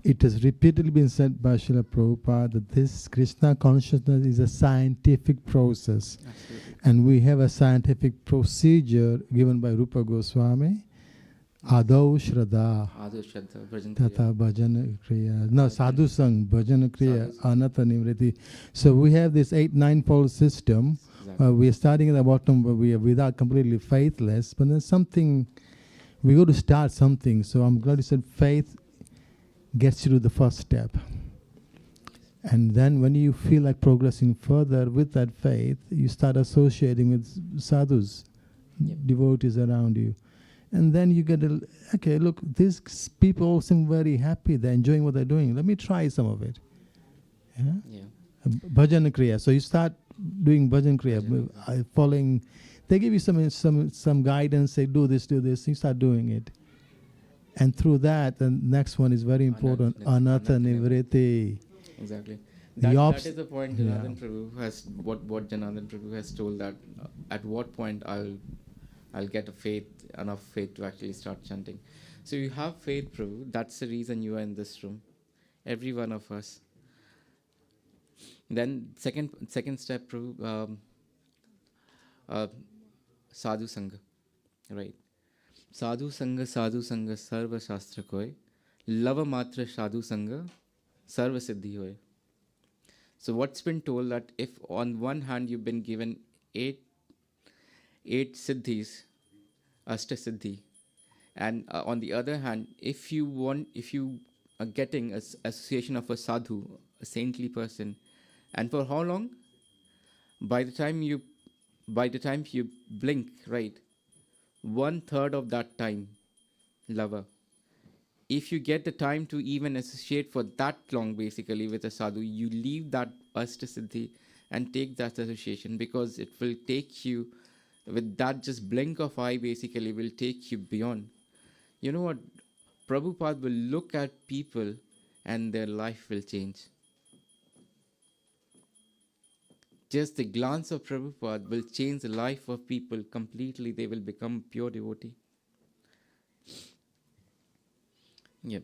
it has repeatedly been said by Srila Prabhupada that this Krishna consciousness is a scientific process. Absolutely. And we have a scientific procedure given by Rupa Goswami. Adau Shraddha, Adu Shraddha, Bhajan Tata Kriya. Bhajan Kriya. No, Sadhu Sang, Bhajan Kriya, Anata Nivriti. So we have this 8-9-fold system. Exactly. We are starting at the bottom, but we are without completely faithless. But there's something, we got to start something. So I'm glad you said faith gets you to the first step. And then when you feel like progressing further with that faith, you start associating with sadhus, devotees around you. And then you get, okay, look, these people all seem very happy. They're enjoying what they're doing. Let me try some of it. Yeah? Yeah. Bhajan Kriya. So you start doing Bhajan Kriya, following. They give you some guidance, say do this, you start doing it. And through that, the next one is very important, Anata Nivriti. Exactly. The That is the point yeah. Janardhan Prabhu has, what Janardhan Prabhu has told, that at what point I'll get enough faith to actually start chanting. So you have faith, Prabhu. That's the reason you are in this room. Every one of us. Then second step, Prabhu, sadhu sangha, right? Sadhu sangha, sarva shastra koi, lava matra sadhu sangha, sarva siddhi hoy. So what's been told that if on one hand you've been given eight siddhis, ashta siddhi, and on the other hand, if you are getting an association of a sadhu, a saintly person, and for how long? By the time you blink, right? 1/3 of that time, lava. If you get the time to even associate for that long, basically, with a sadhu, you leave that Ashtasiddhi and take that association, because it will take you, with that just blink of eye, basically, will take you beyond. You know what? Prabhupada will look at people and their life will change. Just the glance of Prabhupada will change the life of people completely. They will become pure devotee. Yep.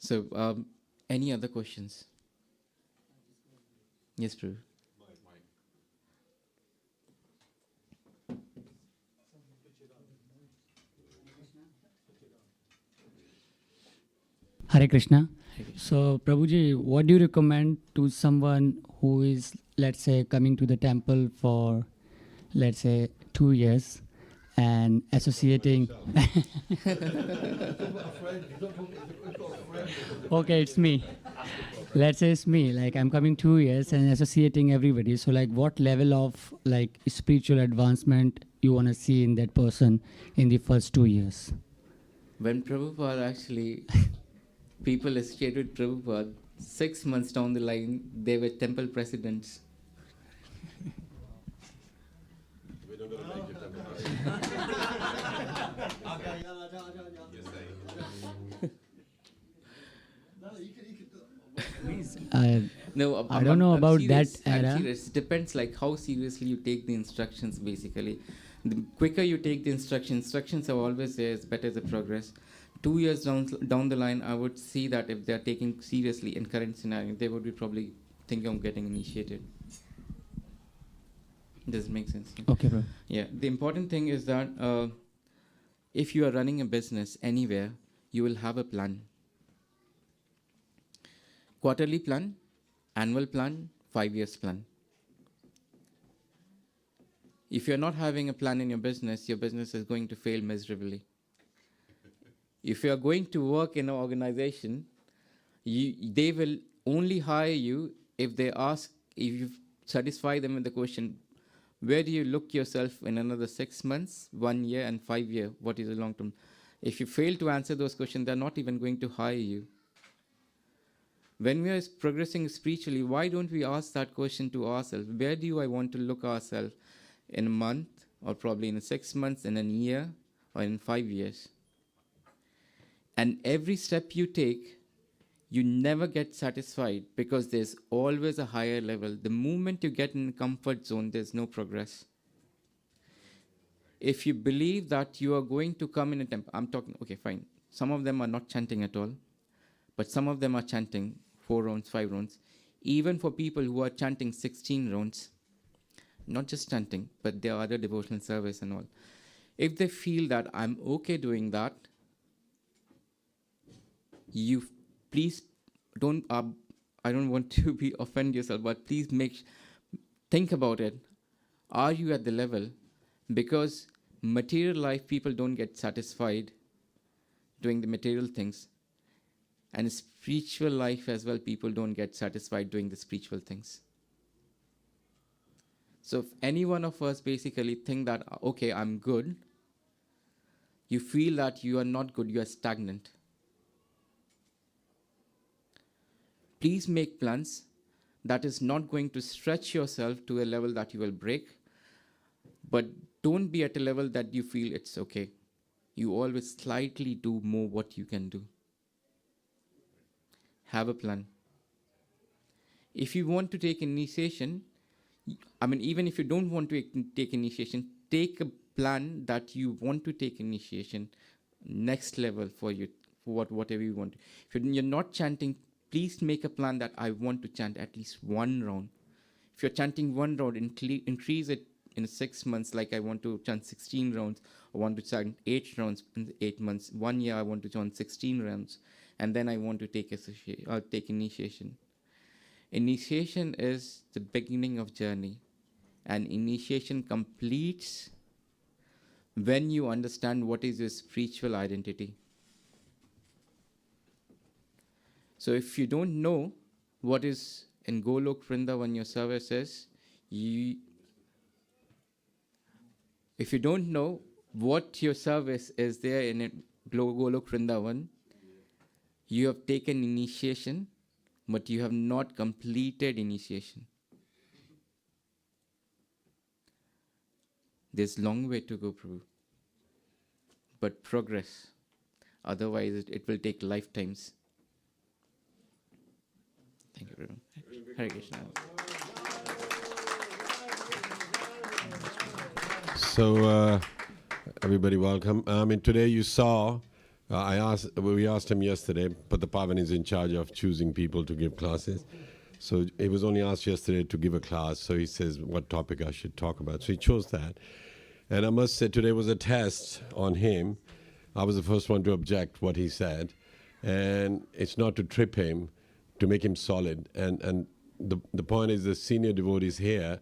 So, any other questions? Yes, Prabhu. Hare Krishna. So, Prabhuji, what do you recommend to someone who is, let's say, coming to the temple for, let's say, 2 years and associating? Okay, it's me. Let's say it's me. Like, I'm coming 2 years and associating everybody. So, like, what level of, like, spiritual advancement you want to see in that person in the first 2 years? When Prabhupada actually, people associated with Prabhupada, 6 months down the line, they were temple presidents. No, I don't know about serious. that I'm era. serious. It depends like how seriously you take the instructions basically. The quicker you take the instructions are always there, it's better the progress. 2 years down the line, I would see that if they're taking seriously in current scenario, they would be probably thinking of getting initiated. Does it make sense? Okay, bro. Yeah, the important thing is that if you are running a business anywhere, you will have a plan. Quarterly plan, annual plan, 5 years plan. If you're not having a plan in your business is going to fail miserably. If you're going to work in an organization, they will only hire you if they ask, if you satisfy them with the question, where do you look yourself in another 6 months, 1 year, and 5 years? What is the long term? If you fail to answer those questions, they're not even going to hire you. When we are progressing spiritually, why don't we ask that question to ourselves? Where do I want to look ourselves in a month, or probably in 6 months, in a year, or in 5 years? And every step you take, you never get satisfied because there's always a higher level. The moment you get in a comfort zone, there's no progress. If you believe that you are going to come in a temple, I'm talking, okay, fine. Some of them are not chanting at all, but some of them are chanting 4 rounds, 5 rounds. Even for people who are chanting 16 rounds, not just chanting, but there are other devotional service and all. If they feel that I'm okay doing that, you please don't, I don't want to be offend yourself, but please think about it. Are you at the level? Because material life, people don't get satisfied doing the material things. And spiritual life as well, people don't get satisfied doing the spiritual things. So if any one of us basically think that, okay, I'm good, you feel that you are not good, you are stagnant. Please make plans that is not going to stretch yourself to a level that you will break, but don't be at a level that you feel it's okay. You always slightly do more what you can do. Have a plan. If you want to take initiation, even if you don't want to take initiation, take a plan that you want to take initiation, next level for you, for whatever you want. If you're not chanting, please make a plan that I want to chant at least 1 round. If you're chanting 1 round, increase it in 6 months, like I want to chant 16 rounds, I want to chant 8 rounds in 8 months. 1 year, I want to chant 16 rounds, and then I want to take initiation. Initiation is the beginning of journey, and initiation completes when you understand what is your spiritual identity. So if you don't know what is in Golok Vrindavan your service is, if you don't know what your service is there in Golok Vrindavan, you have taken initiation, but you have not completed initiation. There's a long way to go, Prabhu. But progress. Otherwise, it will take lifetimes. Thank you, Prabhu. Hare Krishna. So, everybody, welcome. Today you saw, we asked him yesterday, but the Pavan is in charge of choosing people to give classes. So he was only asked yesterday to give a class. So he says what topic I should talk about. So he chose that. And I must say today was a test on him. I was the first one to object what he said. And it's not to trip him, to make him solid. And the point is the senior devotees here,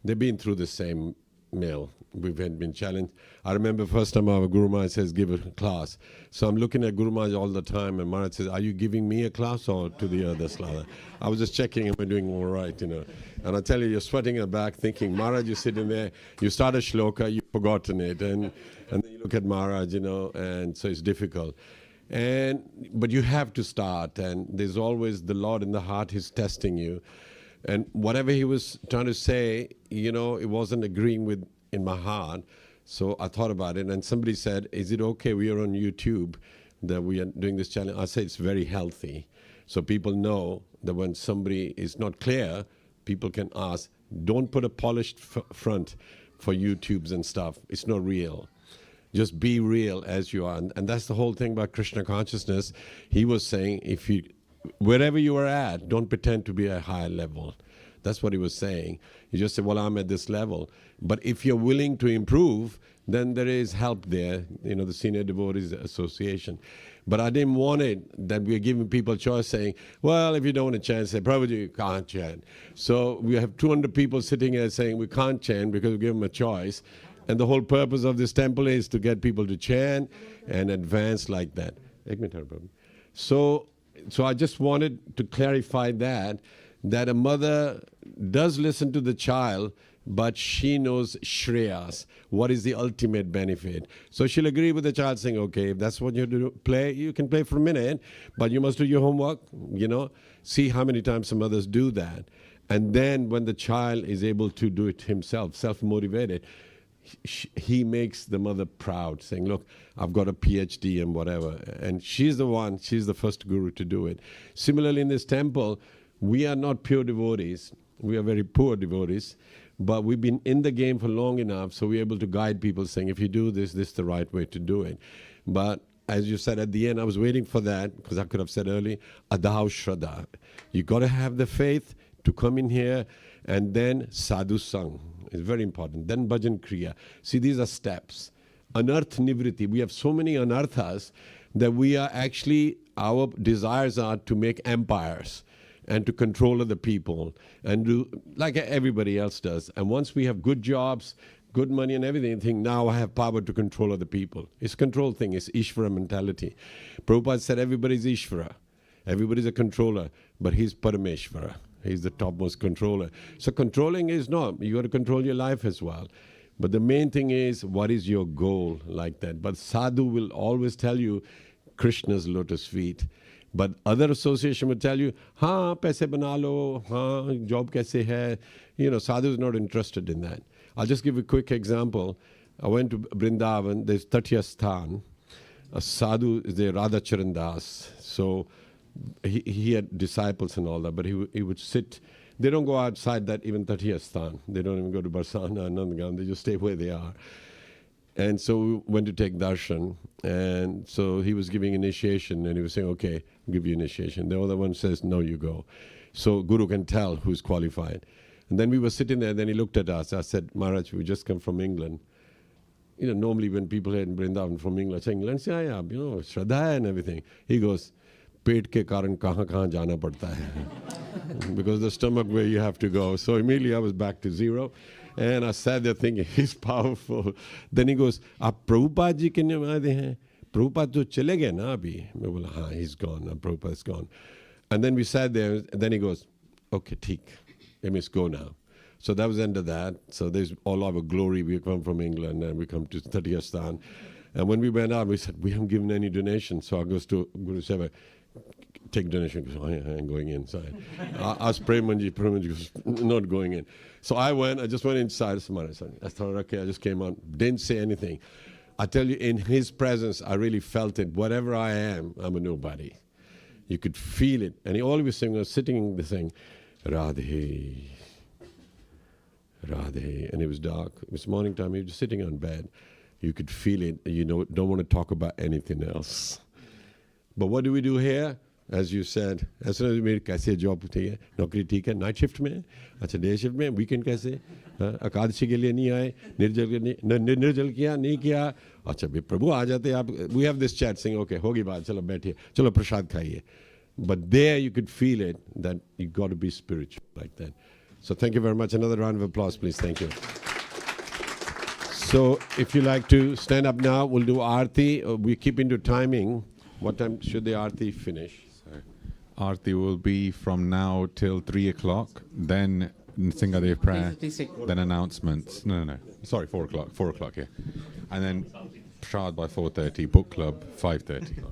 they've been through the same mill. We've been challenged. I remember first time our Guru Maharaj says, give a class. So I'm looking at Guru Maharaj all the time, and Maharaj says, are you giving me a class or to the other Slava? I was just checking, am I doing all right, And I tell you, you're sweating in the back, thinking, Maharaj, you're sitting there, you start a shloka, you've forgotten it, and then you look at Maharaj, and so it's difficult. But you have to start, and there's always the Lord in the heart, He's testing you. And whatever he was trying to say, it wasn't agreeing with in my heart. So I thought about it, and somebody said, is it okay, we are on YouTube, that we are doing this challenge? I said, it's very healthy. So people know that when somebody is not clear, people can ask. Don't put a polished front for YouTubes and stuff. It's not real. Just be real as you are. And that's the whole thing about Krishna consciousness. He was saying, wherever you are at, don't pretend to be at a higher level. That's what he was saying. You just say, well, I'm at this level. But if you're willing to improve, then there is help there, the Senior Devotees Association. But I didn't want it that we're giving people a choice saying, well, if you don't want to chant, say, Prabhuji, you can't chant. So we have 200 people sitting here saying we can't chant because we give them a choice. And the whole purpose of this temple is to get people to chant and advance like that. So I just wanted to clarify that a mother does listen to the child, but she knows Shreyas, what is the ultimate benefit. So she'll agree with the child saying, okay, if that's what you do, play, you can play for a minute, but you must do your homework, See how many times some mothers do that. And then when the child is able to do it himself, self-motivated, he makes the mother proud, saying, look, I've got a PhD and whatever. And she's the first guru to do it. Similarly, in this temple, we are not pure devotees. We are very poor devotees. But we've been in the game for long enough, so we're able to guide people saying, if you do this, this is the right way to do it. But as you said at the end, I was waiting for that, because I could have said earlier, Adav Shraddha. You got to have the faith to come in here, and then Sadhu Sang. It's very important. Then Bhajan Kriya. See, these are steps. Anarth Nivriti. We have so many anarthas that we are actually, our desires are to make empires and to control other people and do like everybody else does. And once we have good jobs, good money and everything, think now I have power to control other people. It's a control thing. It's Ishvara mentality. Prabhupada said everybody's Ishvara. Everybody's a controller, but he's Parameshvara. He's the topmost controller. So controlling is not. You got to control your life as well. But the main thing is, what is your goal like that? But sadhu will always tell you Krishna's lotus feet. But other association will tell you, haan, paise bana lo, haan, job kaise hai. Sadhu is not interested in that. I'll just give a quick example. I went to Vrindavan. There's Tatyasthan. A sadhu is there, Radha Charan Das. So he had disciples and all that, but he would sit. They don't go outside that even Tatyasthan. They don't even go to Barsana and Nandagam. They just stay where they are. And so we went to take darshan, and so he was giving initiation, and he was saying, okay, I'll give you initiation. The other one says, no, you go. So Guru can tell who's qualified. And then we were sitting there, then he looked at us. I said, Maharaj, we just come from England. Normally when people here in Vrindavan from England, say, England, say, yeah, Shraddha and everything. He goes, पेट के कारण कहाँ जाना पड़ता है because the stomach where you have to go. So immediately I was back to zero, and I sat there thinking, he's powerful. Then he goes, आप प्रभुपाद जी के निवादे हैं? प्रभुपाद तो चले गए ना अभी? मैं बोला, हाँ, he's gone. Prabhupada's gone. And then we sat there, and then he goes, okay, ठीक, let me go now. So that was the end of that. So there's all our glory. We come from England, and we come to Tatyasthan. And when we went out, we said, we haven't given any donation. So I goes to Guru Seva, take donation. He goes, I ain't going inside. I asked Premanji goes, not going in. So I just went inside. I thought, okay, I just came out, didn't say anything. I tell you, in his presence, I really felt it. Whatever I am, I'm a nobody. You could feel it. And he always saying, I was sitting in the thing, Radhe, Radhe. And it was dark. It was morning time. He was just sitting on bed. You could feel it. Don't want to talk about anything else. But what do we do here? As you said, as soon as we made kaise job theek hai, naukri theek hai, night shift mein, acha day shift mein, weekend kaise, akadashi ke liye nahi aaye, nirjal kiya, nahi kiya, acha bhi Prabhu aa jate aap. We have this chat saying, okay, hogi baat, chalo baithiye, chalo prasad khaiye. But there you could feel it, that you got to be spiritual like that. So thank you very much. Another round of applause, please. Thank you. So if you like to stand up now, we'll do Aarti. We keep into timing. What time should the Aarti finish? So, Aarti will be from now till 3 o'clock, then Singadev prayer, then announcements. No. Sorry, 4 o'clock. 4 o'clock, yeah. And then Prasad by 4:30, book club 5:30.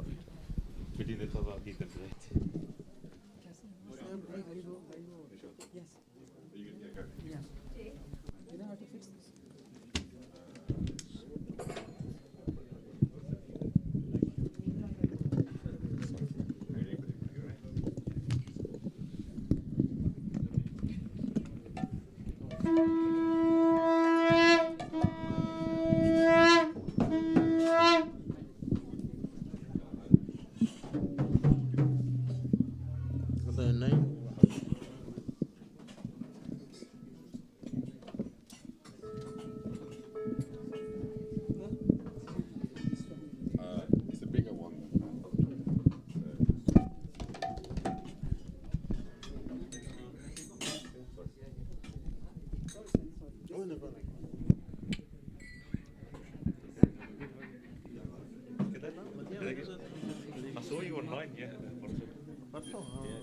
saw you online, yeah. Yeah,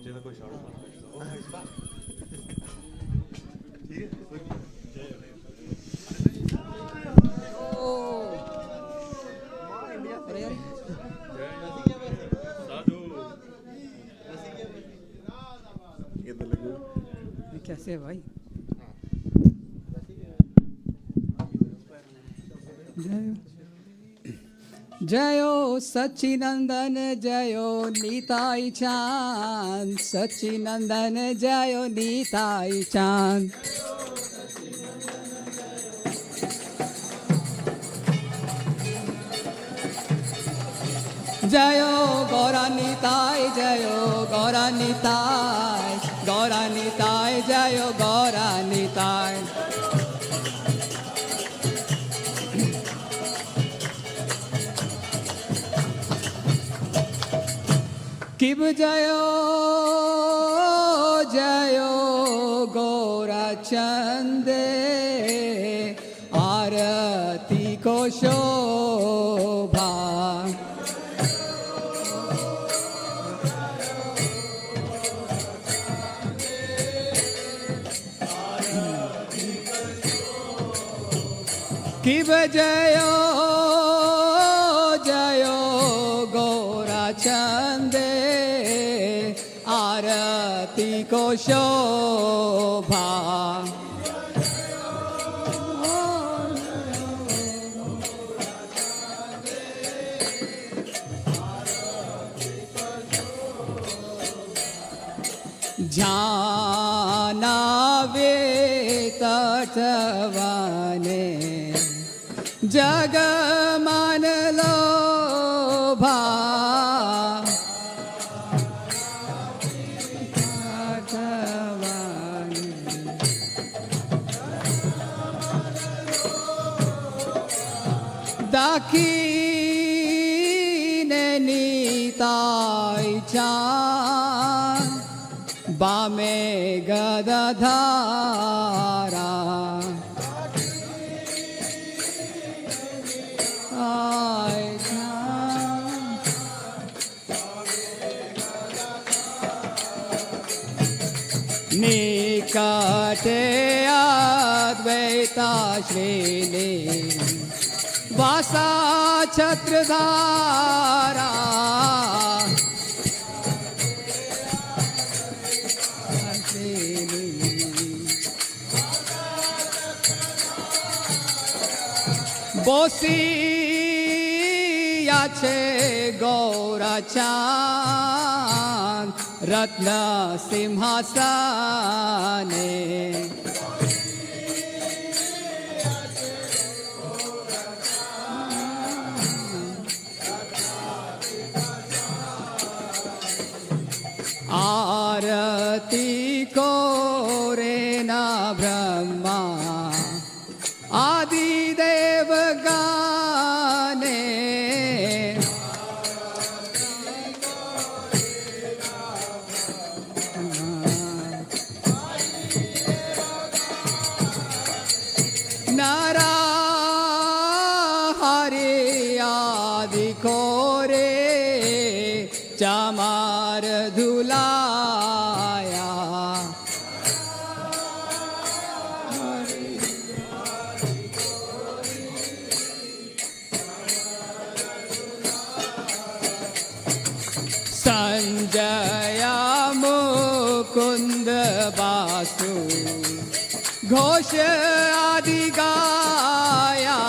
do you have a shower? He's back. कैसे है भाई? जयो सच्चिनंदन जयो नीताई चांद, सच्चिनंदन जयो नीताई चांद। जयो गौरानिताय जयो गौरानिताय, गौरानिताय जयो गौरानिताय। किब जयो जयो गौराचंदे, आरती को शोभा। किब जयो जयो गौराचंदे, आरती को शोभा। जानावे तटवाने जग मन लोभा। दाखिने नीताई चांद, बामे गदाधारा। निकटे अद्वैताश्रीनि वासा छत्रधारा। বসিয়া আছে গৌরাচাঁদ রত্ন সিংহাসনে। आरती कोरे ना ब्रह्मा आदि देव गाने। नारा हरि आदि कोरे चामार धुलाया। संजय मुकुंद बासु घोष आदि गाया।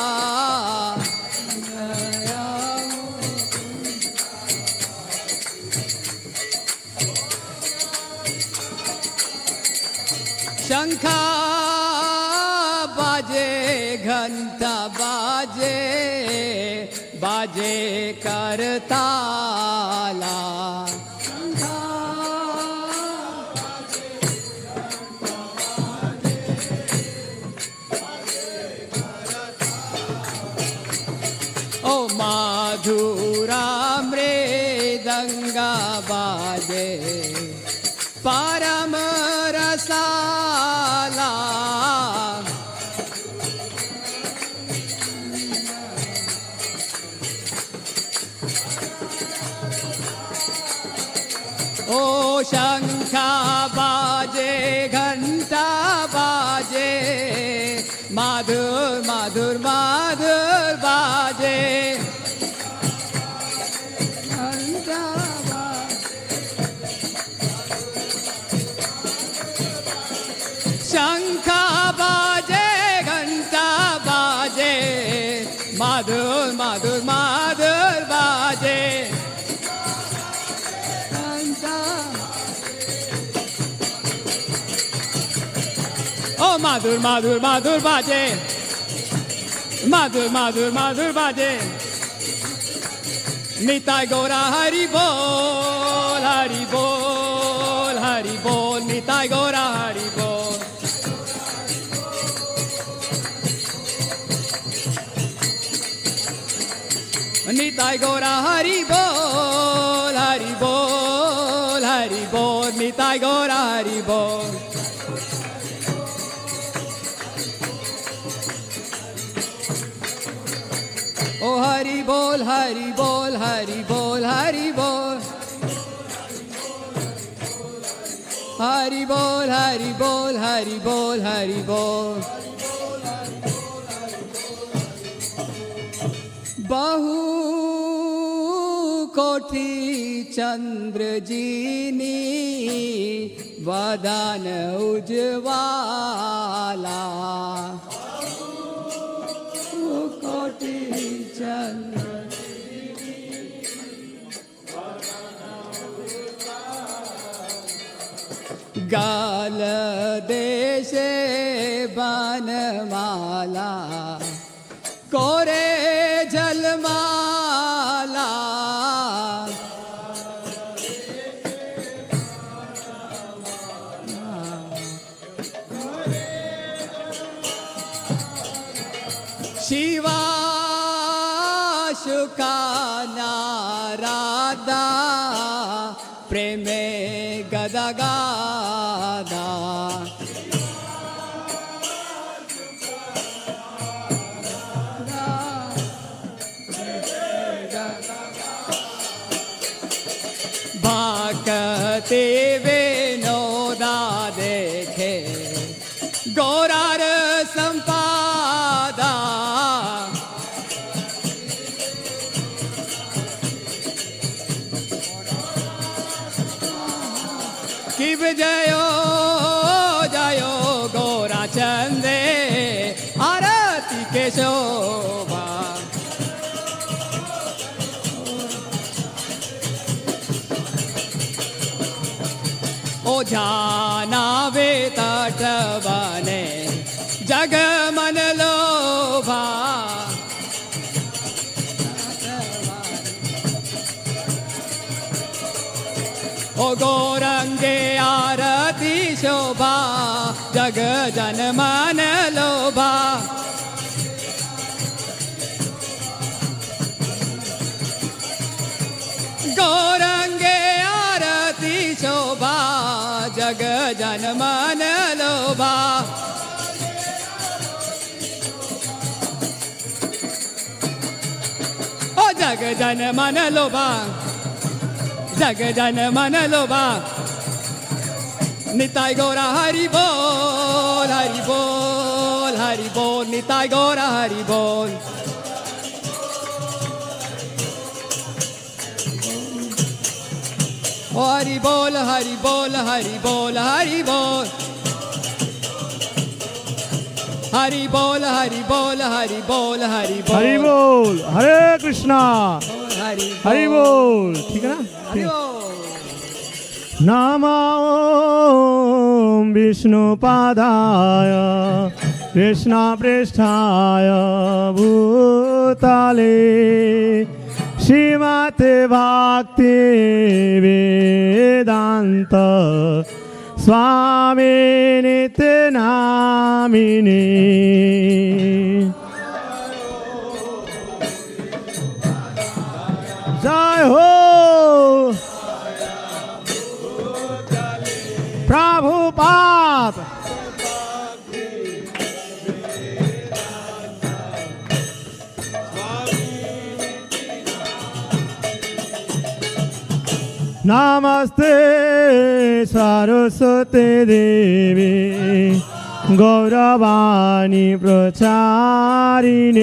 शंखा बाजे घंटा बाजे, बाजे करताला। ओ माधुरा मृदंगा बाजे परम रसाला। ओ शंखा बाजे घंटा बाजे माधुर माधुर माधुर बाजे घंटा शंखा बाजे घंटा बाजे माधुर माधुर माधुर बाजे घंटा ओ माधुर माधुर माधुर बाजे माधुर माधुर माधुर बाजे निताय गौरा हरि बोल हरि बोल हरि बोल निताय गौरा हरि बोल निताय गौरा हरि बोल हरि बोल हरि बोल निताय गौरा हरि बोल ओ हरि बोल हरि बोल हरि बोल हरि बोल हरि बोल हरि बोल हरि बोल हरि बोल बहु कोटि चंद्र जीनी वदन उज्ज्वला कोटि चंद्र गाल देशे बनमाला कोरे जलमाला शिवा शुका नारादा प्रेमे गदगादा भाकते विनोदा देखे गौरार संपादा किब जयो जयो गौरा चंदे आरती के शोभा ओ जानावे तट बने जग मन लोभा ओ गौरंगे आरती शोभा जग जन मन लोभा गौरंगे आरती शोभा जग जन मन लोभा ओ जग जन मन लोभा जग जन मन लोभा निताय गौरा हरि बोल हरि बोल हरि बोल निताय गौरा हरि बोल ओ हरि बोल हरि बोल हरि बोल हरि बोल हरि बोल हरि बोल हरि बोल हरि बोल हरि बोल हरे कृष्णा हरि हरि बोल ठीक है ना हरि बोल नमो ओम विष्णुपादाय कृष्णपृष्ठाय भूतले श्रीमते भक्ति वेदांत स्वामी नित्य नामिने जय हो Prabhupada Namaste Saraswati Devi Gauravani Pracharini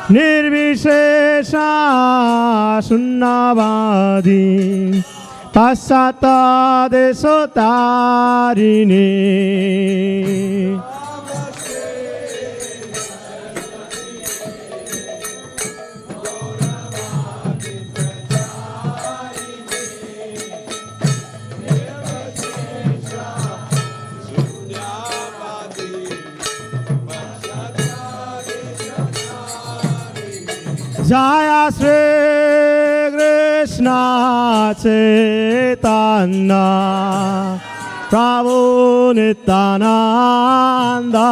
Nirvishesha Sunnavadi Pasata Desotarini Jaya Sri Krishna Chaitanya Prabhu Nityananda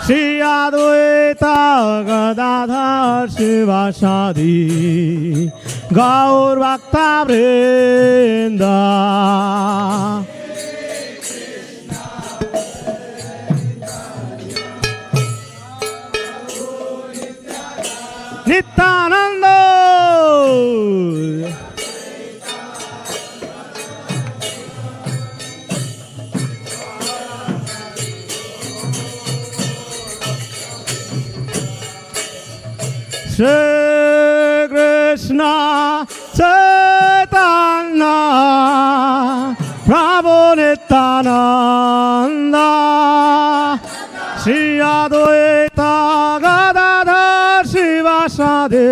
Shri Advaita Gadadhar Shivasadi Gaur Bhakta Vrinda Nityananda Shri Krishna Chaitanya Prabhu Nityananda Shri Advaita Gadadhar Shivasadi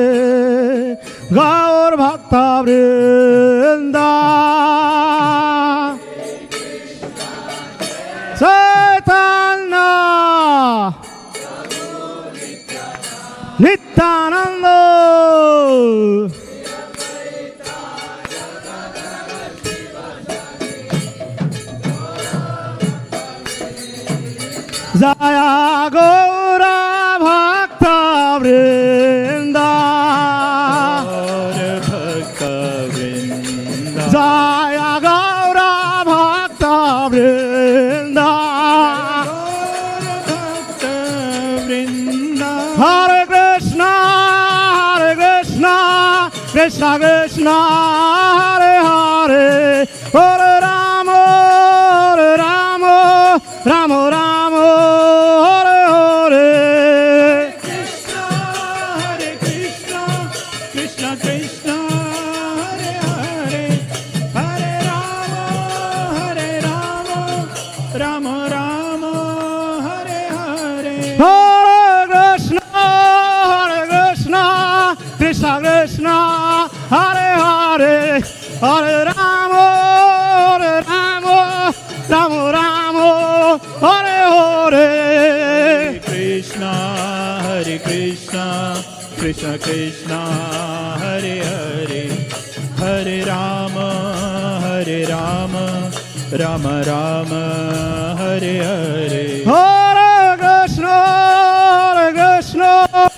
Gaur Bhakta Vrinda Chaitanya Nityananda Jaya Gaura Bhakta Vrinda Jaya Gaura Bhakta Vrinda Hare Krishna Krishna Krishna Hare Hare Hare Rama Rama Rama Hare Hare Krishna Krishna Krishna Hare Hare Hare Rama Rama Rama Hare Hare Hare Krishna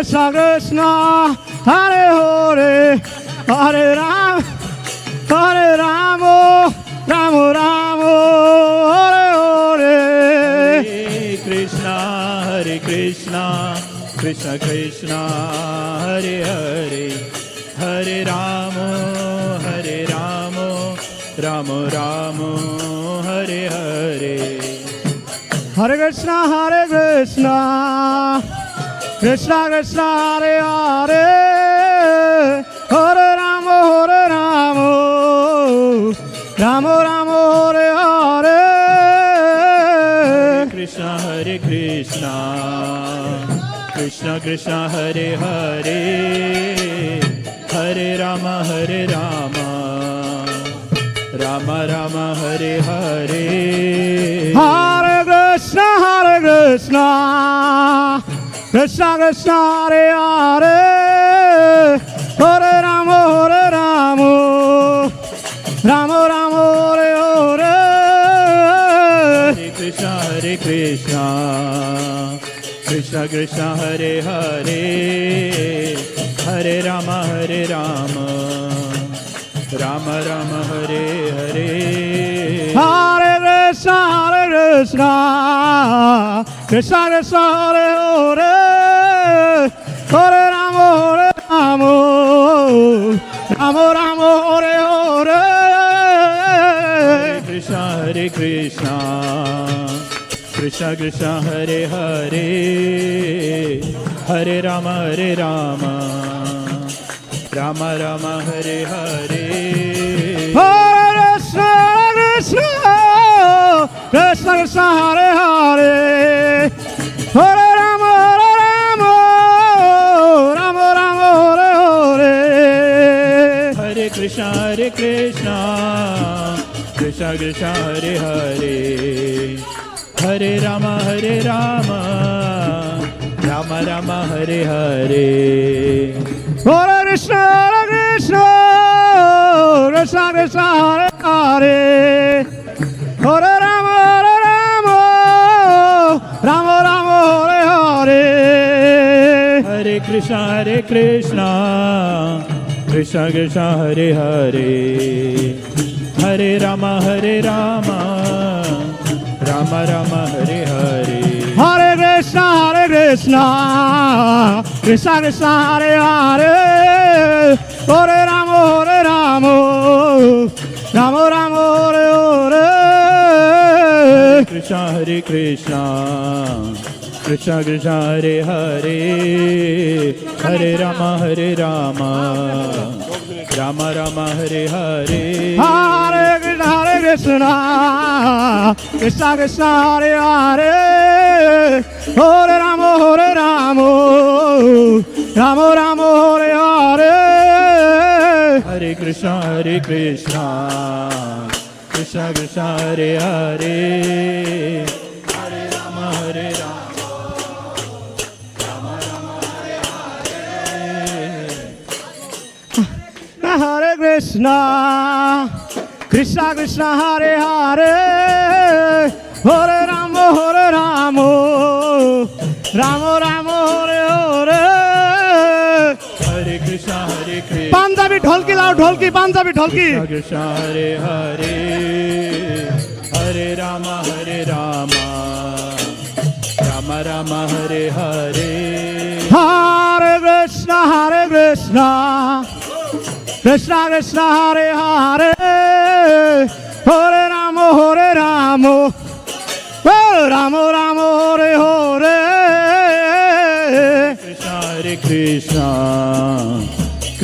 Krishna Krishna Hare Hare Hare Rama Rama Rama Hare Hare Krishna Krishna Krishna Hare Hare Hare Rama Rama Rama Hare Hare Hare Krishna Krishna Krishna Hare Hare Hare Rama Rama Rama Hare Hare Krishna Krishna Krishna Hare Hare Hare Rama Rama Hare Hare Hare Krishna Krishna Krishna Hare Hare Hare Rama Rama Hare Hare Krishna Krishna Krishna Hare Hare Hare Rama Rama Hare Hare Hare Krishna Krishna Krishna Hare Hare Hare Rama Rama Hare Hare Hare Krishna Krishna Krishna Hare Hare Hare Rama Rama Hare Hare Hare Krishna Krishna Krishna Hare Hare Hare Rama Rama Rama Hare Hare. Hare Krishna, Krishna Krishna Hare Hare, Hare Rama Rama Rama Hare Hare. Hare Krishna, Krishna Krishna Hare Hare, Hare Rama Rama Rama Hare Hare. Hare Krishna, Krishna Krishna Hare Hare, Hare Rama Rama Rama Hare Hare. Hare Krishna, Krishna Krishna Krishna Hare Hare, Hare Rama Rama Rama Hare Hare. Hare Krishna, Krishna Krishna Hare Hare, Hare Rama Rama Rama Hare Hare. Hare Krishna, Krishna Krishna Hare Hare, Hare Rama Rama Rama Hare Hare. Krishna, Krishna Krishna Krishna Hare Hare, Hare Rama Rama Rama Hare Hare. Hare Krishna, Krishna Krishna Hare Hare, Hare Rama Rama Rama Hare Hare. Hare Krishna, Krishna Krishna Hare Hare, Hare Rama Rama Rama Hare Hare. Hare Krishna, Krishna Krishna Hare Hare, Hare Rama Rama Rama Hare Hare. Hare Krishna, Punjabi ढोलकी लाओ, ढोलकी पंजाबी ढोलकी. Krishna Hare Hare, Hare Rama Rama Rama Hare Hare. Hare Krishna, Krishna Krishna Hare Hare, Hare Rama Rama Rama Hare Hare. Krishna, Krishna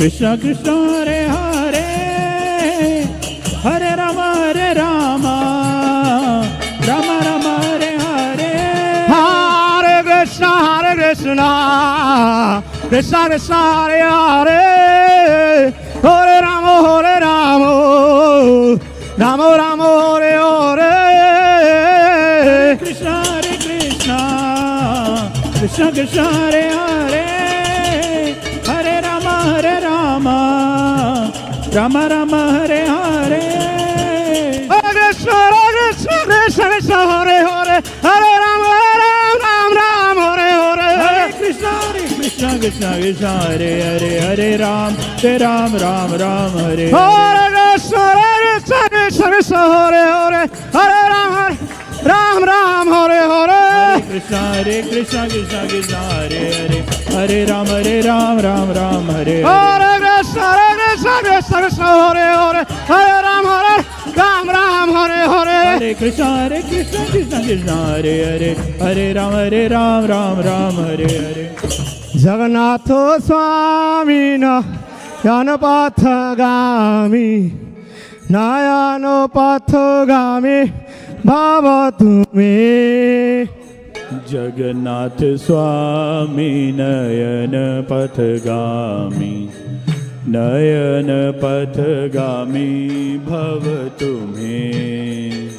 Krishna Krishna Hare Hare, Hare Rama Rama Rama Hare Hare. Hare Krishna, Krishna Krishna Hare Hare, Hare Rama Rama Rama Hare Hare. Krishna, Krishna Krishna Krishna Hare Hare, Hare Rama Rama Rama Hare Hare. Hare Krishna, Krishna Krishna Hare Hare, Hare Rama Rama Hare Hare. Hare Krishna, Krishna Krishna Hare Hare, Hare Ram Ram Hare Hare. Hare Krishna, Krishna Krishna Hare Hare, Hare Rama Ram Hare Hare. Krishna, Krishna Krishna Hare Hare, Hare Ram Ram Hare Hare. Hare Krishna, Krishna Krishna Hare Hare, Hare Ram Hare Hare. Hare Krishna, Krishna Hare Hare, Hare Ram Hare Hare. Jagannath Swami Yanapathagami, Nayanopathagami Bhavatu me. Jagannath Swami Nayana Pathagami, Nayana Pathagami Bhavatu me.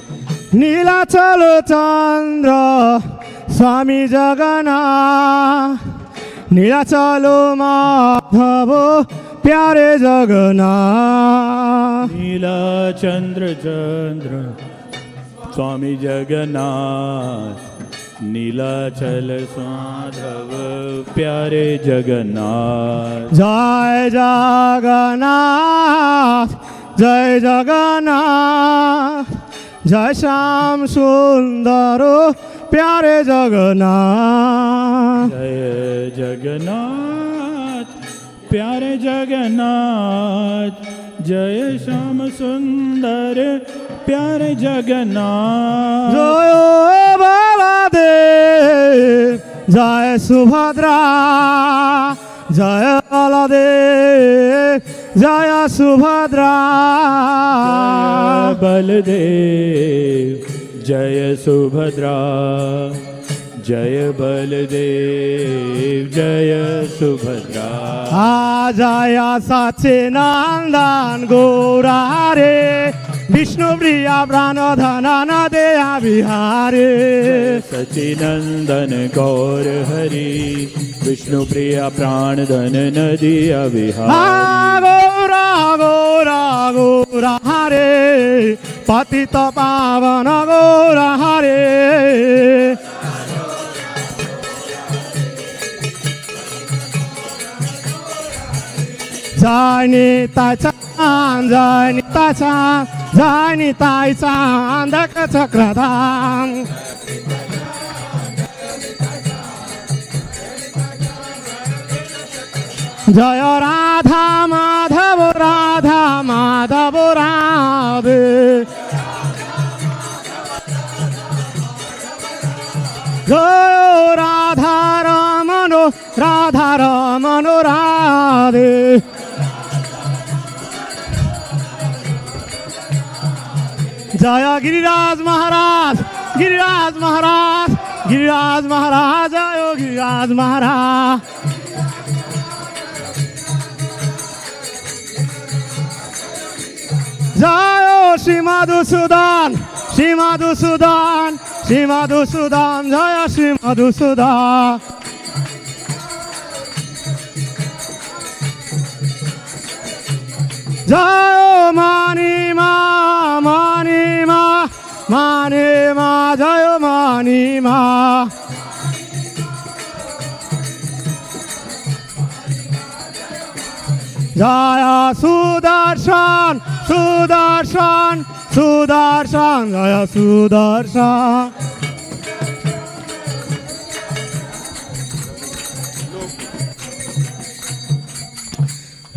Nilachal Chandra Swami Jagannath, Nilachalo Madhavo Pyare Jagannath. Nila Chandra Swami Jagannath, Nilachal साधव प्यारे जगन्नाथ. जय जगन्नाथ, जय जगन्नाथ, जय श्याम सुंदर प्यारे जगन्नाथ. जय जगन्नाथ, प्यारे जगन्नाथ, जय श्याम सुंदर प्यारे जगन्नाथ। जय बलदेव जय सुभद्रा, जय बलदेव जय सुभद्रा। बलदेव जय सुभद्रा, जय बलदेव जय सुभद्रा। जय सच्चिदानंद गौरा रे, विष्णु प्रिया प्राणधन नदया विहारे। सच्चिनंदन गौर हरि, विष्णु प्रिया प्राणधन नदिया विहारी। गौरा गौरा गौरा हरे, पतित पावन गौरा हरे। जय निताय चांद, जय निताय चांद, जय निताय चांदक चक्रधाम। जय राधा माधव, राधा माधव राधे। जय राधा रमनो, राधा रमनो राधे। जय गिरिराज महाराज, गिरिराज महाराज, गिरिराज महाराज, जय गिरिराज महाराज। जय श्री मधुसूदन, श्री मधुसूदन, श्री मधुसूदन, जय श्री मधुसूदन। जय मानिमा, मानिमा, मानिमा, जय मानिमा। जय सुदर्शन, सुदर्शन, सुदर्शन, जय सुदर्शन।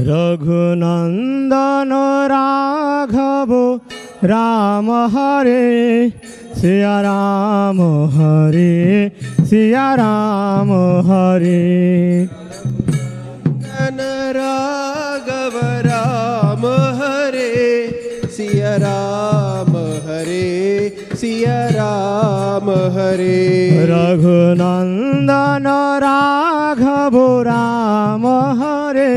रघुनंदन राघव राम हरे, सिया राम हरे, सिया राम हरे। राघव राम हरे, सिया राम हरे, सिया राम हरे। रघुनंदन राघव राम हरे,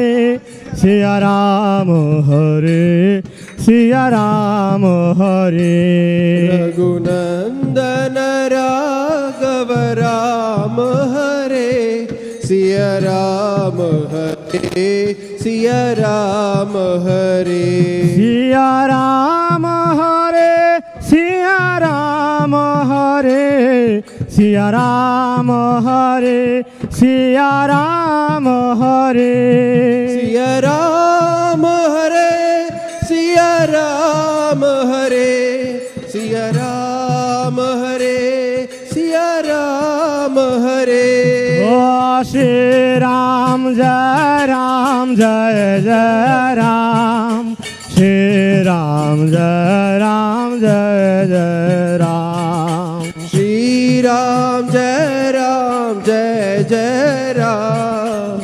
सिया राम हरे, सिया राम हरे। रघुनंदन राघव राम हरे, सिया राम हरे, सिया राम हरे। सिया राम हरे, सिया राम हरे, सिया राम हरे, सिया राम हरे। सिया राम हरे, सिया राम हरे, सिया राम हरे, सिया राम हरे। ओ श्री राम जय राम, जय जय राम, श्री राम जय राम, जय जय राम। श्री राम जय राम, जय जय राम,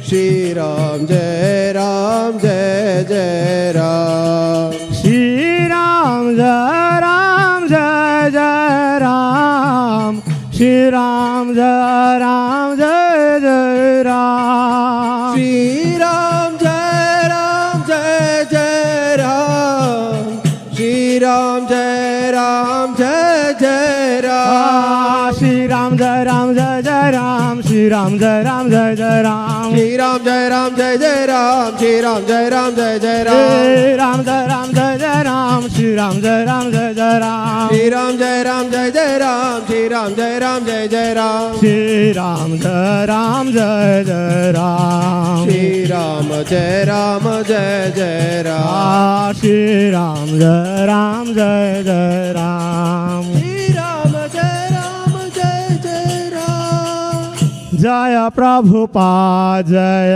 श्री राम जय राम, जय जय राम। श्री राम जय राम, जय जय राम, श्री राम जय राम, जय जय राम। श्री राम जय राम, जय जय राम, श्री राम जय राम, जय जय राम। श्री राम जय राम, जय जय राम, श्री राम जय राम, जय जय राम। श्री राम जय राम, जय जय राम, श्री राम जय राम, जय जय राम। श्री राम जय राम, जय जय राम, श्री राम जय राम, जय जय राम। श्री राम जय राम, जय जय राम, श्री राम जय राम, जय जय राम। श्री राम जय राम, जय जय राम। श्री राम जय राम, जय जय राम। श्री राम जय राम, जय जय राम। श्री राम जय राम, जय जय राम। जय प्रभुपाद, जय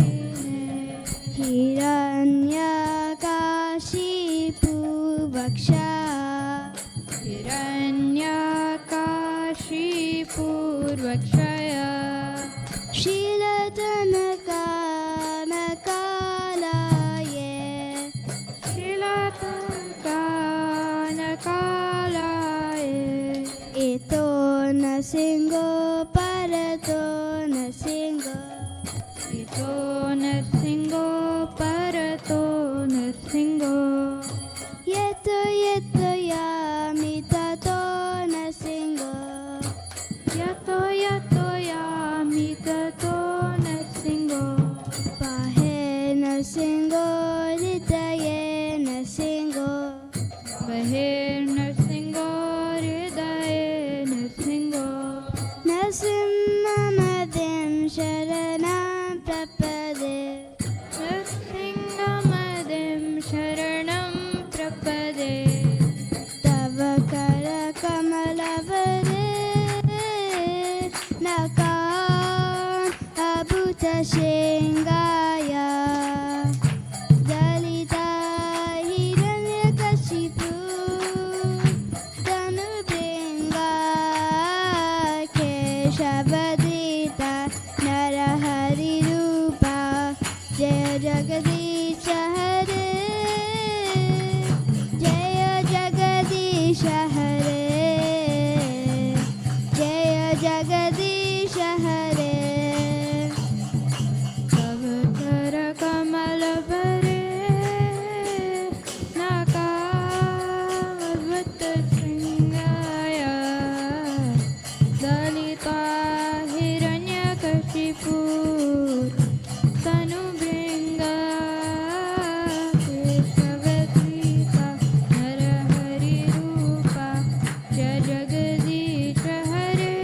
पूर्वक्षा हिरण्यकाशीपूर्वक्षया शीलतनकानकालाये शीलतनकानकालाये एतो न सिंहो परतो न सिंहो एतो न सिंहो परतो न सिंहो यतो यतो यामि ततो न सिंहो यतो यतो यामि ततो न सिंहो बाहे न सिंहो हृदये न सिंहो बाहे न सिंहो हृदये न सिंहो नरसिंहमदिं शरणं प्रपदे नरसिंहमदिं शरणं प्रपदे तव करकमलवरे नकाभूतशृङ्गाय दलिता हिरण्यकशिपु धनुर्भृङ्गा केशवदीता नरहरिरूपा जय जगदीश हरे जय जगदीश हरे जय जगदीश हरे तव करकमलवरे नकाभूतशृङ्गाय दलिता हिरण्यकशिपु तनुभृङ्गा केशवदीता नरहरिरूपा जय जगदीश हरे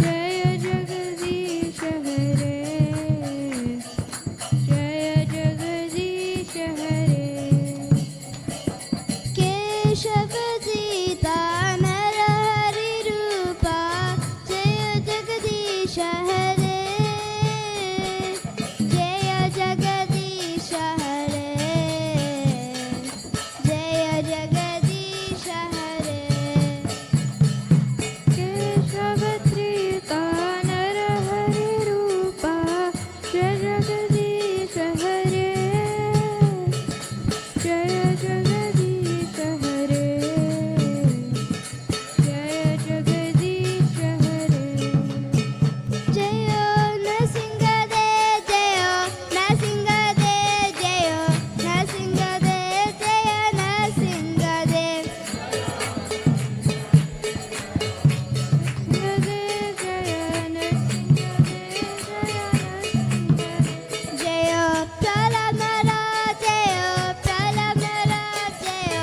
जय जगदीश हरे जय जगदीश हरे केशवदीता नरहरिरूपा जय जगदीश हरे जय जगदीश हरे जय जगदीश हरे केशवदीता नरहरिरूपा जय जगदीश हरे जय जगदीश हरे जय जगदीश हरे जय नरसिंहदेव जय नरसिंहदेव जय नरसिंहदेव जय नरसिंहदेव जय प्रहलाद महाराज जय प्रहलाद महाराज जय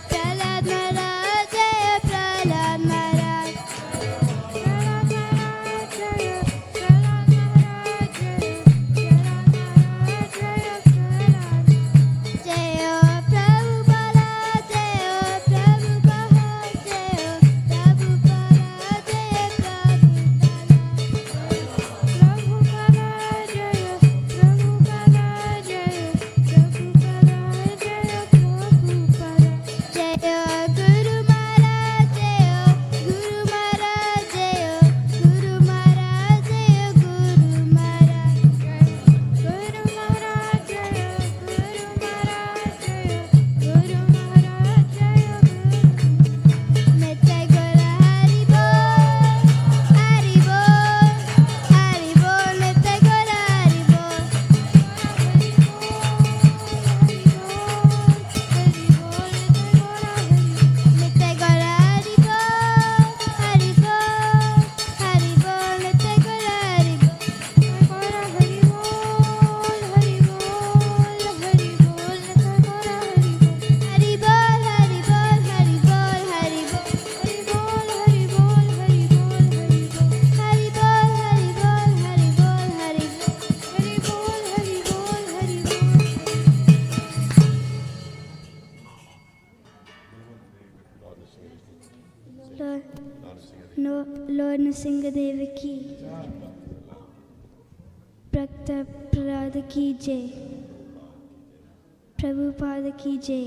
प्रहलाद महाराज जय प्रहलाद महाराज जय प्रभुपाला जय प्रभुपाला जय प्रभुपाला जय प्रभुपाला जय प्रभुपाला जय प्रभुपाला जय प्रभुपाला जय गुरु महाराज जय गुरु महाराज जय गुरु महाराज जय गुरु महाराज गुरु महाराज जय गुरु महाराज जय गुरु महाराज जय नित्य गौर हरि बोल हरि बोल नित्य गौर हरि बोल नित्य गौर हरि बोल हरि बोल हरि बोल नित्य गौर हरि बोल हरि बोल हरि बोल हरि बोल नित्य गौर हरि बोल हरि बोल हरि बोल हरि बोल हरि बोल हरि बोल हरि बोल हरि बोल हरि बोल हरि बोल हरि बोल हरि बोल हरि बोल Lord Nrsimhadev की प्रकट प्रहलाद की जय प्रभुपाद की जय